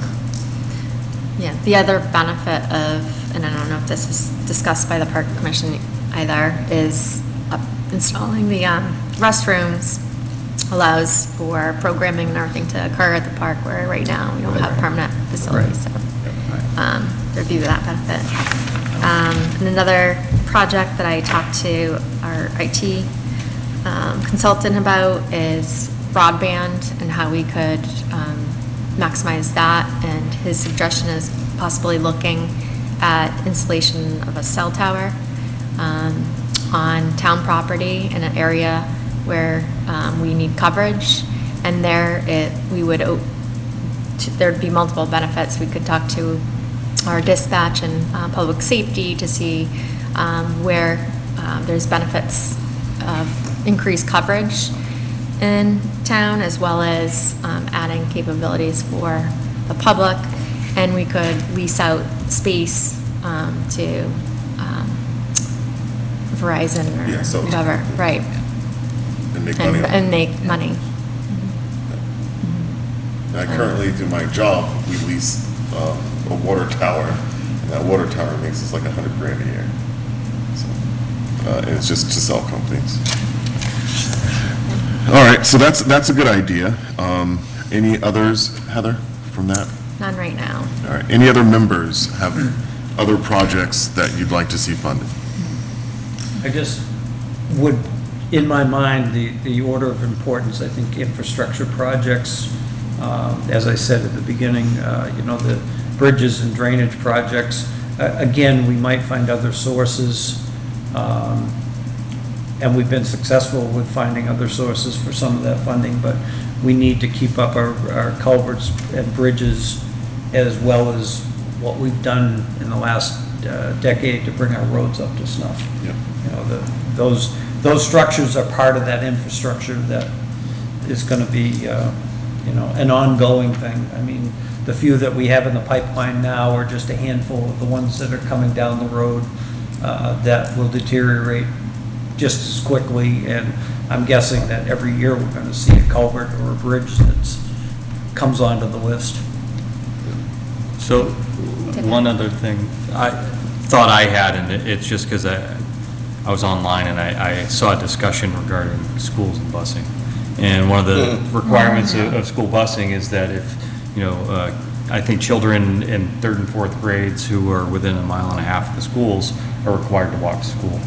[SPEAKER 6] Yeah, the other benefit of, and I don't know if this is discussed by the Park Commission either, is installing the restrooms allows for programming and everything to occur at the park, where right now we don't have permanent facilities, so there'd be that benefit. And another project that I talked to our IT consultant about is broadband and how we could maximize that, and his suggestion is possibly looking at installation of a cell tower on town property in an area where we need coverage, and there'd be multiple benefits. We could talk to our dispatch and public safety to see where there's benefits of increased coverage, in town, as well as adding capabilities for the public, and we could lease out space to Verizon
[SPEAKER 1] Yeah, so-
[SPEAKER 6] or whoever, right,
[SPEAKER 1] And make money.
[SPEAKER 6] and make money.
[SPEAKER 1] I currently, through my job, we lease a water tower, and that water tower makes us like $100,000 a year. So, and it's just to sell companies. All right, so that's a good idea. Any others, Heather, from that?
[SPEAKER 6] None right now.
[SPEAKER 1] All right, any other members have other projects that you'd like to see funded?
[SPEAKER 2] I just would, in my mind, the order of importance, I think infrastructure projects, as I said at the beginning, the bridges and drainage projects, again, we might find other sources, and we've been successful with finding other sources for some of that funding, but we need to keep up our culverts and bridges, as well as what we've done in the last decade to bring our roads up to snuff.
[SPEAKER 1] Yep.
[SPEAKER 2] Those structures are part of that infrastructure that is going to be, an ongoing thing. I mean, the few that we have in the pipeline now are just a handful of the ones that are coming down the road that will deteriorate just as quickly, and I'm guessing that every year we're going to see a culvert or a bridge that comes onto the list.
[SPEAKER 9] So, one other thing I thought I had, and it's just because I was online and I saw a discussion regarding schools and busing. And one of the requirements of school busing is that if, I think children in 3rd and 4th grades who are within a mile and a half of the schools are required to walk to school.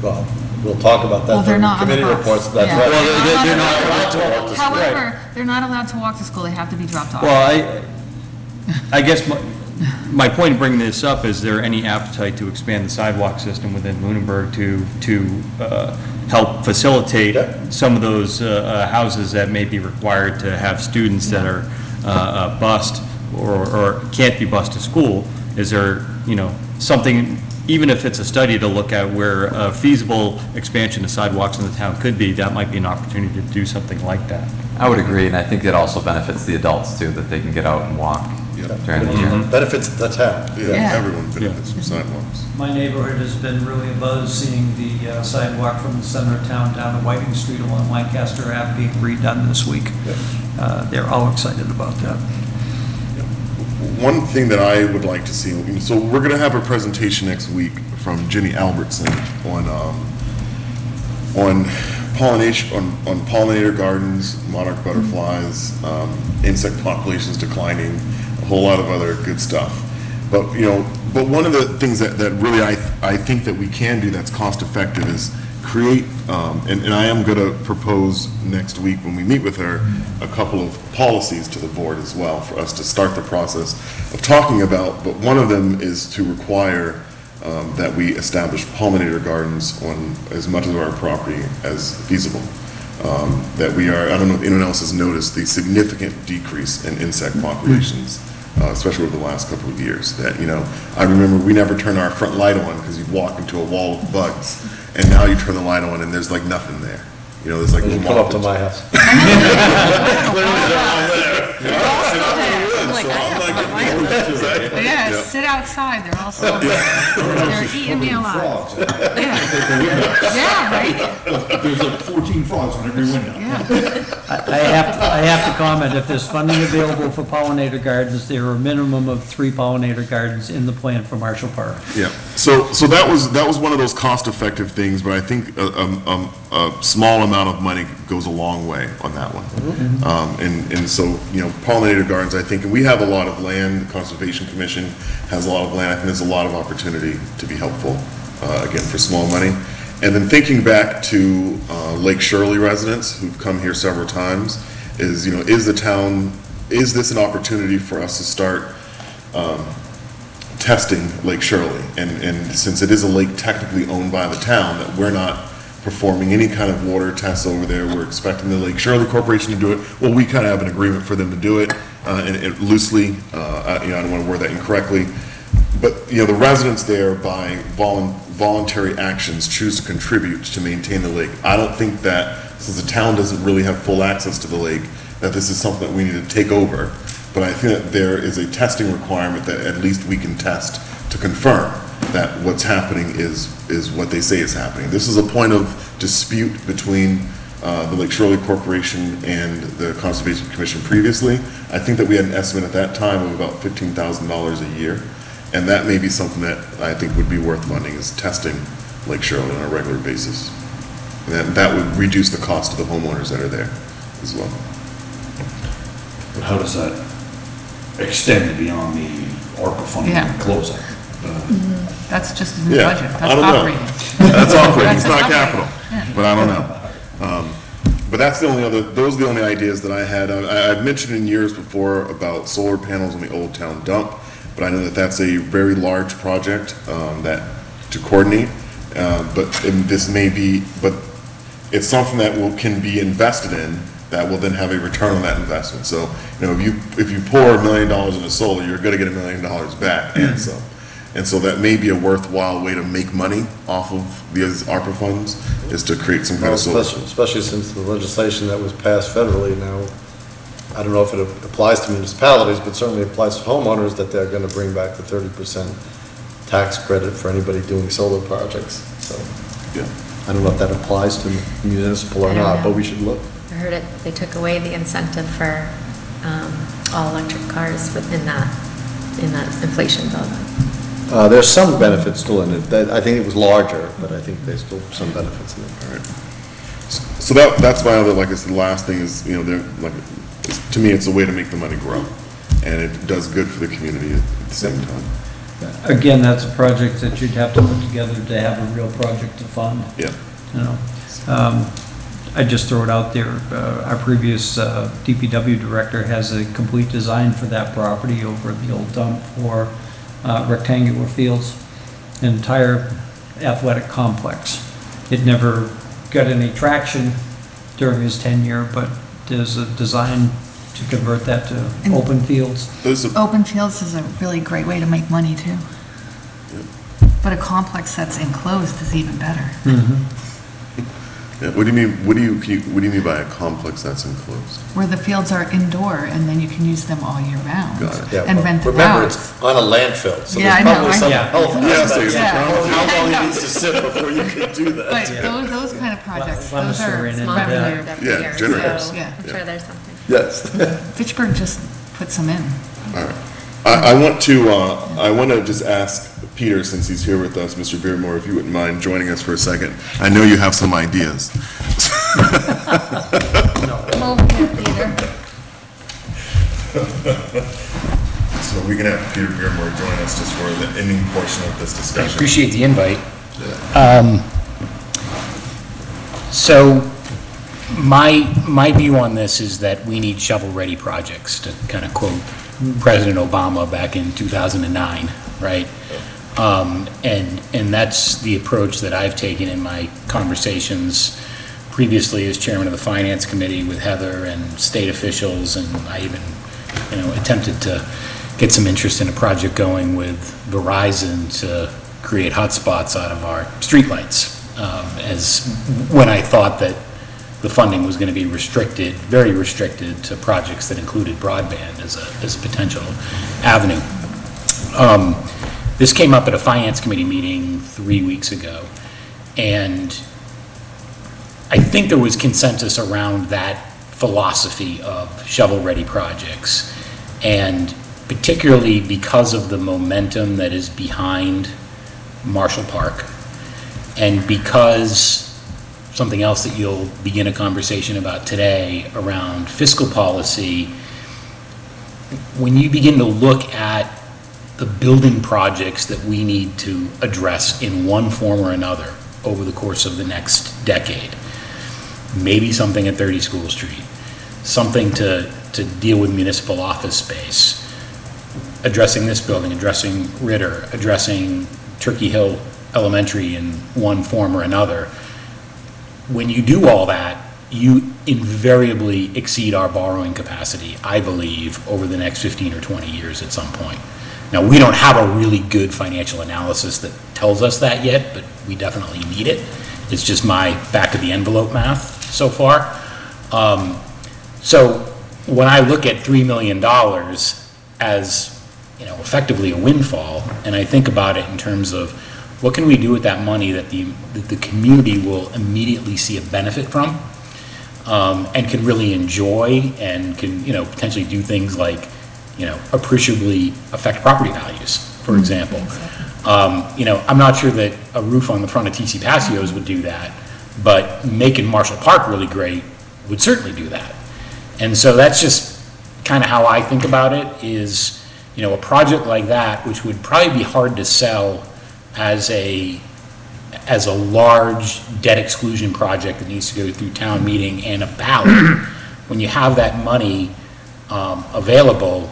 [SPEAKER 8] Well, we'll talk about
[SPEAKER 3] Well,
[SPEAKER 8] that
[SPEAKER 3] they're
[SPEAKER 8] in
[SPEAKER 3] not on the
[SPEAKER 8] committee
[SPEAKER 3] bus.
[SPEAKER 8] reports, that's
[SPEAKER 3] Yeah.
[SPEAKER 8] right.
[SPEAKER 9] Well, they're not allowed to walk to school.
[SPEAKER 3] However, they're not allowed to walk to school, they have to be dropped off.
[SPEAKER 9] Well, I guess my point in bringing this up, is there any appetite to expand the sidewalk system within Lunenburg to help facilitate some of those houses that may be required to have students that are bused or can't be bused to school? Is there, something, even if it's a study to look at where a feasible expansion of sidewalks in the town could be, that might be an opportunity to do something like that?
[SPEAKER 7] I would agree, and I think it also benefits the adults too, that they can get out and walk during the year.
[SPEAKER 8] Benefits the town.
[SPEAKER 3] Yeah.
[SPEAKER 1] Everyone benefits from sidewalks.
[SPEAKER 2] My neighborhood has been really abuzz seeing the sidewalk from the center of town down to Whiting Street along Lancaster Ave being redone this week. They're all excited about that.
[SPEAKER 1] One thing that I would like to see, so we're going to have a presentation next week from Jenny Albertson on pollination, on pollinator gardens, monarch butterflies, insect populations declining, a whole lot of other good stuff. But, but one of the things that really I think that we can do that's cost effective is create, and I am going to propose next week when we meet with her, a couple of policies to the board as well for us to start the process of talking about, but one of them is to require that we establish pollinator gardens on as much of our property as feasible. That we are, I don't know if anyone else has noticed the significant decrease in insect populations, especially over the last couple of years. That, I remember we never turned our front light on because you'd walk into a wall of bugs, and now you turn the light on and there's like nothing there. There's like
[SPEAKER 8] You
[SPEAKER 1] little
[SPEAKER 8] come up to
[SPEAKER 1] moth-
[SPEAKER 8] my house.
[SPEAKER 3] Yeah, sit outside, they're all still there. They're eating me alive. Yeah, right?
[SPEAKER 10] There's like 14 frogs on every window.
[SPEAKER 3] Yeah.
[SPEAKER 2] I have to comment, if there's funding available for pollinator gardens, there are a minimum of 3 pollinator gardens in the plan for Marshall Park.
[SPEAKER 1] Yeah, so that was one of those cost-effective things, but I think a small amount of money goes a long way on that one. And so, pollinator gardens, I think, and we have a lot of land, the Conservation Commission has a lot of land, I think there's a lot of opportunity to be helpful, again, for small money. And then thinking back to Lake Shirley residents who've come here several times, is this an opportunity for us to start testing Lake Shirley? And since it is a lake technically owned by the town, that we're not performing any kind of water tests over there, we're expecting the Lake Shirley Corporation to do it. Well, we kind of have an agreement for them to do it, and it loosely, I don't want to word that incorrectly, but, the residents there by voluntary actions choose to contribute to maintain the lake. I don't think that since the town doesn't really have full access to the lake, that this is something that we need to take over. But I think that there is a testing requirement that at least we can test to confirm that what's happening is what they say is happening. This is a point of dispute between the Lake Shirley Corporation and the Conservation Commission previously. I think that we had an estimate at that time of about $15,000 a year, and that may be something that I think would be worth funding, is testing Lake Shirley on a regular basis. And that would reduce the cost to the homeowners that are there as well.
[SPEAKER 10] But how does that extend beyond the ARPA funding
[SPEAKER 3] Yeah.
[SPEAKER 10] closeout?
[SPEAKER 3] That's just in the
[SPEAKER 1] Yeah,
[SPEAKER 3] budget,
[SPEAKER 1] I
[SPEAKER 3] that's
[SPEAKER 1] don't know.
[SPEAKER 3] operating.
[SPEAKER 1] That's operating, it's
[SPEAKER 3] That's
[SPEAKER 1] not
[SPEAKER 3] operating.
[SPEAKER 1] capital, but I don't know. But that's the only those are the only ideas that I had. I've mentioned in years before about solar panels on the Old Town Dump, but I know that that's a very large project that to coordinate. This may be, but it's something that can be invested in that will then have a return on that investment. So, if you pour $1 million into solar, you're going to get $1 million back, and so. And so that may be a worthwhile way to make money off of these ARPA funds, is to create some kind of solar.
[SPEAKER 4] Especially since the legislation that was passed federally now, I don't know if it applies to municipalities, but certainly applies to homeowners, that they're gonna bring back the 30% tax credit for anybody doing solar projects. So,
[SPEAKER 1] Yeah.
[SPEAKER 4] I don't know if that applies to municipal or
[SPEAKER 6] I don't
[SPEAKER 4] not,
[SPEAKER 6] know.
[SPEAKER 4] but we should look.
[SPEAKER 6] I heard it, they took away the incentive for all electric cars within that, in that inflation bill.
[SPEAKER 4] There's some benefits still in it. I think it was larger, but I think there's still some benefits in it.
[SPEAKER 1] All right. So that's my other, like I said, the last thing is, to me, it's a way to make the money grow, and it does good for the community at the same time.
[SPEAKER 2] Again, that's a project that you'd have to put together to have a real project to fund.
[SPEAKER 1] Yeah.
[SPEAKER 2] I just throw it out there, our previous DPW director has a complete design for that property over at the old dump for rectangular fields, an entire athletic complex. It never got any traction during his tenure, but there's a design to convert that to open fields.
[SPEAKER 3] Open fields is a really great way to make money too. But a complex that's enclosed is even better.
[SPEAKER 1] Yeah, what do you mean? What do you mean by a complex that's enclosed?
[SPEAKER 3] Where the fields are indoor and then you can use them all year round.
[SPEAKER 1] Got it.
[SPEAKER 4] Yeah,
[SPEAKER 3] And
[SPEAKER 4] but
[SPEAKER 3] rent them
[SPEAKER 4] remember,
[SPEAKER 3] out.
[SPEAKER 4] it's on a landfill, so
[SPEAKER 3] Yeah,
[SPEAKER 4] there's
[SPEAKER 3] I know,
[SPEAKER 4] probably
[SPEAKER 3] I
[SPEAKER 4] some
[SPEAKER 3] know.
[SPEAKER 4] health
[SPEAKER 1] Yeah,
[SPEAKER 4] aspects.
[SPEAKER 1] so it's
[SPEAKER 3] Yeah.
[SPEAKER 4] How long it needs to sit before you can do that.
[SPEAKER 3] But those kind of projects,
[SPEAKER 2] Let
[SPEAKER 3] those
[SPEAKER 2] us
[SPEAKER 3] are
[SPEAKER 2] ring in
[SPEAKER 6] Small
[SPEAKER 2] that.
[SPEAKER 3] regular.
[SPEAKER 6] reserve every
[SPEAKER 1] Yeah,
[SPEAKER 6] year,
[SPEAKER 1] generators.
[SPEAKER 6] so
[SPEAKER 3] Yeah.
[SPEAKER 6] I'm sure there's something.
[SPEAKER 4] Yes.
[SPEAKER 3] Fitchburg just puts them in.
[SPEAKER 1] All right. I want to just ask Peter, since he's here with us, Mr. Beardmore, if you wouldn't mind joining us for a second. I know you have some ideas.
[SPEAKER 3] Over here, Peter.
[SPEAKER 1] So we can have Peter Beardmore join us just for the ending portion of this
[SPEAKER 11] I
[SPEAKER 1] discussion.
[SPEAKER 11] appreciate the invite. So my view on this is that we need shovel-ready projects, to kind of quote President Obama back in 2009, right? And that's the approach that I've taken in my conversations previously as chairman of the Finance Committee with Heather and state officials, and I even, attempted to get some interest in a project going with Verizon to create hotspots out of our streetlights, as when I thought that the funding was going to be restricted, very restricted to projects that included broadband as a potential avenue. This came up at a Finance Committee meeting 3 weeks ago, and I think there was consensus around that philosophy of shovel-ready projects, and particularly because of the momentum that is behind Marshall Park, and because something else that you'll begin a conversation about today around fiscal policy, when you begin to look at the building projects that we need to address in one form or another over the course of the next decade, maybe something at 30 School Street, something to deal with municipal office space, addressing this building, addressing Ritter, addressing Turkey Hill Elementary in one form or another. When you do all that, you invariably exceed our borrowing capacity, I believe, over the next 15 or 20 years at some point. Now, we don't have a really good financial analysis that tells us that yet, but we definitely need it. It's just my back of the envelope math. so far. So when I look at $3 million as, you know, effectively a windfall, and I think about it in terms of what can we do with that money that the community will immediately see a benefit from, and can really enjoy, and can, you know, potentially do things like, you know, appreciably affect property values, for example. You know, I'm not sure that a roof on the front of TC Pasio's would do that, but making Marshall Park really great would certainly do that. And so that's just kind of how I think about it is, you know, a project like that, which would probably be hard to sell as a large debt exclusion project that needs to go through town meeting and a ballot, when you have that money available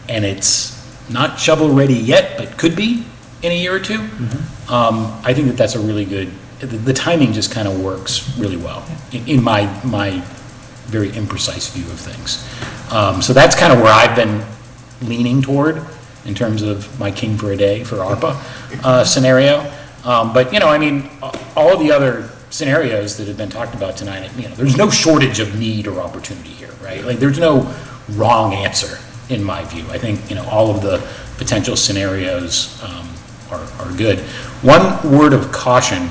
[SPEAKER 11] and it's not shovel-ready yet, but could be in a year or two, I think that that's a really good, the timing just kind of works really well in my very imprecise view of things. So that's kind of where I've been leaning toward in terms of my king for a day for ARPA scenario. But, you know, I mean, all of the other scenarios that have been talked about tonight, you know, there's no shortage of need or opportunity here, right? Like, there's no wrong answer in my view. I think, you know, all of the potential scenarios are good. One word of caution,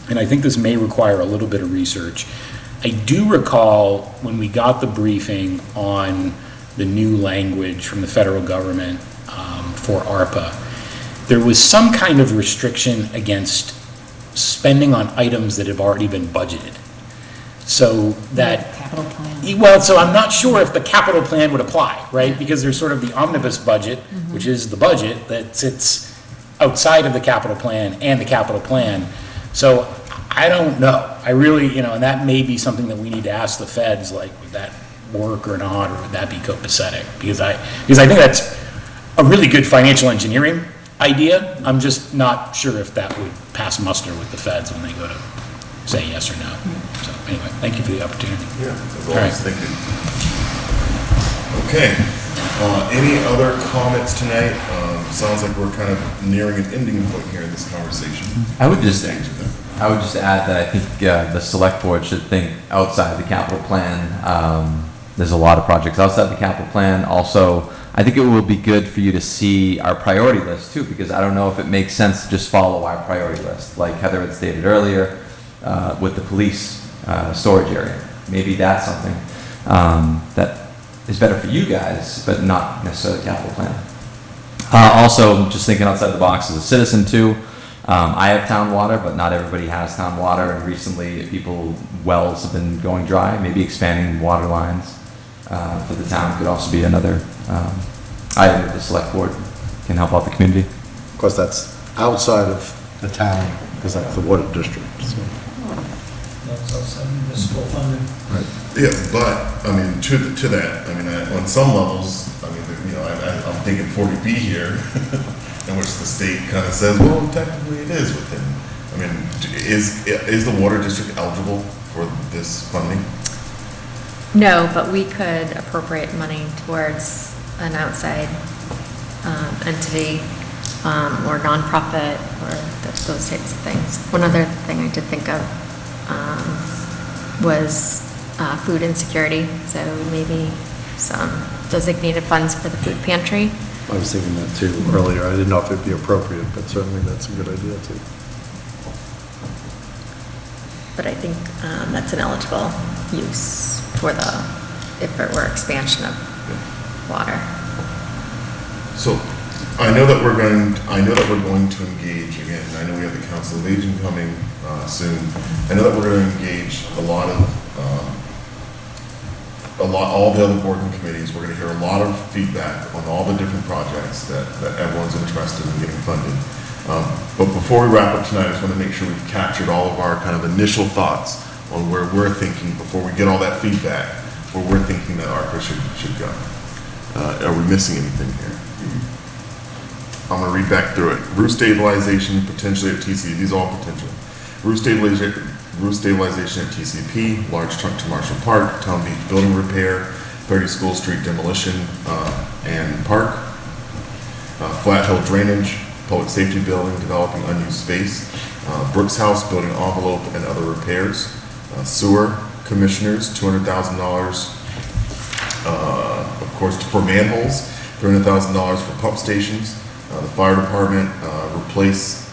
[SPEAKER 11] and I think this may require a little bit of research. I do recall when we got the briefing on the new language from the federal government for ARPA, there was some kind of restriction against spending on items that have already been budgeted. So that,
[SPEAKER 3] Capital plan.
[SPEAKER 11] well, so I'm not sure if the capital plan would apply, right? Because there's sort of the omnibus budget, which is the budget that sits outside of the capital plan and the capital plan. So I don't know. I really, you know, and that may be something that we need to ask the feds, like, would that work or not, or would that be copacetic? Because I think that's a really good financial engineering idea. I'm just not sure if that would pass muster with the feds when they go to say yes or no. So anyway, thank you for the opportunity.
[SPEAKER 1] Yeah, as
[SPEAKER 11] All
[SPEAKER 1] always,
[SPEAKER 11] right.
[SPEAKER 1] thank you. Okay, any other comments tonight? Sounds like we're kind of nearing an ending point here in this conversation.
[SPEAKER 7] I would just add that I think the select board should think outside the capital plan. There's a lot of projects outside the capital plan. Also, I think it will be good for you to see our priority list too, because I don't know if it makes sense to just follow our priority list. Like Heather had stated earlier, with the police storage area. Maybe that's something that is better for you guys, but not necessarily capital plan. Also, just thinking outside the box as a citizen too, I have town water, but not everybody has town water, and recently people, wells have been going dry. Maybe expanding water lines for the town could also be another item that the select board can help out the community.
[SPEAKER 8] Of course, that's outside of the town, because that's the water district, so.
[SPEAKER 2] That's outside municipal funding.
[SPEAKER 1] Yeah, but, I mean, to that, I mean, on some levels, I mean, you know, I'm thinking 40B here, in which the state kind of says, well, technically it is within. I mean, is the water district eligible for this funding?
[SPEAKER 6] No, but we could appropriate money towards an outside entity or nonprofit or those types of things. One other thing I did think of was food insecurity, so maybe some designated funds for the food pantry.
[SPEAKER 4] I was thinking that too earlier. I didn't know if it'd be appropriate, but certainly that's a good idea too.
[SPEAKER 6] But I think that's an eligible use for if it were expansion of water.
[SPEAKER 1] So, I know that we're going to engage again. I know we have the Council of Aging coming soon. I know that we're going to engage all the other board and committees. We're going to hear a lot of feedback on all the different projects that everyone's interested in getting funded. But before we wrap up tonight, I just want to make sure we've captured all of our kind of initial thoughts on where we're thinking, before we get all that feedback, where we're thinking that ARPA should go. Are we missing anything here? I'm going to read back through it. Roof stabilization, potentially at TCP. These are all potential. Roof stabilization at TCP, large chunk to Marshall Park, Town Beach building repair, 30 School Street demolition and park, Flat Hill drainage, public safety building, developing unused space, Brooks House building envelope and other repairs, sewer, Commissioners, $200,000, of course, for manholes, $300,000 for pump stations. The fire department, replace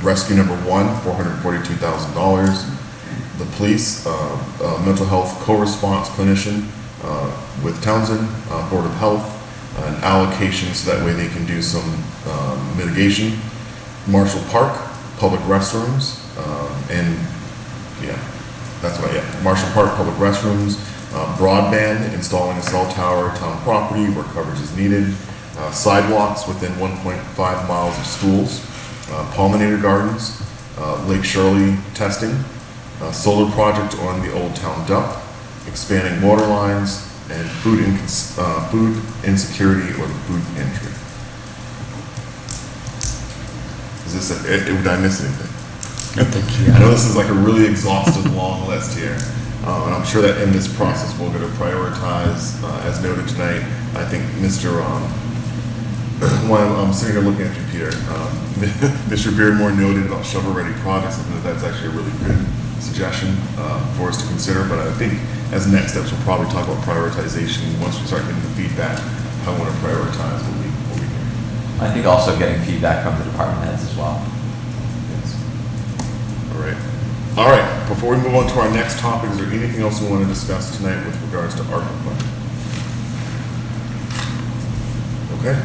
[SPEAKER 1] rescue number 1, $442,000. The police, mental health co-response clinician with Townsend, Board of Health, an allocation so that way they can do some mitigation. Marshall Park, public restrooms, and yeah, that's what, yeah. Marshall Park, public restrooms, broadband, installing a cell tower, town property where coverage is needed, sidewalks within 1.5 miles of schools, Pulmonary Gardens, Lake Shirley testing, solar project on the Old Town dump, expanding water lines, and food insecurity or the food pantry. Is this, did I miss anything? I know this is like a really exhaustive, long list here, and I'm sure that in this process we're going to prioritize, as noted tonight. I think Mr. While I'm sitting here looking at you, Peter, Mr. Beardmore noted about shovel-ready projects. I think that's actually a really good suggestion for us to consider. But I think as next steps, we'll probably talk about prioritization once we start getting the feedback. How we want to prioritize what we do.
[SPEAKER 7] I think also getting feedback from the department heads as well.
[SPEAKER 1] Yes. All right. Before we move on to our next topic, is there anything else we want to discuss tonight with regards to Arpa Funding? Okay.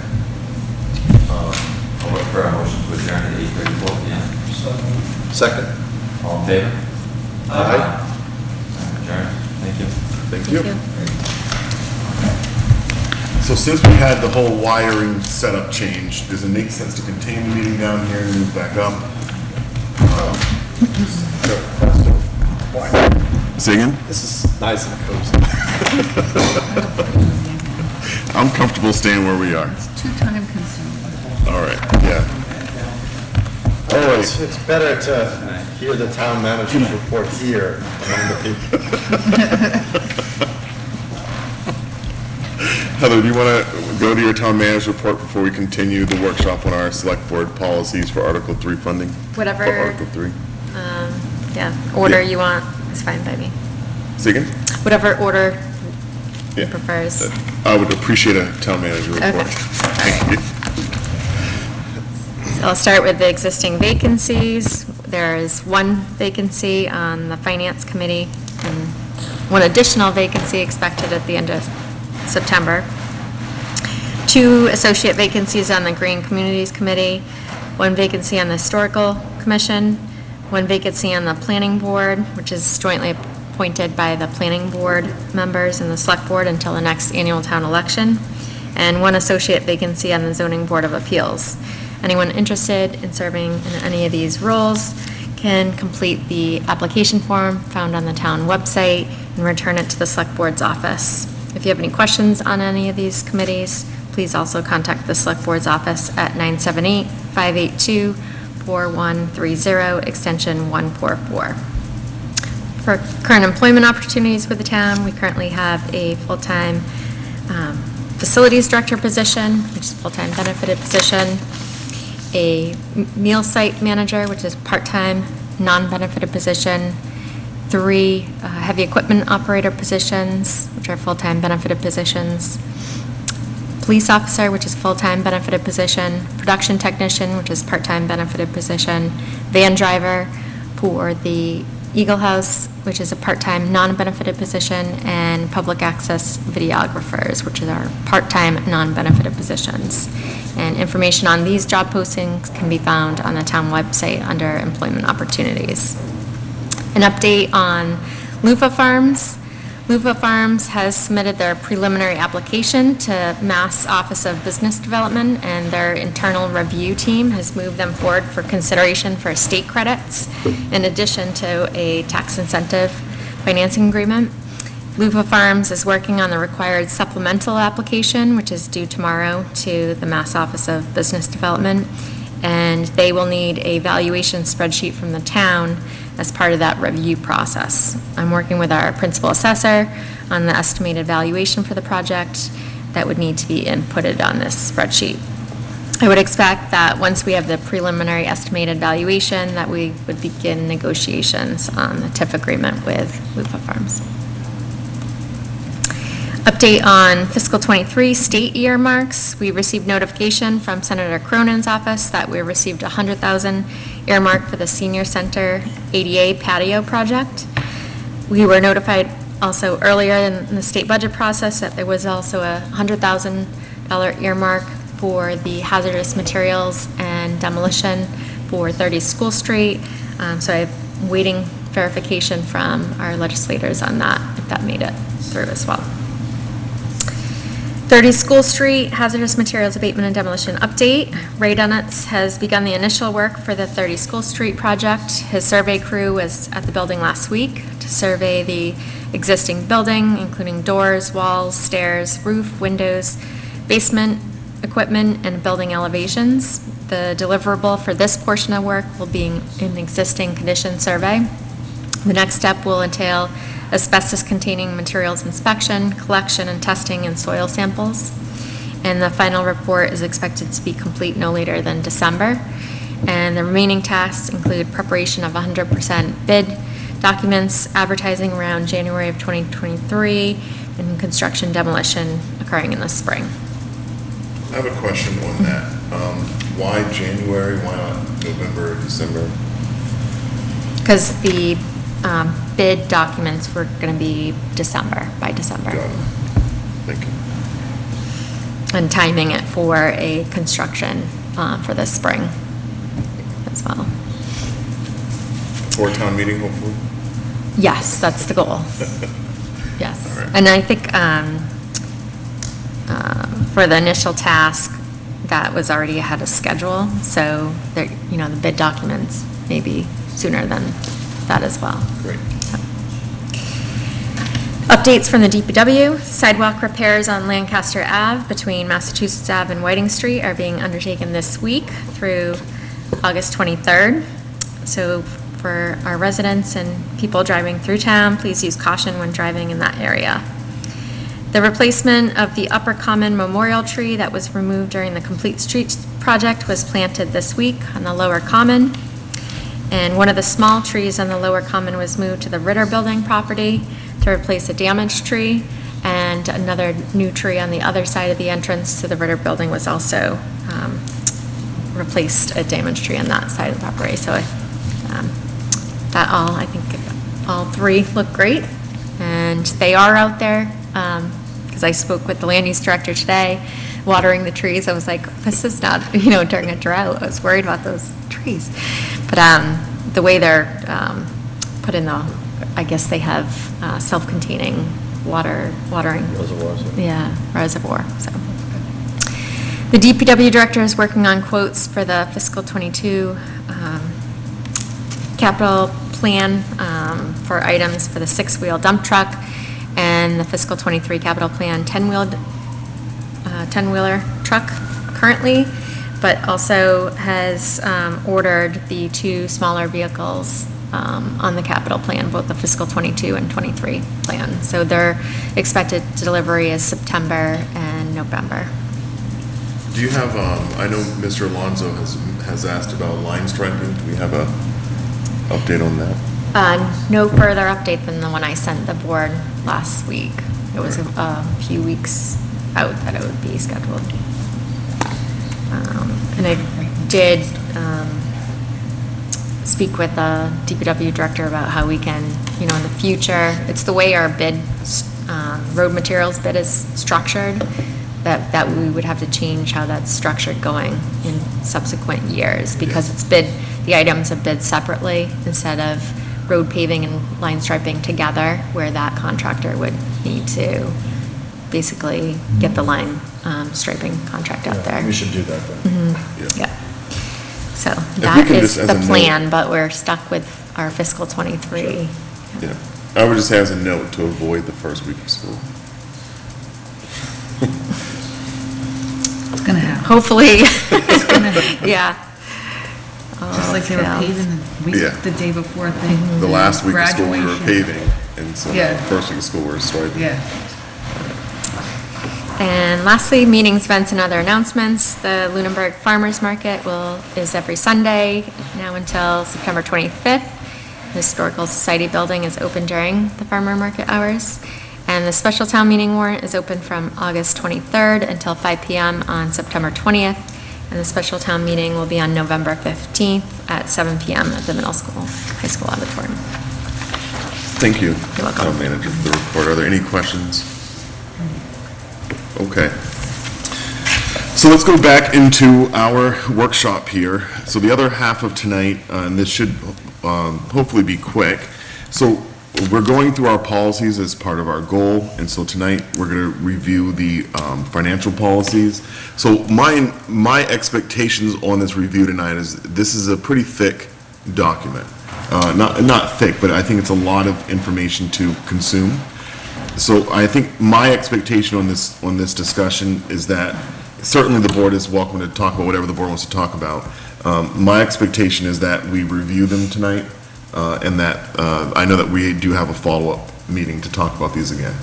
[SPEAKER 7] I'll wait for a motion to adjourn at 8:34 p.m.
[SPEAKER 8] Second.
[SPEAKER 7] All in favor?
[SPEAKER 8] Aye.
[SPEAKER 7] Adjourned. Thank you.
[SPEAKER 1] Thank you. So since we had the whole wiring setup change, does it make sense to continue the meeting down here and move back up? Say again?
[SPEAKER 8] This is nice and cozy.
[SPEAKER 1] I'm comfortable staying where we are.
[SPEAKER 3] It's too time consuming.
[SPEAKER 1] All right, yeah. All right.
[SPEAKER 8] It's better to hear the town manager's report here among the people.
[SPEAKER 1] Heather, do you want to go to your town manager's report before we continue the workshop on our select board policies for Article 3 funding?
[SPEAKER 6] Whatever.
[SPEAKER 1] For Article 3.
[SPEAKER 6] Order
[SPEAKER 1] Yeah.
[SPEAKER 6] you want is fine by me.
[SPEAKER 1] Say again?
[SPEAKER 6] Whatever order
[SPEAKER 1] Yeah.
[SPEAKER 6] you prefers.
[SPEAKER 1] I would appreciate a town manager report.
[SPEAKER 6] Okay.
[SPEAKER 1] Thank you.
[SPEAKER 6] So I'll start with the existing vacancies. There is one vacancy on the Finance Committee and one additional vacancy expected at the end of September. 2 associate vacancies on the Green Communities Committee, 1 vacancy on the Historical Commission, 1 vacancy on the Planning Board, which is jointly appointed by the Planning Board members and the Select Board until the next annual town election, and 1 associate vacancy on the Zoning Board of Appeals. Anyone interested in serving in any of these roles can complete the application form found on the town website and return it to the Select Board's office. If you have any questions on any of these committees, please also contact the Select Board's office at 978-582-4130, extension 144. For current employment opportunities with the town, we currently have a full-time facilities director position, which is a full-time benefited position, a meal site manager, which is part-time, non-benefited position, 3 heavy equipment operator positions, which are full-time benefited positions, police officer, which is full-time benefited position, production technician, which is part-time benefited position, van driver for the Eagle House, which is a part-time non-benefited position, and public access videographers, which are our part-time non-benefited positions. And information on these job postings can be found on the town website under employment opportunities. An update on Luffa Farms. Luffa Farms has submitted their preliminary application to Mass Office of Business Development, and their internal review team has moved them forward for consideration for state credits, in addition to a tax incentive financing agreement. Luffa Farms is working on the required supplemental application, which is due tomorrow to the Mass Office of Business Development, and they will need a valuation spreadsheet from the town as part of that review process. I'm working with our principal assessor on the estimated valuation for the project that would need to be inputted on this spreadsheet. I would expect that once we have the preliminary estimated valuation, that we would begin negotiations on the TIF agreement with Luffa Farms. Update on fiscal '23 state earmarks. We received notification from Senator Cronin's office that we received $100,000 earmark for the senior center ADA patio project. We were notified also earlier in the state budget process that there was also a $100,000 earmark for the hazardous materials and demolition for 30 School Street. So I'm waiting verification from our legislators on that, if that made it through as well. 30 School Street, hazardous materials abatement and demolition update. Ray Dunnitz has begun the initial work for the 30 School Street project. His survey crew was at the building last week to survey the existing building, including doors, walls, stairs, roof, windows, basement, equipment, and building elevations. The deliverable for this portion of work will be an existing condition survey. The next step will entail asbestos-containing materials inspection, collection, and testing in soil samples. And the final report is expected to be complete no later than December. And the remaining tasks include preparation of 100% bid documents, advertising around January of 2023, and construction demolition occurring in the spring.
[SPEAKER 1] I have a question on that. Why January, why not November or December?
[SPEAKER 6] Because the bid documents were going to be by December.
[SPEAKER 1] Got it. Thank you.
[SPEAKER 6] And timing it for a construction for this spring as well.
[SPEAKER 1] For town meeting, hopefully?
[SPEAKER 6] Yes, that's the goal. Yes.
[SPEAKER 1] All right.
[SPEAKER 6] And I think for the initial task, that was already ahead of schedule. So, there, the bid documents may be sooner than that as well.
[SPEAKER 1] Great.
[SPEAKER 6] Updates from the DPW. Sidewalk repairs on Lancaster Ave between Massachusetts Ave and Whiting Street are being undertaken this week through August 23rd. So for our residents and people driving through town, please use caution when driving in that area. The replacement of the Upper Common Memorial Tree that was removed during the Complete Streets project was planted this week on the Lower Common. And one of the small trees on the Lower Common was moved to the Ritter Building property to replace a damaged tree. And another new tree on the other side of the entrance to the Ritter Building was also replaced a damaged tree on that side of the property. So I think all three look great. And they are out there, because I spoke with the land use director today, watering the trees. I was like, this is not, during a drought. I was worried about those trees. But the way they're put in I guess they have self-containing watering.
[SPEAKER 8] Reservoirs.
[SPEAKER 6] Yeah, reservoir, so. The DPW director is working on quotes for the fiscal '22 capital plan for items for the 6-wheel dump truck and the fiscal '23 capital plan 10-wheeler truck currently, but also has ordered the 2 smaller vehicles on the capital plan, both the fiscal '22 and '23 plan. So their expected delivery is September and November.
[SPEAKER 1] Do you have, I know Mr. Alonso has asked about line striping. Do we have a update on that?
[SPEAKER 6] No further update than the one I sent the board last week. It was a few weeks out that it would be scheduled. And I did speak with the DPW director about how we can, in the future, it's the way our bid, road materials bid is structured, that we would have to change how that's structured going in subsequent years, because it's bid, the items are bid separately instead of road paving and line striping together, where that contractor would need to basically get the line striping contract out there.
[SPEAKER 8] We should do that then.
[SPEAKER 6] Yeah. So
[SPEAKER 1] we
[SPEAKER 6] that
[SPEAKER 1] can
[SPEAKER 6] is
[SPEAKER 1] just, as
[SPEAKER 6] the
[SPEAKER 1] a note-
[SPEAKER 6] plan, but we're stuck with our fiscal '23.
[SPEAKER 1] Yeah. I would just say as a note to avoid the first week of school.
[SPEAKER 3] It's gonna happen.
[SPEAKER 6] Hopefully,
[SPEAKER 3] It's gonna happen.
[SPEAKER 6] yeah.
[SPEAKER 3] Just like they were
[SPEAKER 6] fails.
[SPEAKER 3] paving
[SPEAKER 1] Yeah.
[SPEAKER 3] the day before
[SPEAKER 1] The last week of school we were
[SPEAKER 3] graduation.
[SPEAKER 1] paving, and so
[SPEAKER 3] Yeah.
[SPEAKER 1] the first week of school we were striping.
[SPEAKER 3] Yeah.
[SPEAKER 6] And lastly, meetings, events, and other announcements. The Lunenburg Farmers Market is every Sunday, now until September 25th. The Historical Society building is open during the farmer market hours. And the special town meeting warrant is open from August 23rd until 5 p.m. on September 20th. And the special town meeting will be on November 15th at 7 p.m. at the middle school, high school auditorium.
[SPEAKER 1] Thank you,
[SPEAKER 6] You're welcome.
[SPEAKER 1] Town Manager, for the report. Are there any questions? Okay. So let's go back into our workshop here. So the other half of tonight, and this should hopefully be quick. So we're going through our policies as part of our goal, and so tonight we're going to review the financial policies. So my expectations on this review tonight is this is a pretty thick document. Not thick, but I think it's a lot of information to consume. So I think my expectation on this discussion is that certainly the board is welcome to talk about whatever the board wants to talk about. My expectation is that we review them tonight, and that I know that we do have a follow-up meeting to talk about these again.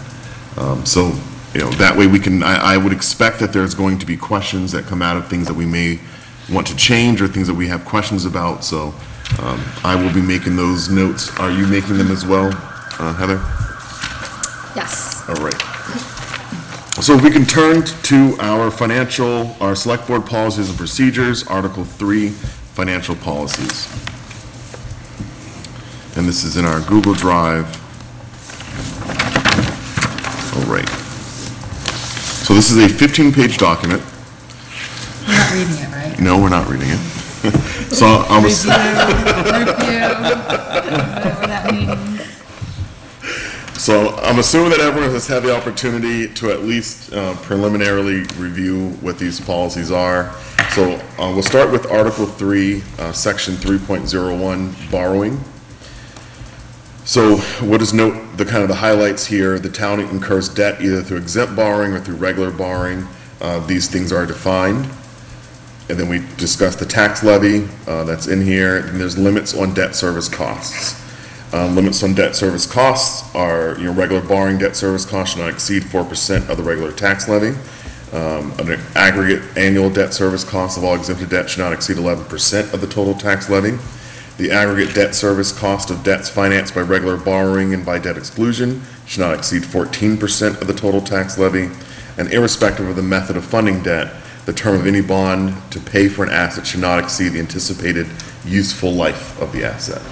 [SPEAKER 1] So, that way we can, I would expect that there's going to be questions that come out of things that we may want to change or things that we have questions about. So I will be making those notes. Are you making them as well, Heather?
[SPEAKER 6] Yes.
[SPEAKER 1] All right. So if we can turn to our select board policies and procedures, Article 3, financial policies. And this is in our Google Drive. All right. So this is a 15-page document.
[SPEAKER 3] We're not reading it, right?
[SPEAKER 1] No, we're not reading it. So I'm
[SPEAKER 3] Review, whatever that means.
[SPEAKER 1] So I'm assuming that everyone has had the opportunity to at least preliminarily review what these policies are. So we'll start with Article 3, Section 3.01, borrowing. So we'll just note the highlights here. The town incurs debt either through exempt borrowing or through regular borrowing. These things are defined. And then we discuss the tax levy that's in here, and there's limits on debt service costs. Limits on debt service costs are, regular borrowing debt service costs should not exceed 4% of the regular tax levy. An aggregate annual debt service cost of all exempted debt should not exceed 11% of the total tax levy. The aggregate debt service cost of debts financed by regular borrowing and by debt exclusion should not exceed 14% of the total tax levy. And irrespective of the method of funding debt, the term of any bond to pay for an asset should not exceed the anticipated useful life of the asset.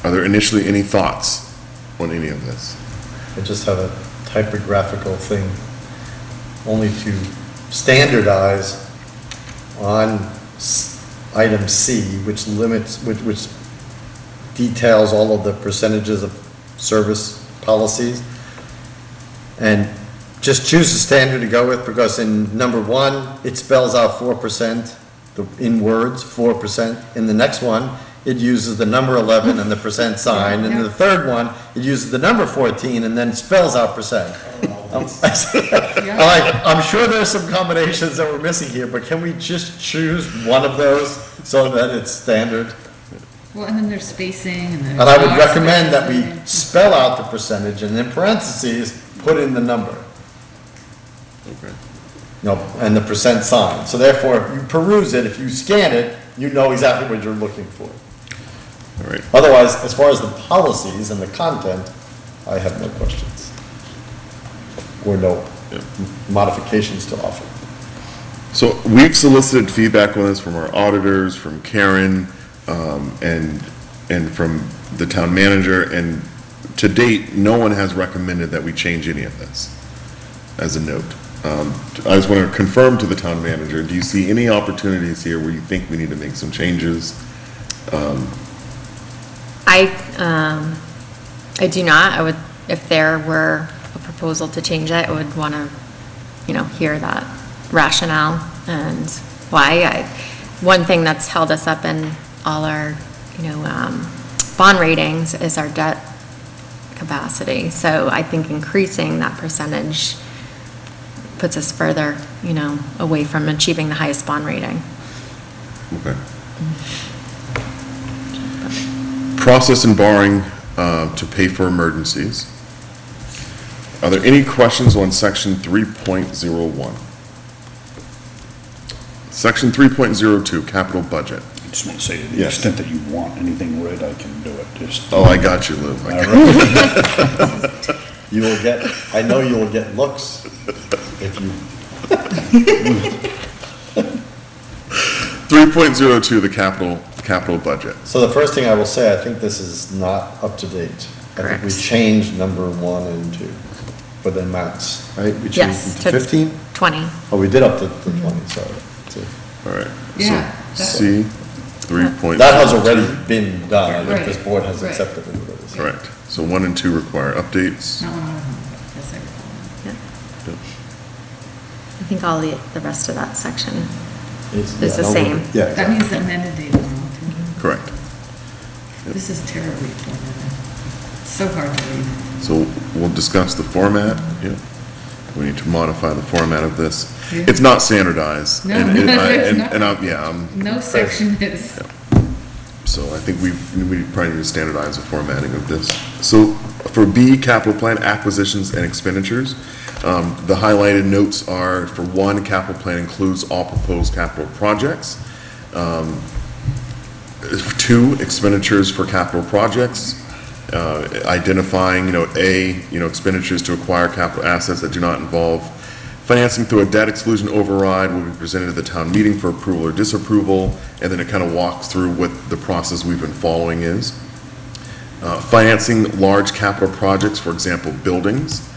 [SPEAKER 1] Are there initially any thoughts on any of this?
[SPEAKER 8] I just have a typographical thing, only to standardize on item C, which limits, which details all of the percentages of service policies, and just choose a standard to go with, because in number 1, it spells out 4%, in words, 4%. In the next one, it uses the number 11 and the percent sign. And in the third one, it uses the number 14 and then spells out percent. I'm sure there's some combinations that we're missing here, but can we just choose one of those so that it's standard?
[SPEAKER 3] Well, and then there's spacing and there's.
[SPEAKER 8] And I would recommend that we spell out the percentage and in parentheses, put in the number.
[SPEAKER 1] Okay.
[SPEAKER 8] And the percent sign. So therefore, if you peruse it, if you scan it, you know exactly what you're looking for.
[SPEAKER 1] All right.
[SPEAKER 8] Otherwise, as far as the policies and the content, I have no questions. Or no modifications to offer.
[SPEAKER 1] So we've solicited feedback on this from our auditors, from Karen, and from the town manager, and to date, no one has recommended that we change any of this, as a note. I just want to confirm to the town manager, do you see any opportunities here where you think we need to make some changes?
[SPEAKER 6] I do not. I would, if there were a proposal to change it, I would want to, hear that rationale and why. One thing that's held us up in all our, bond ratings is our debt capacity. So I think increasing that percentage puts us further, away from achieving the highest bond rating.
[SPEAKER 1] Okay. Process and borrowing to pay for emergencies. Are there any questions on section 3.01? Section 3.02, capital budget.
[SPEAKER 10] I just want to say, to the
[SPEAKER 1] Yes.
[SPEAKER 10] extent that you want anything read, I can do it, just.
[SPEAKER 1] Oh, I got you, Lou.
[SPEAKER 10] All right.
[SPEAKER 8] You will get, I know you will get looks if you,
[SPEAKER 1] 3.02, the capital budget.
[SPEAKER 8] so the first thing I will say, I think this is not up to date. I think we
[SPEAKER 6] Correct.
[SPEAKER 8] changed number 1 and 2 for the amounts, right? We changed
[SPEAKER 6] Yes,
[SPEAKER 8] it
[SPEAKER 6] to-
[SPEAKER 8] to 15?
[SPEAKER 6] 20.
[SPEAKER 8] Oh, we did up to 20, sorry. So
[SPEAKER 1] All right.
[SPEAKER 3] Yeah,
[SPEAKER 1] So
[SPEAKER 3] that-
[SPEAKER 1] C, 3.02.
[SPEAKER 8] that has already been done. I think this
[SPEAKER 3] Right,
[SPEAKER 8] board has
[SPEAKER 3] right.
[SPEAKER 8] accepted it already. so.
[SPEAKER 1] Correct. So 1 and 2 require updates.
[SPEAKER 3] Not one of them. Yes, I recall.
[SPEAKER 6] Yeah. I think all the rest of that section.
[SPEAKER 8] It's-
[SPEAKER 6] It's
[SPEAKER 8] yeah,
[SPEAKER 6] the
[SPEAKER 8] no,
[SPEAKER 6] same.
[SPEAKER 8] Yeah.
[SPEAKER 3] That means the amended data is wrong too.
[SPEAKER 1] Correct.
[SPEAKER 3] This is terribly formatted. It's so hard to read.
[SPEAKER 1] So we'll discuss the format. Yeah. We need to modify the format of this.
[SPEAKER 3] Yeah.
[SPEAKER 1] It's not standardized.
[SPEAKER 3] No,
[SPEAKER 1] and- and I-
[SPEAKER 3] it's
[SPEAKER 1] and-
[SPEAKER 3] not.
[SPEAKER 1] And I'm, yeah, I'm,
[SPEAKER 3] No section is.
[SPEAKER 1] so I think we probably need to standardize the formatting of this. So for B, capital plan acquisitions and expenditures, the highlighted notes are, for 1, capital plan includes all proposed capital projects. 2, expenditures for capital projects, identifying, expenditures to acquire capital assets that do not involve financing through a debt exclusion override will be presented at the town meeting for approval or disapproval, and then it kind of walks through what the process we've been following is. Financing large capital projects, for example, buildings.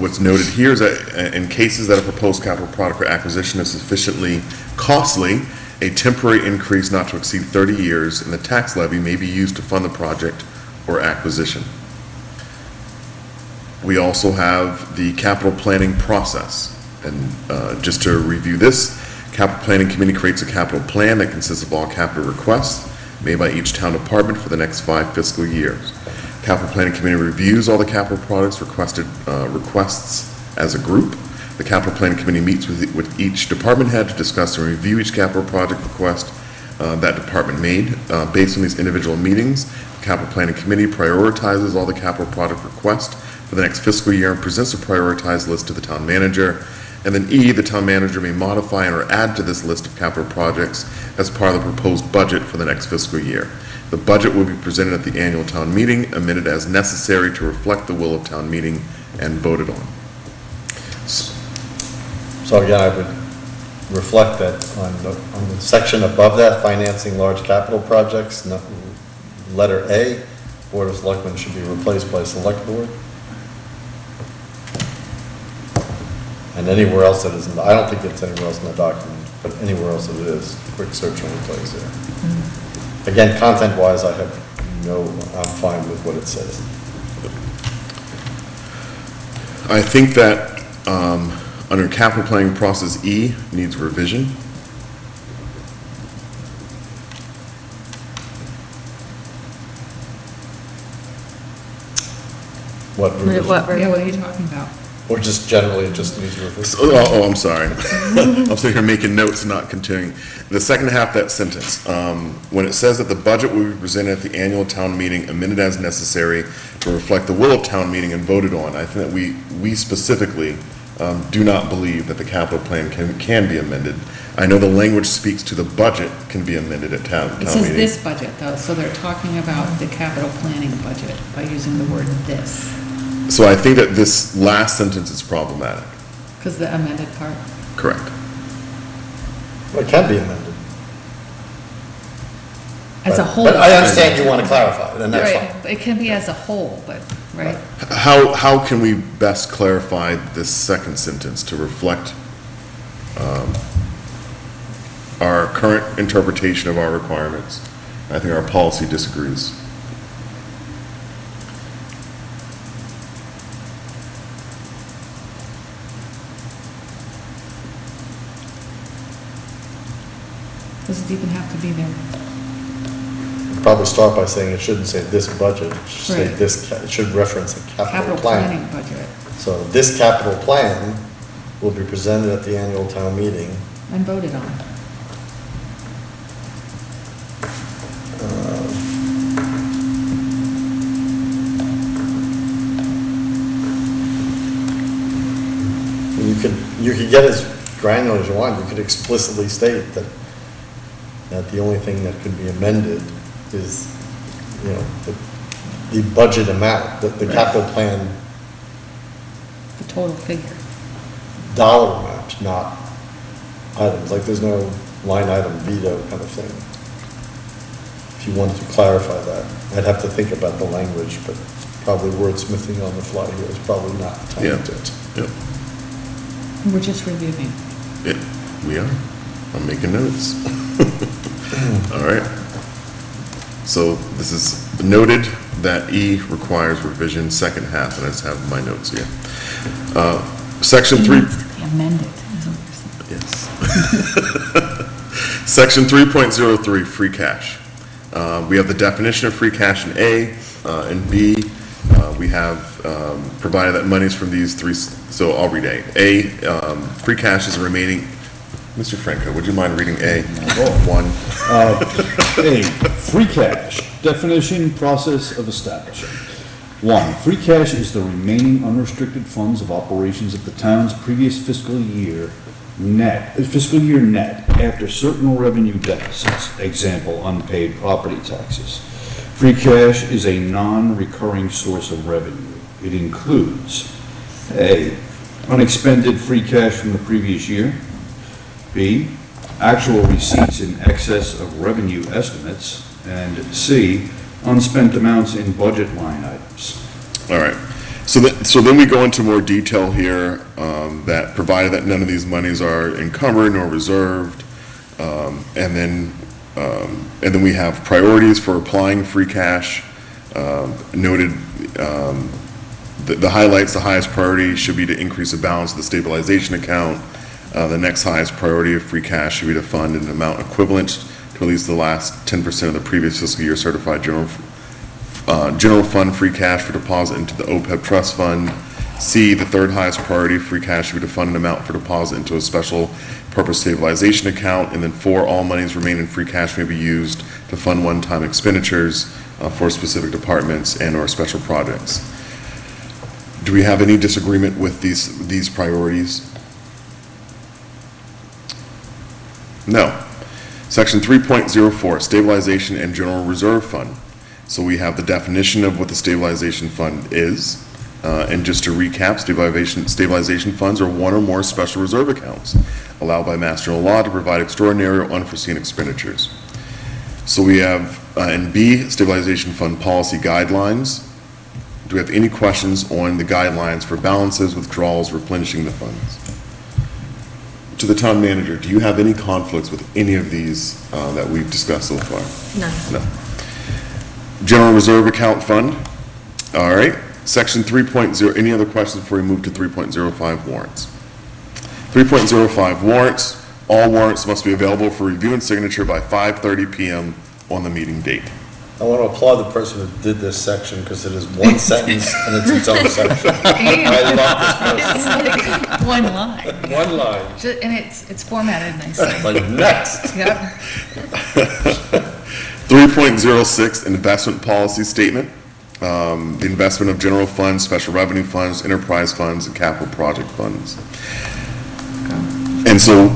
[SPEAKER 1] What's noted here is that in cases that a proposed capital product or acquisition is sufficiently costly, a temporary increase not to exceed 30 years in the tax levy may be used to fund the project or acquisition. We also have the capital planning process. And just to review this, capital planning committee creates a capital plan that consists of all capital requests made by each town department for the next 5 fiscal years. Capital planning committee reviews all the capital products requests as a group. The capital planning committee meets with each department head to discuss and review each capital project request that department made. Based on these individual meetings, the capital planning committee prioritizes all the capital project requests for the next fiscal year and presents a prioritized list to the town manager. And then E, the town manager may modify or add to this list of capital projects as part of the proposed budget for the next fiscal year. The budget will be presented at the annual town meeting, amended as necessary to reflect the will of town meeting and voted on.
[SPEAKER 8] So again, I would reflect that on the section above that, financing large capital projects, letter A, Board of Selectmen should be replaced by Select Board. And anywhere else that isn't, I don't think it's anywhere else in the document, but anywhere else that it is, quick search and replace there. Again, content-wise, I'm fine with what it says.
[SPEAKER 1] I think that under capital planning process E needs revision.
[SPEAKER 8] What revision?
[SPEAKER 6] What
[SPEAKER 3] Yeah, what are you talking about?
[SPEAKER 8] Or just generally, it just needs revision?
[SPEAKER 1] I'm sorry. I'm sitting here making notes and not continuing. The second half of that sentence, when it says that the budget will be presented at the annual town meeting, amended as necessary to reflect the will of town meeting and voted on, I think that we specifically do not believe that the capital plan can be amended. I know the language speaks to the budget can be amended at town
[SPEAKER 3] It
[SPEAKER 1] meeting.
[SPEAKER 3] says this budget though, so they're talking about the capital planning budget by using the word this,
[SPEAKER 1] So I think that this last sentence is problematic.
[SPEAKER 3] because the amended part.
[SPEAKER 1] Correct.
[SPEAKER 8] It can be amended.
[SPEAKER 3] As a
[SPEAKER 8] But-
[SPEAKER 3] whole.
[SPEAKER 8] But I understand you want to clarify it, and that's fine.
[SPEAKER 3] Right, it can be as a whole, but, right?
[SPEAKER 1] How can we best clarify this second sentence to reflect our current interpretation of our requirements? I think our policy disagrees.
[SPEAKER 3] Does it even have to be there?
[SPEAKER 8] Probably start by saying it shouldn't say this budget, it should say
[SPEAKER 3] Right.
[SPEAKER 8] it should reference a capital
[SPEAKER 3] Capital
[SPEAKER 8] plan.
[SPEAKER 3] planning budget
[SPEAKER 8] So this capital plan will be presented at the annual town meeting.
[SPEAKER 3] and voted on.
[SPEAKER 8] you could get as granular as you want. You could explicitly state that the only thing that could be amended is, you know, the budget amount, the capital plan
[SPEAKER 3] The total figure.
[SPEAKER 8] dollar amount, not items. Like, there's no line item veto kind of thing. If you wanted to clarify that, I'd have to think about the language, but probably wordsmithing on the fly here is probably not the time
[SPEAKER 1] Yeah.
[SPEAKER 8] to do it.
[SPEAKER 1] Yep.
[SPEAKER 3] We're just reviewing.
[SPEAKER 1] Yeah, we are. I'm making notes. All right. So this is noted that E requires revision second half, and I just have my notes here. Section
[SPEAKER 3] It
[SPEAKER 1] 3.
[SPEAKER 3] needs to be amended, is what you're saying.
[SPEAKER 1] Yes. Section 3.03, free cash. We have the definition of free cash in A. In B, we have provided that monies from these three, so I'll read A. A, free cash is remaining. Mr. Franco, would you mind reading A? One.
[SPEAKER 10] A, free cash, definition, process of establishing. 1, free cash is the remaining unrestricted funds of operations of the town's previous fiscal year net after certain revenue deficits, example, unpaid property taxes. Free cash is a non-recurring source of revenue. It includes A, unexpended free cash from the previous year. B, actual receipts in excess of revenue estimates. And C, unspent amounts in budget line items.
[SPEAKER 1] All right. So then we go into more detail here, that provided that none of these monies are encumbered nor reserved, and then we have priorities for applying free cash, noted, the highlights, the highest priority should be to increase the balance of the stabilization account. The next highest priority of free cash should be to fund an amount equivalent to at least the last 10% of the previous fiscal year certified general fund free cash for deposit into the OPEB trust fund. C, the third highest priority free cash should be to fund an amount for deposit into a special purpose stabilization account. And then 4, all monies remaining in free cash may be used to fund one-time expenditures for specific departments and or special projects. Do we have any disagreement with these priorities? No. Section 3.04, stabilization and general reserve fund. So we have the definition of what the stabilization fund is. And just to recap, stabilization funds are one or more special reserve accounts allowed by Mass General Law to provide extraordinary or unforeseen expenditures. So we have, in B, stabilization fund policy guidelines. Do we have any questions on the guidelines for balances, withdrawals, replenishing the funds? To the town manager, do you have any conflicts with any of these that we've discussed so far?
[SPEAKER 6] None.
[SPEAKER 1] No. General reserve account fund. All right. Section 3.0, any other questions before we move to 3.05 warrants? 3.05 warrants. All warrants must be available for review and signature by 5:30 PM on the meeting date.
[SPEAKER 8] I want to applaud the person who did this section because it is one sentence and it's its own section. I love this person.
[SPEAKER 3] It's like one line.
[SPEAKER 8] One line.
[SPEAKER 3] And it's formatted nicely.
[SPEAKER 8] Like, next.
[SPEAKER 3] Yep.
[SPEAKER 1] 3.06 investment policy statement. The investment of general funds, special revenue funds, enterprise funds, and capital project funds. And so,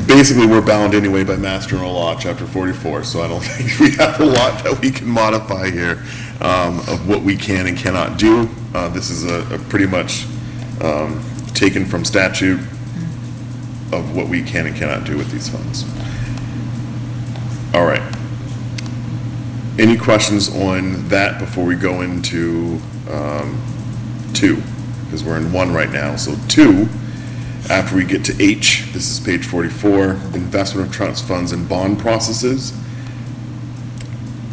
[SPEAKER 1] basically, we're bound anyway by Mass General Law, Chapter 44, so I don't think we have a lot that we can modify here of what we can and cannot do. This is a pretty much taken from statute of what we can and cannot do with these funds. All right. Any questions on that before we go into 2? Because we're in 1 right now. So 2, after we get to H, this is page 44, investment of trust funds and bond processes.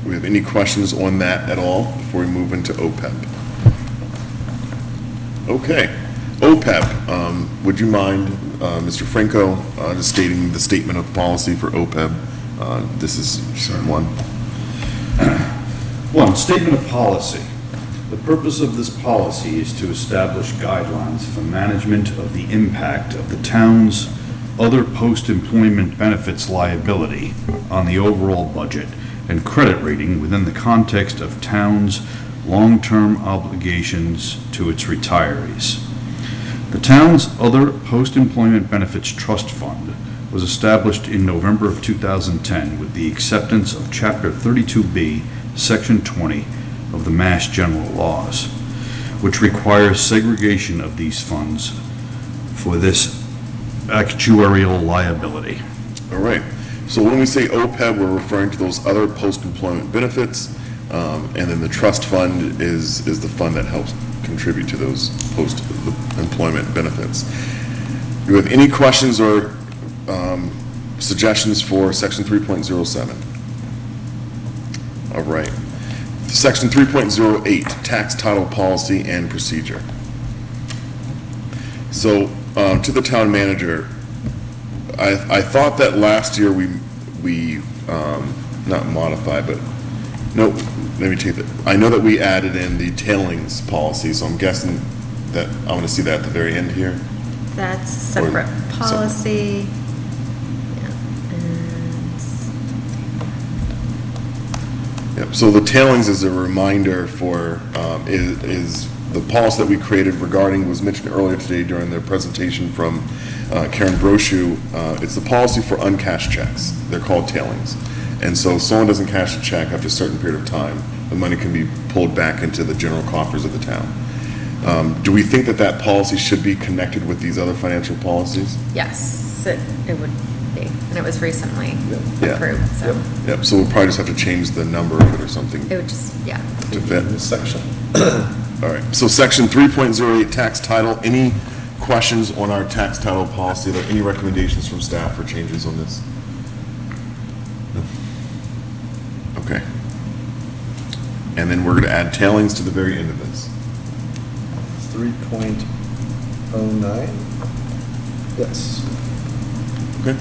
[SPEAKER 1] Do we have any questions on that at all before we move into OPEB? Okay. OPEB, would you mind, Mr. Franco, just stating the statement of policy for OPEB? This is 1.
[SPEAKER 10] 1, statement of policy. The purpose of this policy is to establish guidelines for management of the impact of the town's other post-employment benefits liability on the overall budget and credit rating within the context of town's long-term obligations to its retirees. The town's other post-employment benefits trust fund was established in November of 2010 with the acceptance of Chapter 32B, Section 20 of the Mass General Laws, which requires segregation of these funds for this actuarial liability.
[SPEAKER 1] All right. So when we say OPEB, we're referring to those other post-employment benefits, and then the trust fund is the fund that helps contribute to those post-employment benefits. Do you have any questions or suggestions for Section 3.07? All right. Section 3.08, tax title policy and procedure. So, to the town manager, I thought that last year we not modified, but, no, let me take that. I know that we added in the tailings policy, so I'm guessing that I'm going to see that at the very end here.
[SPEAKER 6] That's a separate policy.
[SPEAKER 1] Yep, so the tailings is a reminder for, is the policy that we created regarding, was mentioned earlier today during the presentation from Karen Brochu. It's the policy for uncashed checks. They're called tailings. And so if someone doesn't cash a check after a certain period of time, the money can be pulled back into the general coffers of the town. Do we think that that policy should be connected with these other financial policies?
[SPEAKER 6] Yes, it would be, and it was recently
[SPEAKER 1] Yeah.
[SPEAKER 6] approved, so
[SPEAKER 1] Yep, so we'll probably just have to change the number of it or something
[SPEAKER 6] it would just, yeah.
[SPEAKER 1] to fit in this section. All right, so section 3.08, tax title. Any questions on our tax title policy? Are there any recommendations from staff for changes on this? No. Okay. And then we're going to add tailings to the very end of this.
[SPEAKER 8] 3.09? Yes.
[SPEAKER 1] Okay.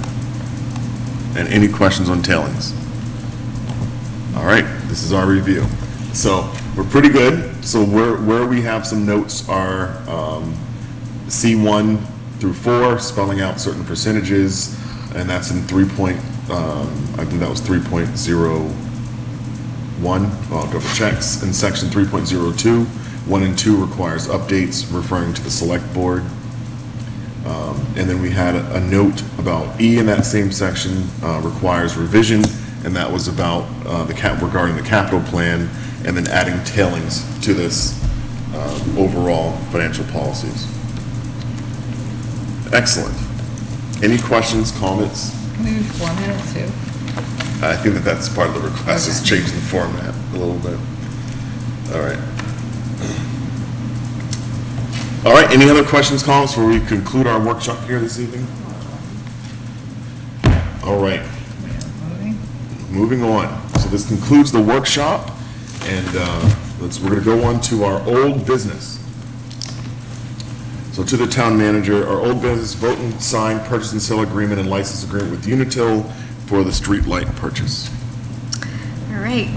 [SPEAKER 1] And any questions on tailings? All right, this is our review. So we're pretty good. So where we have some notes are C1 through 4, spelling out certain percentages, and that's in I think that was 3.01. I'll double checks. In section 3.02, 1 and 2 requires updates referring to the select board. And then we had a note about E in that same section requires revision, and that was about regarding the capital plan, and then adding tailings to this overall financial policies. Excellent. Any questions, comments?
[SPEAKER 3] Can we reformat it too?
[SPEAKER 1] I think that that's part of the request, is changing the format a little bit. All right. All right, any other questions, comments before we conclude our workshop here this evening? All right. Moving on. So this concludes the workshop, and we're going to go on to our old business. So to the town manager, our old business, vote and sign purchase and sale agreement and license agreement with Unitil for the street light purchase.
[SPEAKER 6] All right,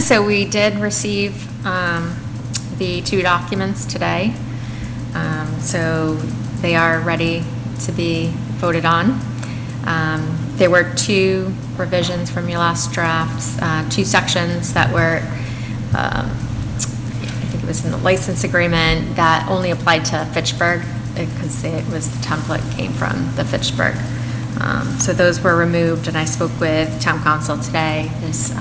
[SPEAKER 6] so we did receive the 2 documents today. So they are ready to be voted on. There were 2 revisions from your last drafts, 2 sections that were, I think it was in the license agreement, that only applied to Fitchburg because it was the template came from the Fitchburg. So those were removed, and I spoke with town council today. There's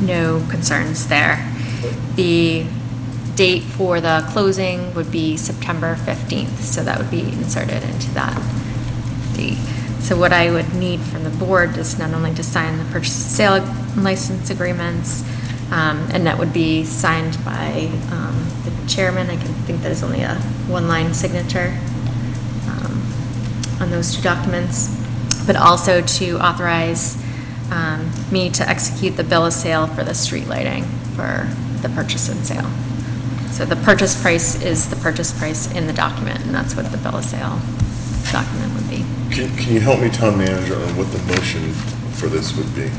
[SPEAKER 6] no concerns there. The date for the closing would be September 15th, so that would be inserted into that date. So what I would need from the board is not only to sign the purchase and sale and license agreements, and that would be signed by the chairman. I can think there's only a 1-line signature on those 2 documents, but also to authorize me to execute the bill of sale for the street lighting for the purchase and sale. So the purchase price is the purchase price in the document, and that's what the bill of sale document would be.
[SPEAKER 1] Can you help me, town manager, on what the motion for this would be?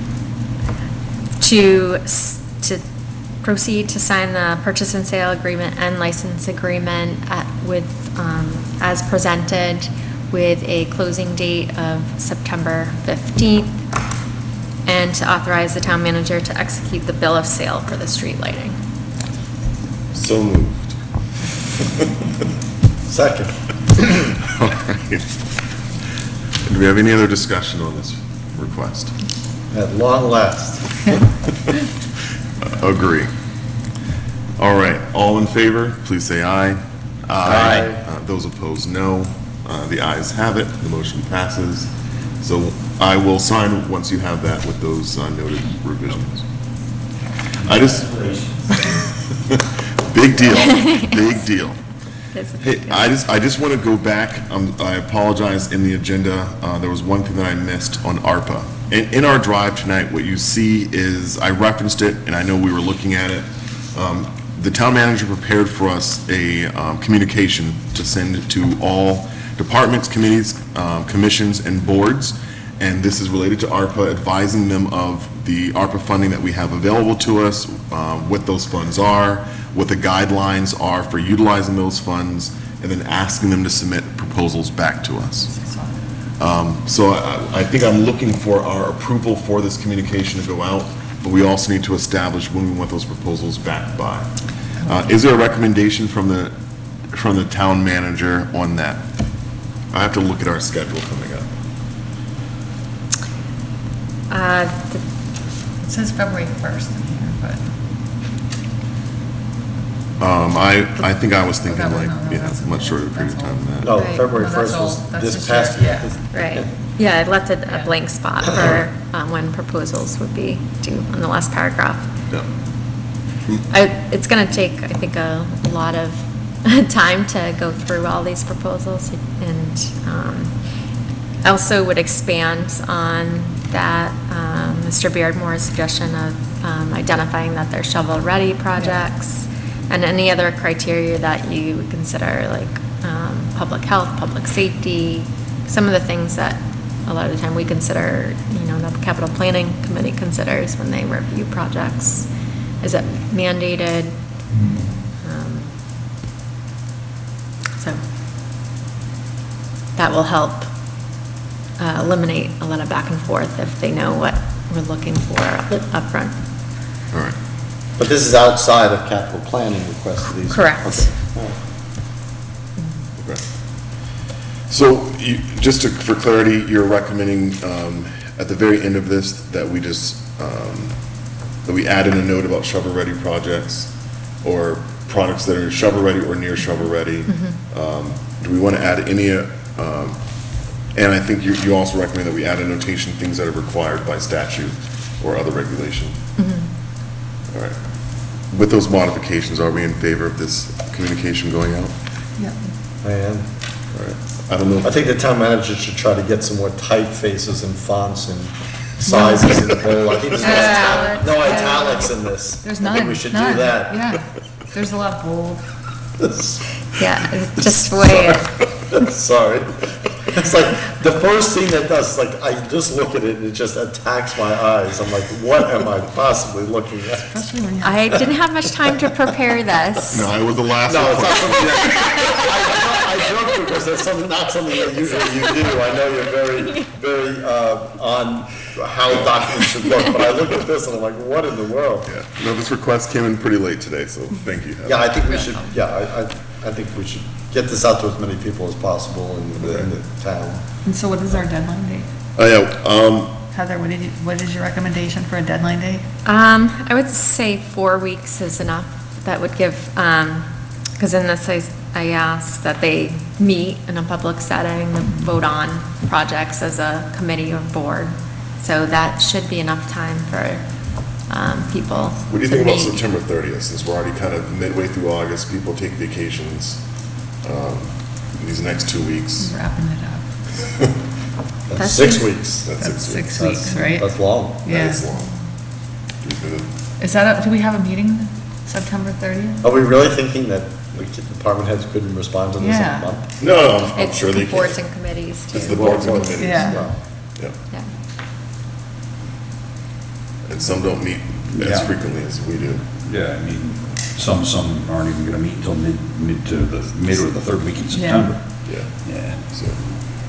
[SPEAKER 6] To proceed to sign the purchase and sale agreement and license agreement as presented, with a closing date of September 15th, and to authorize the town manager to execute the bill of sale for the street lighting.
[SPEAKER 1] So moved.
[SPEAKER 8] Second.
[SPEAKER 1] All right. Do we have any other discussion on this request?
[SPEAKER 8] At long last.
[SPEAKER 1] Agree. All right, all in favor, please say aye.
[SPEAKER 8] Aye.
[SPEAKER 1] Those opposed, no. The ayes have it, the motion passes. So I will sign once you have that with those noted revisions. I just, big deal, big deal. Hey, I just want to go back, I apologize, in the agenda, there was one thing that I missed on ARPA. In our drive tonight, what you see is, I referenced it, and I know we were looking at it. The town manager prepared for us a communication to send to all departments, committees, commissions, and boards, and this is related to ARPA, advising them of the ARPA funding that we have available to us, what those funds are, what the guidelines are for utilizing those funds, and then asking them to submit proposals back to us. So I think I'm looking for our approval for this communication to go out, but we also need to establish when we want those proposals back by. Is there a recommendation from the town manager on that? I have to look at our schedule coming up.
[SPEAKER 3] It says February 1st in here, but.
[SPEAKER 1] I think I was thinking
[SPEAKER 3] Okay,
[SPEAKER 1] like,
[SPEAKER 3] no, that's
[SPEAKER 1] much shorter
[SPEAKER 3] okay,
[SPEAKER 1] period of
[SPEAKER 3] that's
[SPEAKER 1] time than that.
[SPEAKER 8] No,
[SPEAKER 3] Right.
[SPEAKER 8] February
[SPEAKER 3] No, that's
[SPEAKER 8] 1st
[SPEAKER 3] all-
[SPEAKER 8] was
[SPEAKER 3] that's
[SPEAKER 8] this
[SPEAKER 3] this
[SPEAKER 8] past
[SPEAKER 3] year,
[SPEAKER 8] year.
[SPEAKER 6] Right. Yeah, I left a blank spot for when proposals would be due on the last paragraph.
[SPEAKER 1] Yeah.
[SPEAKER 6] It's going to take, I think, a lot of time to go through all these proposals, and I also would expand on that, Mr. Beardmore's suggestion of identifying that they're shovel-ready projects, and any other criteria that you would consider, like public health, public safety, some of the things that a lot of the time we consider, the capital planning committee considers when they review projects. Is it mandated? So that will help eliminate a lot of back and forth if they know what we're looking for upfront.
[SPEAKER 1] All right.
[SPEAKER 8] But this is outside of capital planning requests for these.
[SPEAKER 6] Correct.
[SPEAKER 8] Okay. All right.
[SPEAKER 1] Okay. So, just for clarity, you're recommending at the very end of this that we just, that we add in a note about shovel-ready projects or products that are shovel-ready or near shovel-ready. Do we want to add any, and I think you also recommend that we add a notation, things that are required by statute or other regulation. All right. With those modifications, are we in favor of this communication going out?
[SPEAKER 3] Yeah.
[SPEAKER 8] I am.
[SPEAKER 1] All right. I don't know.
[SPEAKER 8] I think the town manager should try to get some more typefaces and fonts and sizes in the bold. I think there's no italics in this.
[SPEAKER 3] There's
[SPEAKER 8] I
[SPEAKER 3] none.
[SPEAKER 8] think we should do
[SPEAKER 3] none.
[SPEAKER 8] that.
[SPEAKER 3] Yeah, there's a lot bold.
[SPEAKER 6] Yeah, it's just the way it.
[SPEAKER 8] Sorry. It's like, the first thing that does, like, I just look at it and it just attacks my eyes. I'm like, what am I possibly looking at?
[SPEAKER 3] Especially when you
[SPEAKER 6] I didn't have much time to prepare this.
[SPEAKER 1] No, it was the last
[SPEAKER 8] No, it's not
[SPEAKER 1] one.
[SPEAKER 8] something that, I joke because that's not something that usually you do. I know you're very on how documents should look, but I look at this and I'm like, what in the world?
[SPEAKER 1] Yeah, no, this request came in pretty late today, so thank you. Heather.
[SPEAKER 8] Yeah, I think we should, I think we should get this out to as many people as possible in the town.
[SPEAKER 3] And so what is our deadline date? Heather, what is your recommendation for a deadline date?
[SPEAKER 6] I would say 4 weeks is enough. That would give, because in this, I asked that they meet in a public setting, vote on projects as a committee or board. So that should be enough time for people
[SPEAKER 1] What do you
[SPEAKER 6] to
[SPEAKER 1] think about
[SPEAKER 6] meet.
[SPEAKER 1] September 30th, since we're already kind of midway through August, people take vacations, these next 2 weeks?
[SPEAKER 3] Wrapping it up.
[SPEAKER 8] That's 6 weeks.
[SPEAKER 1] That's
[SPEAKER 3] That's
[SPEAKER 1] 6 weeks.
[SPEAKER 3] 6 weeks, right?
[SPEAKER 8] That's long.
[SPEAKER 1] That
[SPEAKER 3] Yeah.
[SPEAKER 1] is long.
[SPEAKER 3] Is that, do we have a meeting September 30th?
[SPEAKER 8] Are we really thinking that the department heads couldn't respond to this in
[SPEAKER 3] Yeah.
[SPEAKER 8] a month?
[SPEAKER 1] No, I'm
[SPEAKER 6] It's
[SPEAKER 1] sure they
[SPEAKER 6] boards
[SPEAKER 1] can.
[SPEAKER 6] and committees
[SPEAKER 1] It's the
[SPEAKER 6] too.
[SPEAKER 1] boards and committees.
[SPEAKER 3] Yeah.
[SPEAKER 8] Well,
[SPEAKER 1] Yeah,
[SPEAKER 6] Yeah.
[SPEAKER 1] and some don't meet as
[SPEAKER 10] Yeah.
[SPEAKER 1] frequently as we do.
[SPEAKER 10] Yeah, I mean, some aren't even gonna meet until mid or the third week in September.
[SPEAKER 1] Yeah,
[SPEAKER 10] Yeah.
[SPEAKER 1] so,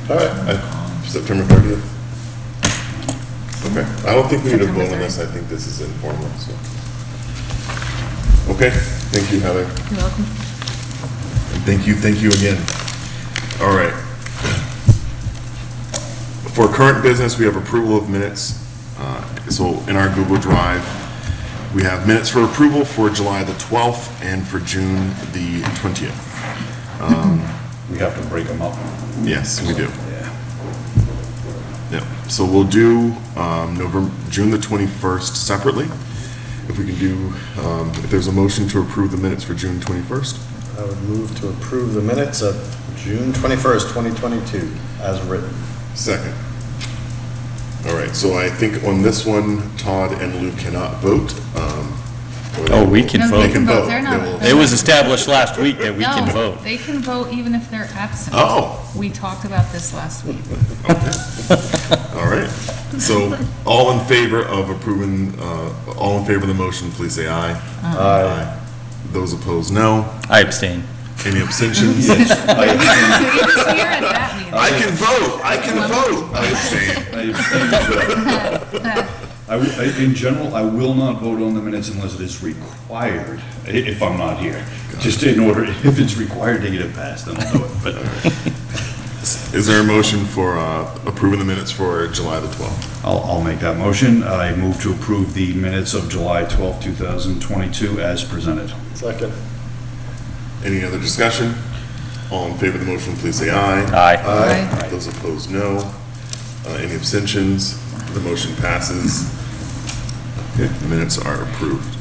[SPEAKER 1] all right, September 30th. Okay, I don't think we need to
[SPEAKER 3] September
[SPEAKER 1] vote on
[SPEAKER 3] 30th.
[SPEAKER 1] this, I think this is informal, so. Okay, thank you, Heather.
[SPEAKER 6] You're welcome.
[SPEAKER 1] Thank you again. All right. For current business, we have approval of minutes. So in our Google Drive, we have minutes for approval for July the 12th and for June the 20th.
[SPEAKER 10] We have to break them up.
[SPEAKER 1] Yes, we do.
[SPEAKER 10] Yeah.
[SPEAKER 1] Yep. So we'll do June the 21st separately. If we can do, if there's a motion to approve the minutes for June 21st.
[SPEAKER 8] I would move to approve the minutes of June 21st, 2022, as written.
[SPEAKER 1] Second. All right, so I think on this one, Todd and Lou cannot vote.
[SPEAKER 9] Oh, we can
[SPEAKER 3] No,
[SPEAKER 9] vote.
[SPEAKER 3] they can vote.
[SPEAKER 1] vote.
[SPEAKER 3] They're
[SPEAKER 1] They
[SPEAKER 3] not.
[SPEAKER 1] will-
[SPEAKER 9] It was established last week that we can
[SPEAKER 3] No,
[SPEAKER 9] vote.
[SPEAKER 3] they can vote even if they're absent.
[SPEAKER 1] Oh.
[SPEAKER 3] We talked about this last week.
[SPEAKER 1] All right. So all in favor of approving, all in favor of the motion, please say aye.
[SPEAKER 8] Aye.
[SPEAKER 1] Those opposed, no.
[SPEAKER 9] I abstain.
[SPEAKER 1] Any abstentions?
[SPEAKER 3] So you just hear at that meeting.
[SPEAKER 1] I can vote. I abstain.
[SPEAKER 10] In general, I will not vote on the minutes unless it is required, if I'm not here. Just in order, if it's required to get it passed, then I'll do it, but.
[SPEAKER 1] Is there a motion for approving the minutes for July the 12th?
[SPEAKER 10] I'll make that motion. I move to approve the minutes of July 12, 2022 as presented.
[SPEAKER 8] Second.
[SPEAKER 1] Any other discussion? All in favor of the motion, please say aye.
[SPEAKER 9] Aye.
[SPEAKER 3] Aye.
[SPEAKER 1] Those opposed, no. Any abstentions? The motion passes. Okay, the minutes are approved.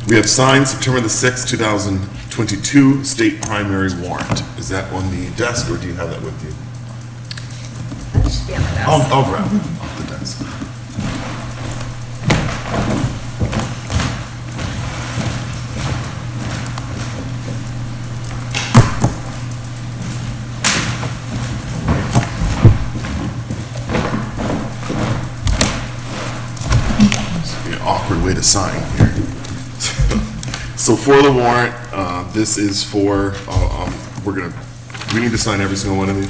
[SPEAKER 1] We have signed September the 6th, 2022 state primary warrant. Is that on the desk, or do you have that with you? I'll grab it off the desk. Awkward way to sign here. So for the warrant, this is for, we need to sign every single one of these?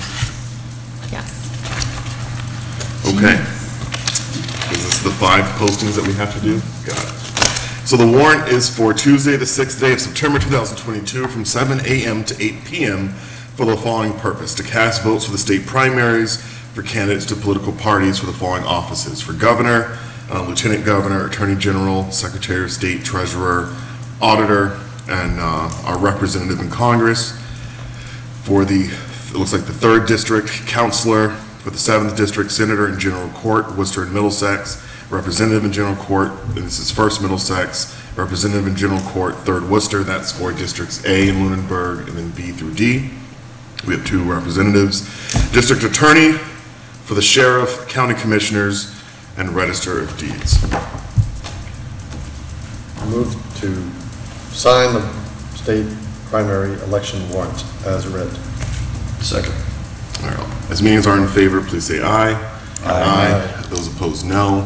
[SPEAKER 6] Yes.
[SPEAKER 1] Okay. Is this the 5 postings that we have to do? Got it. So the warrant is for Tuesday, the 6th day of September 2022, from 7 a.m. to 8 p.m. for the following purpose: to cast votes for the state primaries for candidates to political parties for the following offices: for governor, lieutenant governor, attorney general, secretary of state, treasurer, auditor, and our representative in Congress. For the, it looks like the 3rd district, counselor. For the 7th district, senator in general court, Worcester and Middlesex, representative in general court, and this is 1st Middlesex, representative in general court, 3rd Worcester. That's for districts A in Lunenburg, and then B through D. We have 2 representatives. District attorney for the sheriff, county commissioners, and register of deeds.
[SPEAKER 8] Move to sign the state primary election warrant as read.
[SPEAKER 10] Second.
[SPEAKER 1] All right. As many as are in favor, please say aye.
[SPEAKER 8] Aye.
[SPEAKER 1] Those opposed, no.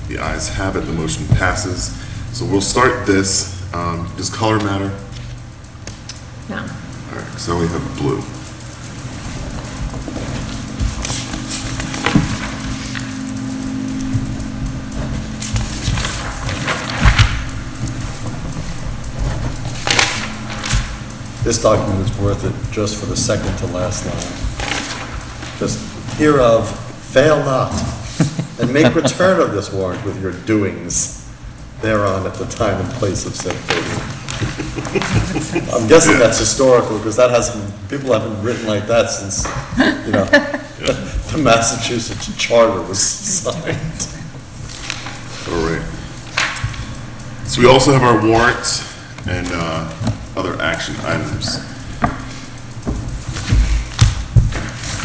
[SPEAKER 1] The ayes have it. The motion passes. So we'll start this. Does color matter?
[SPEAKER 6] No.
[SPEAKER 1] All right. So we have blue.
[SPEAKER 8] This document is worth it just for the second to last line. Just hereof, fail not, and make return of this warrant with your doings thereon at the time and place of said voting. I'm guessing that's historical, because that hasn't, people haven't written like that since, you know, the Massachusetts Charter was signed.
[SPEAKER 1] All right. So we also have our warrants and other action items.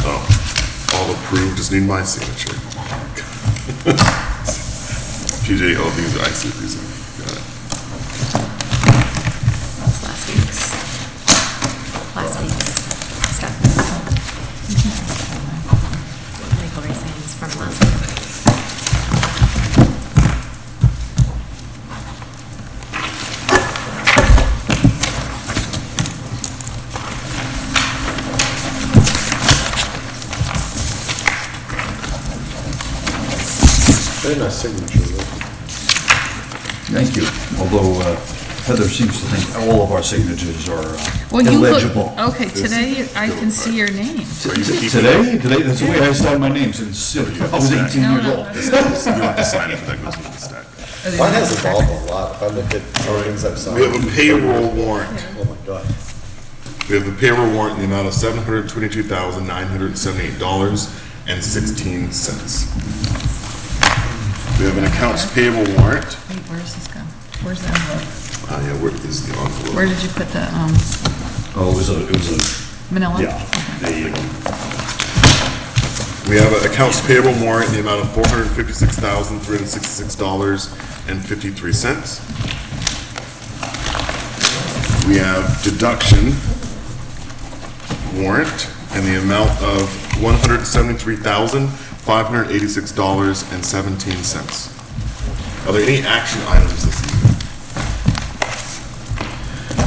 [SPEAKER 1] Oh, all approved, just need my signature. PJ, oh, these are, I see these are, got it.
[SPEAKER 6] That's last week's stuff. Legal reasons from last week.
[SPEAKER 8] Very nice signature, Rick.
[SPEAKER 10] Thank you. Although Heather seems to think all of our signatures are
[SPEAKER 3] Well, you look,
[SPEAKER 10] illegible.
[SPEAKER 3] okay, today I can see your name.
[SPEAKER 10] Today, that's the way I started my name since I was 18
[SPEAKER 3] No,
[SPEAKER 10] years
[SPEAKER 3] no,
[SPEAKER 10] old.
[SPEAKER 3] that's-
[SPEAKER 1] You have to sign it, that goes with the stack.
[SPEAKER 8] Mine has evolved a lot. If I look at some things I've signed.
[SPEAKER 1] We have a payroll warrant.
[SPEAKER 8] Oh, my God.
[SPEAKER 1] We have a payroll warrant in the amount of $722,978.16. We have an accounts payable warrant.
[SPEAKER 3] Wait, where's this go? Where's the envelope?
[SPEAKER 1] Yeah, where is the envelope?
[SPEAKER 3] Where did you put the,
[SPEAKER 10] Oh, it was a,
[SPEAKER 3] manila?
[SPEAKER 10] yeah, there you go.
[SPEAKER 1] We have an accounts payable warrant in the amount of $456,366.53. We have deduction warrant in the amount of $173,586.17. Are there any action items this evening?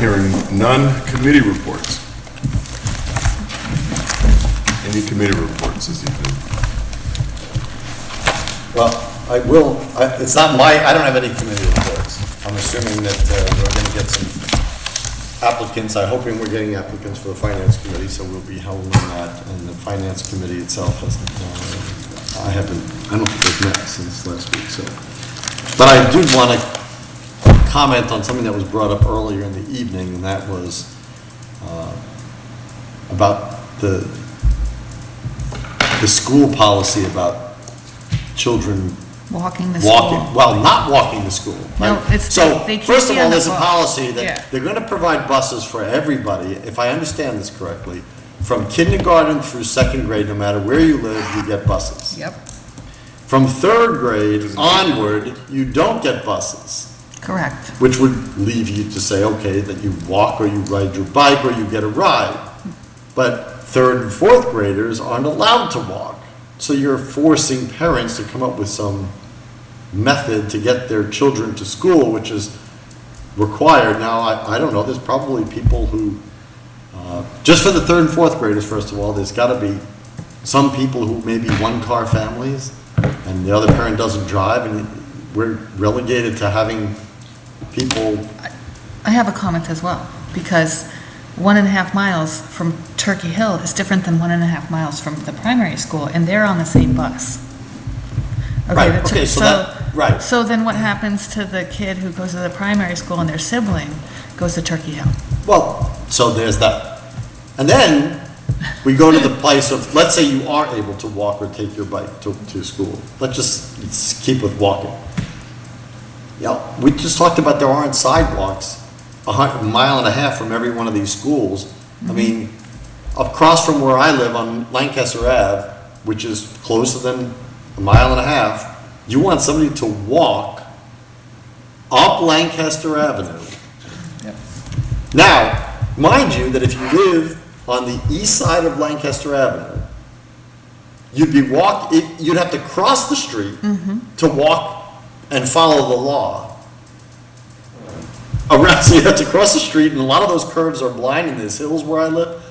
[SPEAKER 1] Hearing none, committee reports. Any committee reports this evening?
[SPEAKER 8] Well, it's not I don't have any committee reports. I'm assuming that we're going to get some applicants. I'm hoping we're getting applicants for the finance committee, so we'll be holding that. And the finance committee itself hasn't, I don't think they've met since last week, so. But I do want to comment on something that was brought up earlier in the evening, and that was about the school policy about children
[SPEAKER 3] Walking the
[SPEAKER 8] walking,
[SPEAKER 3] school.
[SPEAKER 8] well, not walking to school.
[SPEAKER 3] No,
[SPEAKER 8] right?
[SPEAKER 3] it's-
[SPEAKER 8] So,
[SPEAKER 3] they can't
[SPEAKER 8] first of
[SPEAKER 3] be
[SPEAKER 8] all,
[SPEAKER 3] on the
[SPEAKER 8] there's a
[SPEAKER 3] bus.
[SPEAKER 8] policy
[SPEAKER 3] Yeah.
[SPEAKER 8] that they're gonna provide buses for everybody, if I understand this correctly, from kindergarten through second grade, no matter where you live, you get buses.
[SPEAKER 3] Yep,
[SPEAKER 8] From third grade onward, you don't get buses,
[SPEAKER 3] correct.
[SPEAKER 8] which would leave you to say, okay, that you walk or you ride your bike or you get a ride. But third and fourth graders aren't allowed to walk. So you're forcing parents to come up with some method to get their children to school, which is required. Now, I don't know, there's probably people who, just for the third and fourth graders, first of all, there's gotta be some people who may be one-car families, and the other parent doesn't drive, and we're relegated to having people,
[SPEAKER 3] I have a comment as well, because 1.5 miles from Turkey Hill is different than 1.5 miles from the primary school, and they're on the same bus.
[SPEAKER 8] Right,
[SPEAKER 3] that's-
[SPEAKER 8] okay, so that- right.
[SPEAKER 3] So then what happens to the kid who goes to the primary school and their sibling goes to Turkey Hill?
[SPEAKER 8] well, so there's that. And then we go to the place of, let's say you are able to walk or take your bike to school. Let's keep with walking. Yeah, we just talked about there aren't sidewalks a 1.5 miles from every one of these schools. I mean, across from where I live on Lancaster Ave, which is closer than 1.5 miles, you want somebody to walk up Lancaster Avenue. Now, mind you, that if you live on the east side of Lancaster Avenue, you'd have to cross the street to walk and follow the law. Around, so you have to cross the street, and a lot of those curves are blind, and there's hills where I live.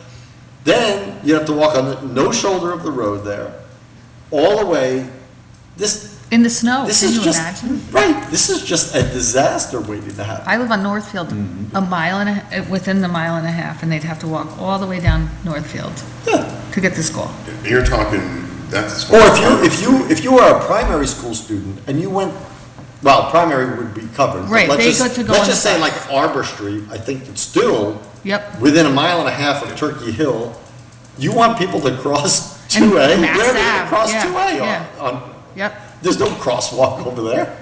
[SPEAKER 8] Then you have to walk on the no shoulder of the road there, all the way.
[SPEAKER 3] In the snow,
[SPEAKER 8] This
[SPEAKER 3] can
[SPEAKER 8] is
[SPEAKER 3] you
[SPEAKER 8] just
[SPEAKER 3] imagine?
[SPEAKER 8] right. This is just a disaster waiting to happen.
[SPEAKER 3] I live on Northfield, within the 1.5 miles, and they'd have to walk all the way down Northfield to get to school.
[SPEAKER 1] You're talking, that's as
[SPEAKER 8] Or
[SPEAKER 1] far as.
[SPEAKER 8] if you are a primary school student and you went, well, primary would be covered. but
[SPEAKER 3] Right,
[SPEAKER 8] let's
[SPEAKER 3] they
[SPEAKER 8] just-
[SPEAKER 3] got to go
[SPEAKER 8] Let's
[SPEAKER 3] on
[SPEAKER 8] just
[SPEAKER 3] the
[SPEAKER 8] say
[SPEAKER 3] bus.
[SPEAKER 8] like Arbor Street, I think it's still
[SPEAKER 3] Yep.
[SPEAKER 8] within 1.5 miles of Turkey Hill. You want people to cross
[SPEAKER 3] And
[SPEAKER 8] 2A,
[SPEAKER 3] Mass
[SPEAKER 8] where are they gonna
[SPEAKER 3] Ave,
[SPEAKER 8] cross
[SPEAKER 3] yeah,
[SPEAKER 8] 2A
[SPEAKER 3] yeah.
[SPEAKER 8] on?
[SPEAKER 3] Yep.
[SPEAKER 8] There's no crosswalk over there.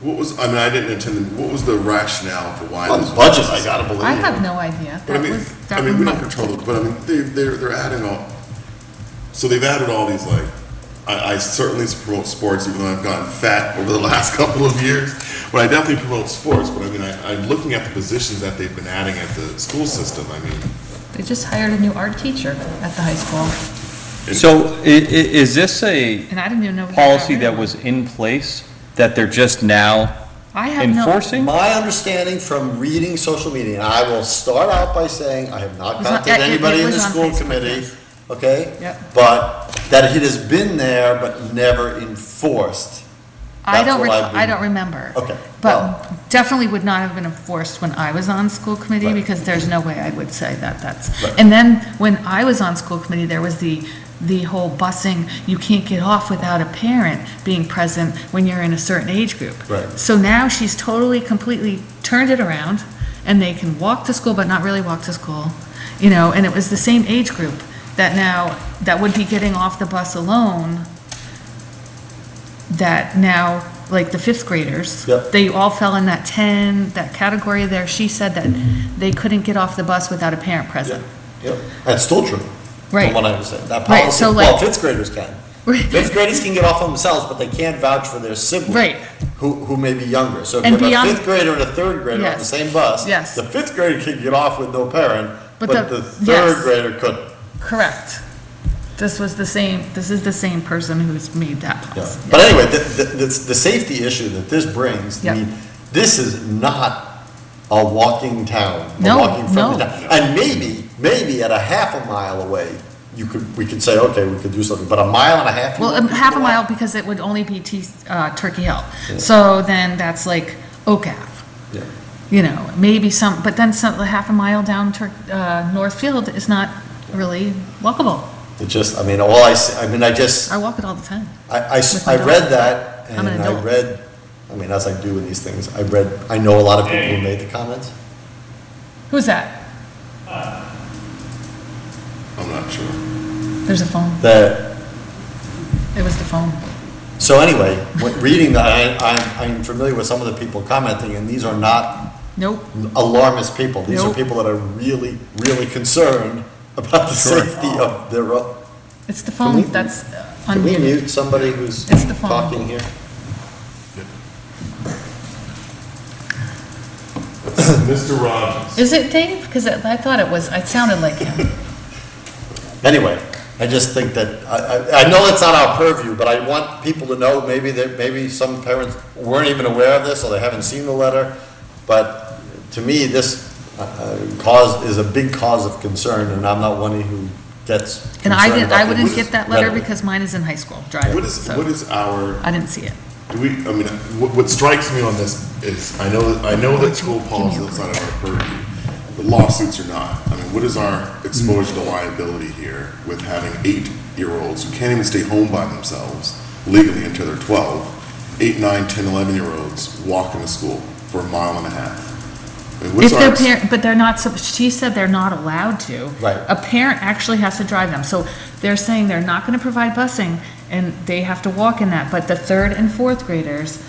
[SPEAKER 1] What was, I mean, I didn't attend, what was the rationale for why?
[SPEAKER 8] On
[SPEAKER 1] this
[SPEAKER 8] the
[SPEAKER 1] was-
[SPEAKER 8] budget, I gotta believe.
[SPEAKER 3] I have no idea.
[SPEAKER 1] But I
[SPEAKER 3] That
[SPEAKER 1] mean,
[SPEAKER 3] was, that
[SPEAKER 1] we
[SPEAKER 3] was
[SPEAKER 1] don't control it, but I mean, they're adding all, so they've added all these, like, I certainly promote sports, even though I've gotten fat over the last couple of years, but I definitely promote sports, but I mean, I'm looking at the positions that they've been adding at the school system, I mean.
[SPEAKER 3] They just hired a new art teacher at the high school,
[SPEAKER 9] So is this a
[SPEAKER 3] and I didn't even know. we got
[SPEAKER 9] policy
[SPEAKER 3] rid
[SPEAKER 9] that
[SPEAKER 3] of it.
[SPEAKER 9] was in place that they're just now
[SPEAKER 3] I have no.
[SPEAKER 9] enforcing?
[SPEAKER 8] My understanding from reading social media, and I will start out by saying, I have not
[SPEAKER 3] It was on-
[SPEAKER 8] contacted
[SPEAKER 3] it
[SPEAKER 8] anybody in
[SPEAKER 3] was
[SPEAKER 8] the
[SPEAKER 3] on
[SPEAKER 8] school
[SPEAKER 3] Facebook,
[SPEAKER 8] committee,
[SPEAKER 3] yes.
[SPEAKER 8] okay?
[SPEAKER 3] Yep.
[SPEAKER 8] But that it has been there but never enforced.
[SPEAKER 3] I
[SPEAKER 8] That's what I've
[SPEAKER 3] I
[SPEAKER 8] been-
[SPEAKER 3] don't remember.
[SPEAKER 8] Okay, well-
[SPEAKER 3] But definitely would not have been enforced when I was on school committee,
[SPEAKER 8] Right.
[SPEAKER 3] because there's no way I would say that that's.
[SPEAKER 8] Right.
[SPEAKER 3] And then, when I was on school committee, there was the whole busing, you can't get off without a parent being present when you're in a certain age group.
[SPEAKER 8] Right.
[SPEAKER 3] So now she's totally, completely turned it around, and they can walk to school, but not really walk to school, and it was the same age group that would be getting off the bus alone, that now, like the fifth graders.
[SPEAKER 8] Yep.
[SPEAKER 3] They all fell in that category there. She said that they couldn't get off the bus without a parent present.
[SPEAKER 8] Yep, that's still true.
[SPEAKER 3] Right.
[SPEAKER 8] From what I understand. That
[SPEAKER 3] Right,
[SPEAKER 8] policy,
[SPEAKER 3] so
[SPEAKER 8] well,
[SPEAKER 3] like-
[SPEAKER 8] fifth graders can.
[SPEAKER 3] Right.
[SPEAKER 8] Fifth graders can get off on themselves, but they can't vouch for their sibling.
[SPEAKER 3] Right.
[SPEAKER 8] Who may be younger. So if
[SPEAKER 3] And
[SPEAKER 8] you have
[SPEAKER 3] beyond-
[SPEAKER 8] a fifth grader and a third grader on the
[SPEAKER 3] Yes.
[SPEAKER 8] same bus.
[SPEAKER 3] Yes.
[SPEAKER 8] The fifth grader can get off with no parent,
[SPEAKER 3] But
[SPEAKER 8] but
[SPEAKER 3] the-
[SPEAKER 8] the third
[SPEAKER 3] yes.
[SPEAKER 8] grader couldn't.
[SPEAKER 3] Correct. This is the same person who's made that
[SPEAKER 8] Yeah.
[SPEAKER 3] policy.
[SPEAKER 8] But anyway, the safety issue that this brings, I
[SPEAKER 3] Yep.
[SPEAKER 8] mean, this is not a walking town. a
[SPEAKER 3] No,
[SPEAKER 8] walking friendly
[SPEAKER 3] no.
[SPEAKER 8] town. And maybe at a half a mile away, we could say, okay, we could do something, but a mile and a half. you
[SPEAKER 3] Well,
[SPEAKER 8] want
[SPEAKER 3] half a
[SPEAKER 8] people to
[SPEAKER 3] mile,
[SPEAKER 8] walk?
[SPEAKER 3] because it would only be Turkey Hill. So then that's like Oak Ave.
[SPEAKER 8] Yeah.
[SPEAKER 3] Maybe but then half a mile down Northfield is not really walkable.
[SPEAKER 8] It just, I mean, all I see, I just,
[SPEAKER 3] I walk it all the time.
[SPEAKER 8] I
[SPEAKER 3] With my
[SPEAKER 8] read
[SPEAKER 3] dog.
[SPEAKER 8] that,
[SPEAKER 3] I'm
[SPEAKER 8] and
[SPEAKER 3] an
[SPEAKER 8] I
[SPEAKER 3] adult.
[SPEAKER 8] read, I mean, as I do with these things, I know a lot of people who made the comments.
[SPEAKER 3] Who's that?
[SPEAKER 1] I'm not sure.
[SPEAKER 3] There's a phone.
[SPEAKER 8] That,
[SPEAKER 3] It was the phone.
[SPEAKER 8] so anyway, reading that, I'm familiar with some of the people commenting, and these are not
[SPEAKER 3] Nope.
[SPEAKER 8] alarmist people. These are
[SPEAKER 3] Nope.
[SPEAKER 8] people that are really, really concerned about the safety of their,
[SPEAKER 3] It's the
[SPEAKER 8] Can we-
[SPEAKER 3] phone that's
[SPEAKER 8] can we
[SPEAKER 3] unmuted.
[SPEAKER 8] mute somebody who's
[SPEAKER 3] It's the phone.
[SPEAKER 8] talking here?
[SPEAKER 1] Mr. Rogers.
[SPEAKER 3] Is it Dave? Because I thought it sounded like him.
[SPEAKER 8] Anyway, I just think that, I know it's not our purview, but I want people to know, maybe some parents weren't even aware of this, or they haven't seen the letter, but to me, this is a big cause of concern, and I'm not one who gets
[SPEAKER 3] And
[SPEAKER 8] concerned about
[SPEAKER 3] I
[SPEAKER 8] the
[SPEAKER 3] wouldn't get that letter
[SPEAKER 8] readily.
[SPEAKER 3] because mine is in high school driving.
[SPEAKER 1] What
[SPEAKER 3] so
[SPEAKER 1] is our,
[SPEAKER 3] I didn't see it.
[SPEAKER 1] what strikes me on this is, I know that school policy is not our purview, but lawsuits are not. I mean, what is our exposure to liability here with having 8-year-olds who can't even stay home by themselves legally until they're 12, 8, 9, 10, 11-year-olds walking to school for a mile and a half? I mean, what's
[SPEAKER 3] If
[SPEAKER 8] our
[SPEAKER 3] they're but they're not, she said they're not allowed to.
[SPEAKER 8] Right.
[SPEAKER 3] A parent actually has to drive them. So they're saying they're not gonna provide busing, and they have to walk in that, but the third and fourth graders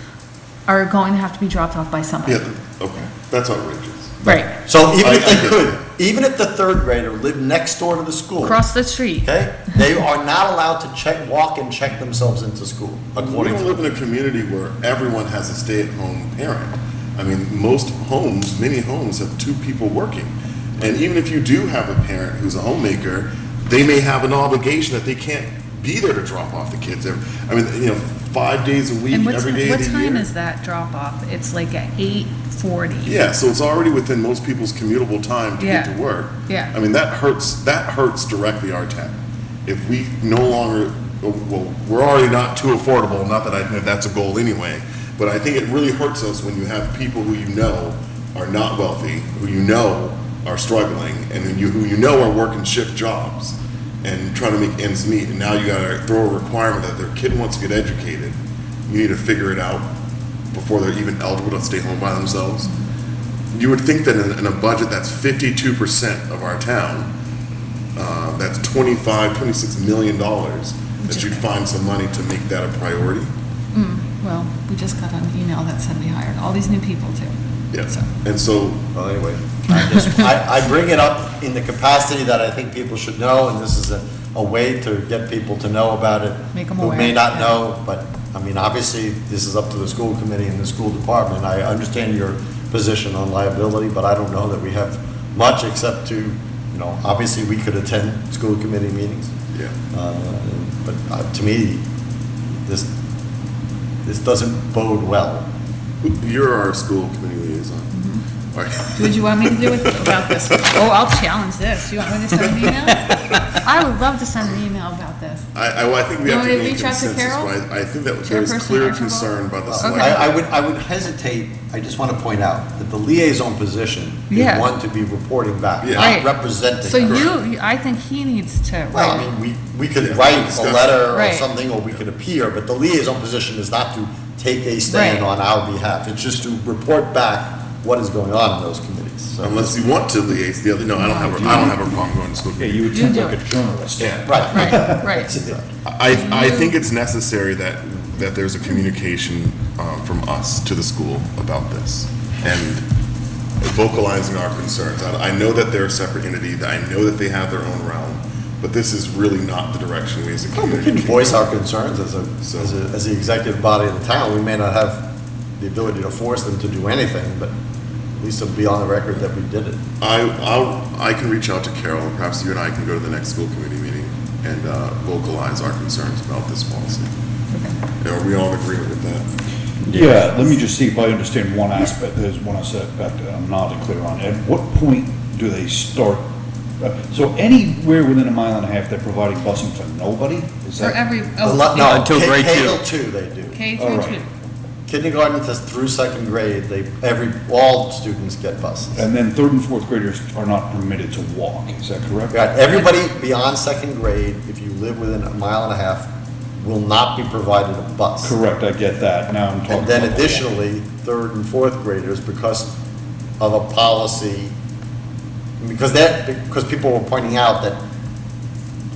[SPEAKER 3] are going to have to be dropped off by somebody.
[SPEAKER 1] Yeah, okay, that's outrageous.
[SPEAKER 3] Right,
[SPEAKER 8] So even if
[SPEAKER 1] I
[SPEAKER 8] they
[SPEAKER 1] get
[SPEAKER 8] could,
[SPEAKER 1] that.
[SPEAKER 8] even if the third grader lived next door to the school,
[SPEAKER 3] across the street.
[SPEAKER 8] okay, they are not allowed to walk and check themselves into school,
[SPEAKER 1] We
[SPEAKER 8] according
[SPEAKER 1] don't
[SPEAKER 8] to.
[SPEAKER 1] live in a community where everyone has a stay-at-home parent. I mean, many homes have 2 people working. And even if you do have a parent who's a homemaker, they may have an obligation that they can't be there to drop off the kids. 5 days a week,
[SPEAKER 3] And
[SPEAKER 1] every day
[SPEAKER 3] what
[SPEAKER 1] of the year.
[SPEAKER 3] time is that drop off? It's like at 8:40.
[SPEAKER 1] Yeah, so it's already within most people's commutable time to get
[SPEAKER 3] Yeah.
[SPEAKER 1] to work.
[SPEAKER 3] Yeah.
[SPEAKER 1] I mean, that hurts directly our town. If we no longer, well, we're already not too affordable, not that I think that's a goal anyway, but I think it really hurts us when you have people who you know are not wealthy, who you know are struggling, and who you know are working shift jobs and trying to make ends meet, and now you gotta throw a requirement that their kid wants to get educated. You need to figure it out before they're even eligible to stay home by themselves. You would think that in a budget that's 52% of our town, that's $26 million, that you'd find some money to make that a priority.
[SPEAKER 3] Well, we just got an email that said we hired all these new people too.
[SPEAKER 1] Yeah.
[SPEAKER 3] So,
[SPEAKER 1] And so,
[SPEAKER 8] Well, anyway, I bring it up in the capacity that I think people should know, and this is a way to get people to know about it.
[SPEAKER 3] Make 'em
[SPEAKER 8] Who may
[SPEAKER 3] aware,
[SPEAKER 8] not
[SPEAKER 3] yeah.
[SPEAKER 8] know, but, I mean, obviously, this is up to the school committee and the school department. I understand your position on liability, but I don't know that we have much except to, obviously, we could attend school committee meetings.
[SPEAKER 1] yeah.
[SPEAKER 8] But to me, this doesn't bode well.
[SPEAKER 1] You're our school committee liaison.
[SPEAKER 3] What do you want me to do about this? Oh, I'll challenge this. You want me to send an email? I would love to send an email about this.
[SPEAKER 1] Well, I think we
[SPEAKER 3] You
[SPEAKER 1] have
[SPEAKER 3] want
[SPEAKER 1] to
[SPEAKER 3] me to
[SPEAKER 1] gain
[SPEAKER 3] reach out to
[SPEAKER 1] consensus,
[SPEAKER 3] Carol?
[SPEAKER 1] but I think that there is
[SPEAKER 3] Chairperson
[SPEAKER 1] clear
[SPEAKER 3] Archibald?
[SPEAKER 1] concern by the
[SPEAKER 3] Okay.
[SPEAKER 1] select.
[SPEAKER 8] I would hesitate, I just want to point out that the liaison position is
[SPEAKER 3] Yeah.
[SPEAKER 8] one to be reporting back,
[SPEAKER 1] Yeah.
[SPEAKER 8] not
[SPEAKER 3] Right.
[SPEAKER 8] representing.
[SPEAKER 3] So
[SPEAKER 8] her.
[SPEAKER 3] I think he needs to
[SPEAKER 8] Well, I
[SPEAKER 3] write.
[SPEAKER 8] mean, we could write a
[SPEAKER 1] discuss
[SPEAKER 8] letter or
[SPEAKER 3] Right.
[SPEAKER 8] something, or we could appear, but the liaison position is not to take a stand
[SPEAKER 3] Right.
[SPEAKER 8] on our behalf. It's just to report back what is going on in those committees. So-
[SPEAKER 1] Unless you want to liaise the other, no, I don't have a problem going to school
[SPEAKER 10] Yeah,
[SPEAKER 1] committee.
[SPEAKER 10] you would
[SPEAKER 3] You
[SPEAKER 10] sound
[SPEAKER 3] do
[SPEAKER 10] like a
[SPEAKER 3] it.
[SPEAKER 10] journalist.
[SPEAKER 1] Yeah.
[SPEAKER 8] Right.
[SPEAKER 3] Right.
[SPEAKER 1] I think it's necessary that there's a communication from us to the school about this and vocalizing our concerns. I know that they're a separate entity, that I know that they have their own realm, but this is really not the direction we as a
[SPEAKER 8] We
[SPEAKER 1] community.
[SPEAKER 8] can voice our concerns as
[SPEAKER 1] So-
[SPEAKER 8] as the executive body of the town. We may not have the ability to force them to do anything, but at least it'll be on the record that we did it.
[SPEAKER 1] I can reach out to Carol, and perhaps you and I can go to the next school committee meeting and vocalize our concerns about this policy. Are we all in agreement with that?
[SPEAKER 10] Yeah, let me just see if I understand one aspect, there's one aspect that I'm not clear on. At what point do they start, so anywhere within a mile and a half, they're providing busing for nobody? Is
[SPEAKER 3] For
[SPEAKER 10] that?
[SPEAKER 3] every,
[SPEAKER 8] No,
[SPEAKER 7] Until grade
[SPEAKER 8] K
[SPEAKER 7] two.
[SPEAKER 8] till 2 they do.
[SPEAKER 3] K
[SPEAKER 10] All
[SPEAKER 3] through
[SPEAKER 10] right.
[SPEAKER 3] 2.
[SPEAKER 8] Kindergarten through second grade, all students get buses.
[SPEAKER 10] And then third and fourth graders are not permitted to walk, is that correct?
[SPEAKER 8] Right, everybody beyond second grade, if you live within a mile and a half, will not be provided a bus.
[SPEAKER 10] Correct, I get that, now I'm talking about.
[SPEAKER 8] And then
[SPEAKER 10] the walk.
[SPEAKER 8] additionally, third and fourth graders, because of a policy, because people were pointing out that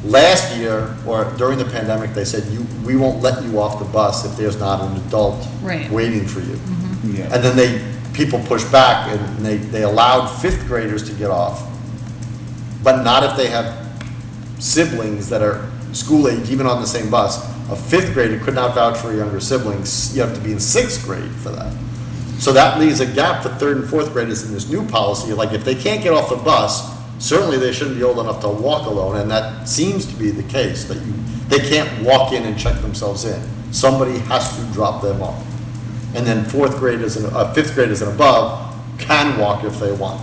[SPEAKER 8] last year, or during the pandemic, they said, we won't let you off the bus if there's not an adult
[SPEAKER 3] Right.
[SPEAKER 8] waiting for you.
[SPEAKER 10] Yeah.
[SPEAKER 8] And then people pushed back, and they allowed fifth graders to get off, but not if they have siblings that are school age, even on the same bus. A fifth grader could not vouch for a younger sibling, you have to be in sixth grade for that. So that leaves a gap for third and fourth graders in this new policy, like if they can't get off the bus, certainly they shouldn't be old enough to walk alone, and that seems to be the case, that they can't walk in and check themselves in. Somebody has to drop them off. And then fifth graders and above can walk if they want.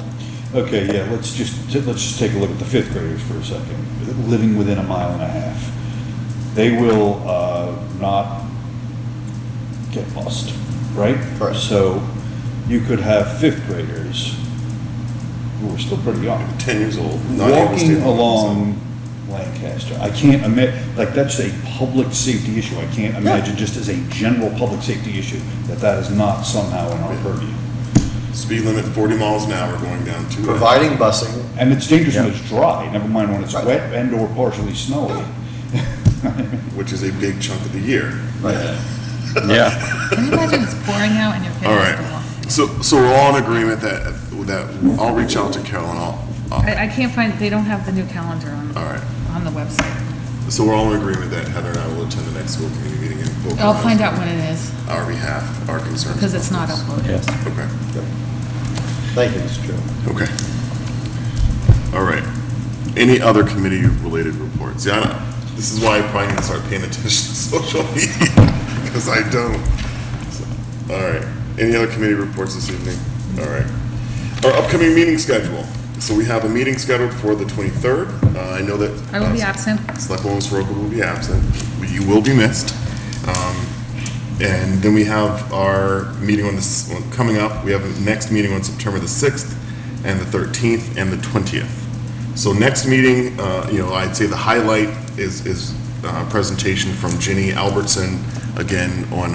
[SPEAKER 10] Okay, yeah, let's just take a look at the fifth graders for a second, living within a mile and a half. They will not get bused, right?
[SPEAKER 8] Correct.
[SPEAKER 10] So you could have fifth graders who are still pretty young,
[SPEAKER 1] 10 years old. not able to stay
[SPEAKER 10] walking
[SPEAKER 1] home, so-
[SPEAKER 10] along Lancaster. I can't like, that's a public safety issue. I can't imagine, just as a general public safety issue, that is not somehow in our purview.
[SPEAKER 1] Speed limit 40 miles an hour going down to.
[SPEAKER 8] Providing busing,
[SPEAKER 10] And it's dangerous when it's dry, never mind when it's
[SPEAKER 8] Right.
[SPEAKER 10] wet and or partially snowy.
[SPEAKER 1] Which is a big chunk of the year.
[SPEAKER 7] Yeah.
[SPEAKER 3] Can you imagine it's pouring out and your kid
[SPEAKER 1] All
[SPEAKER 3] has
[SPEAKER 1] right.
[SPEAKER 3] to walk?
[SPEAKER 1] So we're all in agreement that I'll reach out to Carol and
[SPEAKER 3] I can't find, they don't have the new calendar
[SPEAKER 1] all right.
[SPEAKER 3] on the website.
[SPEAKER 1] So we're all in agreement that Heather and I will attend the next school committee meeting and vocalize
[SPEAKER 3] I'll find out when it is,
[SPEAKER 1] our behalf, our concerns.
[SPEAKER 3] because it's
[SPEAKER 1] about
[SPEAKER 3] not
[SPEAKER 1] this.
[SPEAKER 3] uploaded.
[SPEAKER 1] Okay,
[SPEAKER 8] thank you, Mr. Chairman.
[SPEAKER 1] okay. All right. Any other committee-related reports? Yeah, I know. This is why I probably need to start paying attention to social media, because I don't. So, all right. Any other committee reports this evening? All right. Our upcoming meeting schedule. So we have a meeting scheduled for the 23rd. I know that.
[SPEAKER 3] I will be absent.
[SPEAKER 1] Selectwoman Soroka will be absent. You will be missed. And then we have our meeting coming up. We have a next meeting on September the 6th and the 13th and the 20th. So next meeting, I'd say the highlight is presentation from Ginny Albertson, again, on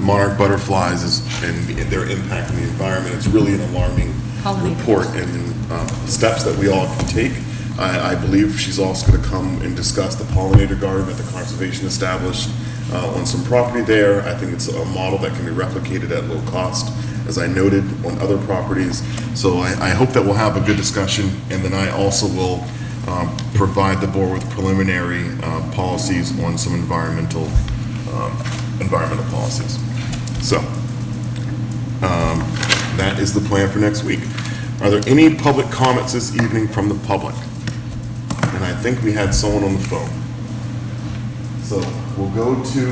[SPEAKER 1] monarch butterflies and their impact on the environment. It's really an alarming
[SPEAKER 3] Pollinators.
[SPEAKER 1] report and steps that we all can take. I believe she's also going to come and discuss the pollinator garden that the conservation established on some property there. I think it's a model that can be replicated at low cost, as I noted, on other properties. So I hope that we'll have a good discussion, and then I also will provide the board with preliminary policies on some environmental policies. So that is the plan for next week. Are there any public comments this evening from the public? And I think we had someone on the phone. So we'll go to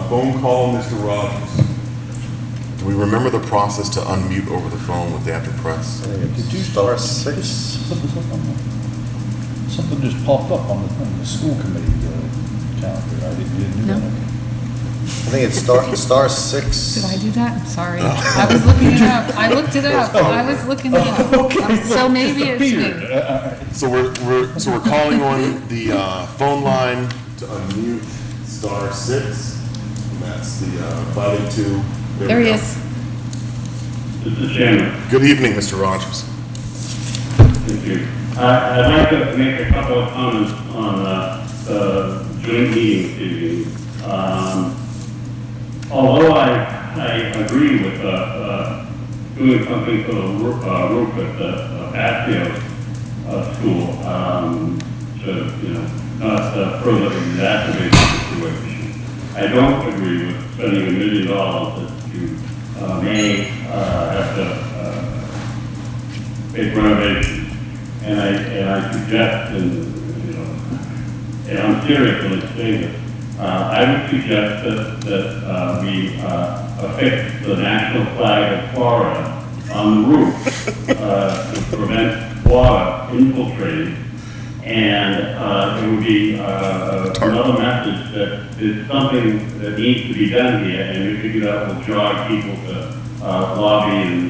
[SPEAKER 1] phone call, Mr. Rogers. Do we remember the process to unmute over the phone, what they have to press?
[SPEAKER 10] Did you
[SPEAKER 8] Star
[SPEAKER 10] just put
[SPEAKER 8] six.
[SPEAKER 10] this up on the- Something just popped up on the school committee calendar. I didn't do
[SPEAKER 3] No.
[SPEAKER 10] that.
[SPEAKER 8] I think it's star six.
[SPEAKER 3] Did I do that? I'm sorry. I was looking it up. I looked it up. I was looking it up. So maybe it's me.
[SPEAKER 1] So we're calling on the phone line to unmute star 6. And that's the 582.
[SPEAKER 3] There
[SPEAKER 1] we
[SPEAKER 3] he
[SPEAKER 1] go.
[SPEAKER 3] is.
[SPEAKER 12] Mr. Chairman,
[SPEAKER 1] Good evening, Mr. Rogers.
[SPEAKER 12] thank you. I'd like to make a couple of comments on the joint meeting evening. Although I agree with doing something for the roof at the patio school to, not further exacerbate the situation, I don't agree with spending $1 million that you may have to make renovations. And I suggest, and I'm serious when I say this, I would suggest that we affix the national flag of Florida on the roof to prevent water infiltrating. And it would be another message that it's something that needs to be done here, and maybe that will jog people to lobby and,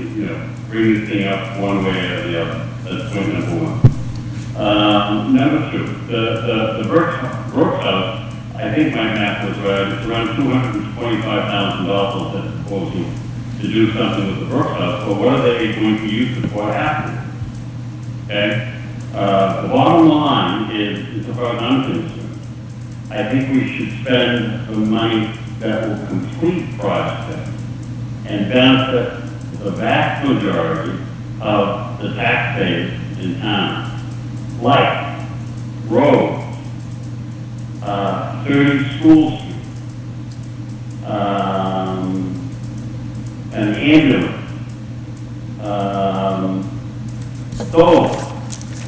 [SPEAKER 12] bring this thing up one way or the other. That's point number one. Number two, the Brooks House, I think my math was right, it's around $225,000 that's proposing to do something with the Brooks House, but what are they going to use it for after? Okay? The bottom line is, it's about unconcern. I think we should spend the money that will complete projects and benefit the vast majority of the taxpayers in town, like roads, 30 School Street, an ambulance, stove,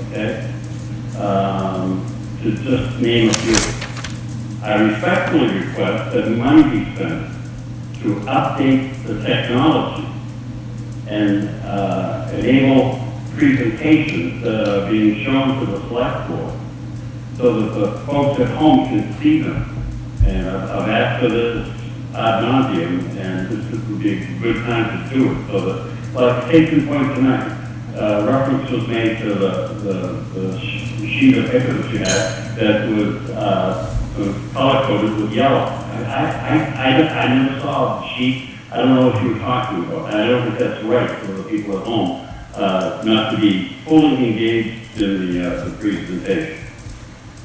[SPEAKER 12] okay? To just name a few. I respectfully request that money be spent to update the technology and enable presentations that are being shown to the select board so that the folks at home can see them. And I've asked for this ad nauseum, and this would be a good time to do it. So that, like, case in point tonight, reference was made to the sheet of paper that you had that was color-coded with yellow. I never saw the sheet. I don't know what you were talking about. And I don't think that's right for the people at home not to be fully engaged in the presentation.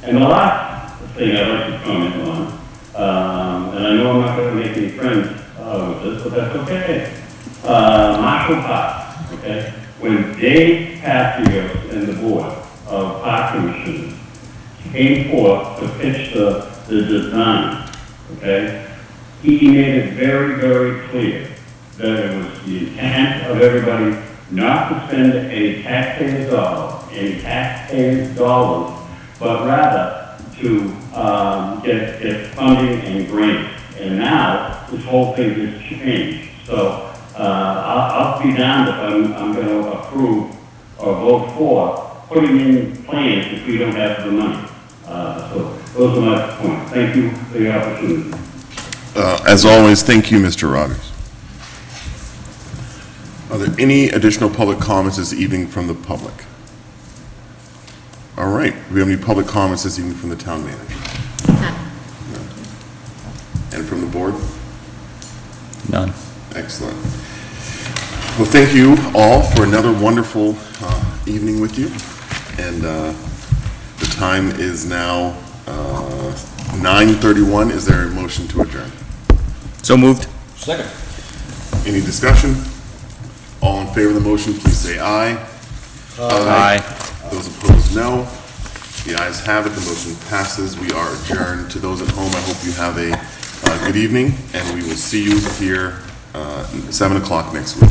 [SPEAKER 12] And the last thing I'd like to comment on, and I know I'm not going to make any friends with this, but that's okay. Marshall Park, okay? When Dave Passios and the board of park commissioners came forth to pitch the design, okay, he made it very, very clear that it was the intent of everybody not to spend any taxpayers' dollars, but rather to get funding and grants. And now this whole thing has changed. So I'll be damned if I'm going to approve or vote for putting in plans if we don't have the money. So those are my points. Thank you for the opportunity.
[SPEAKER 1] As always, thank you, Mr. Rogers. Are there any additional public comments this evening from the public? All right, do we have any public comments this evening from the town manager?
[SPEAKER 3] None.
[SPEAKER 1] And from the board?
[SPEAKER 9] None.
[SPEAKER 1] Excellent. Well, thank you all for another wonderful evening with you. And the time is now 9:31. Is there a motion to adjourn?
[SPEAKER 9] So moved.
[SPEAKER 10] Second.
[SPEAKER 1] Any discussion? All in favor of the motion, please say aye.
[SPEAKER 9] Aye.
[SPEAKER 1] Those opposed, no. The ayes have it, the motion passes. We are adjourned. To those at home, I hope you have a good evening, and we will see you here 7 o'clock next week.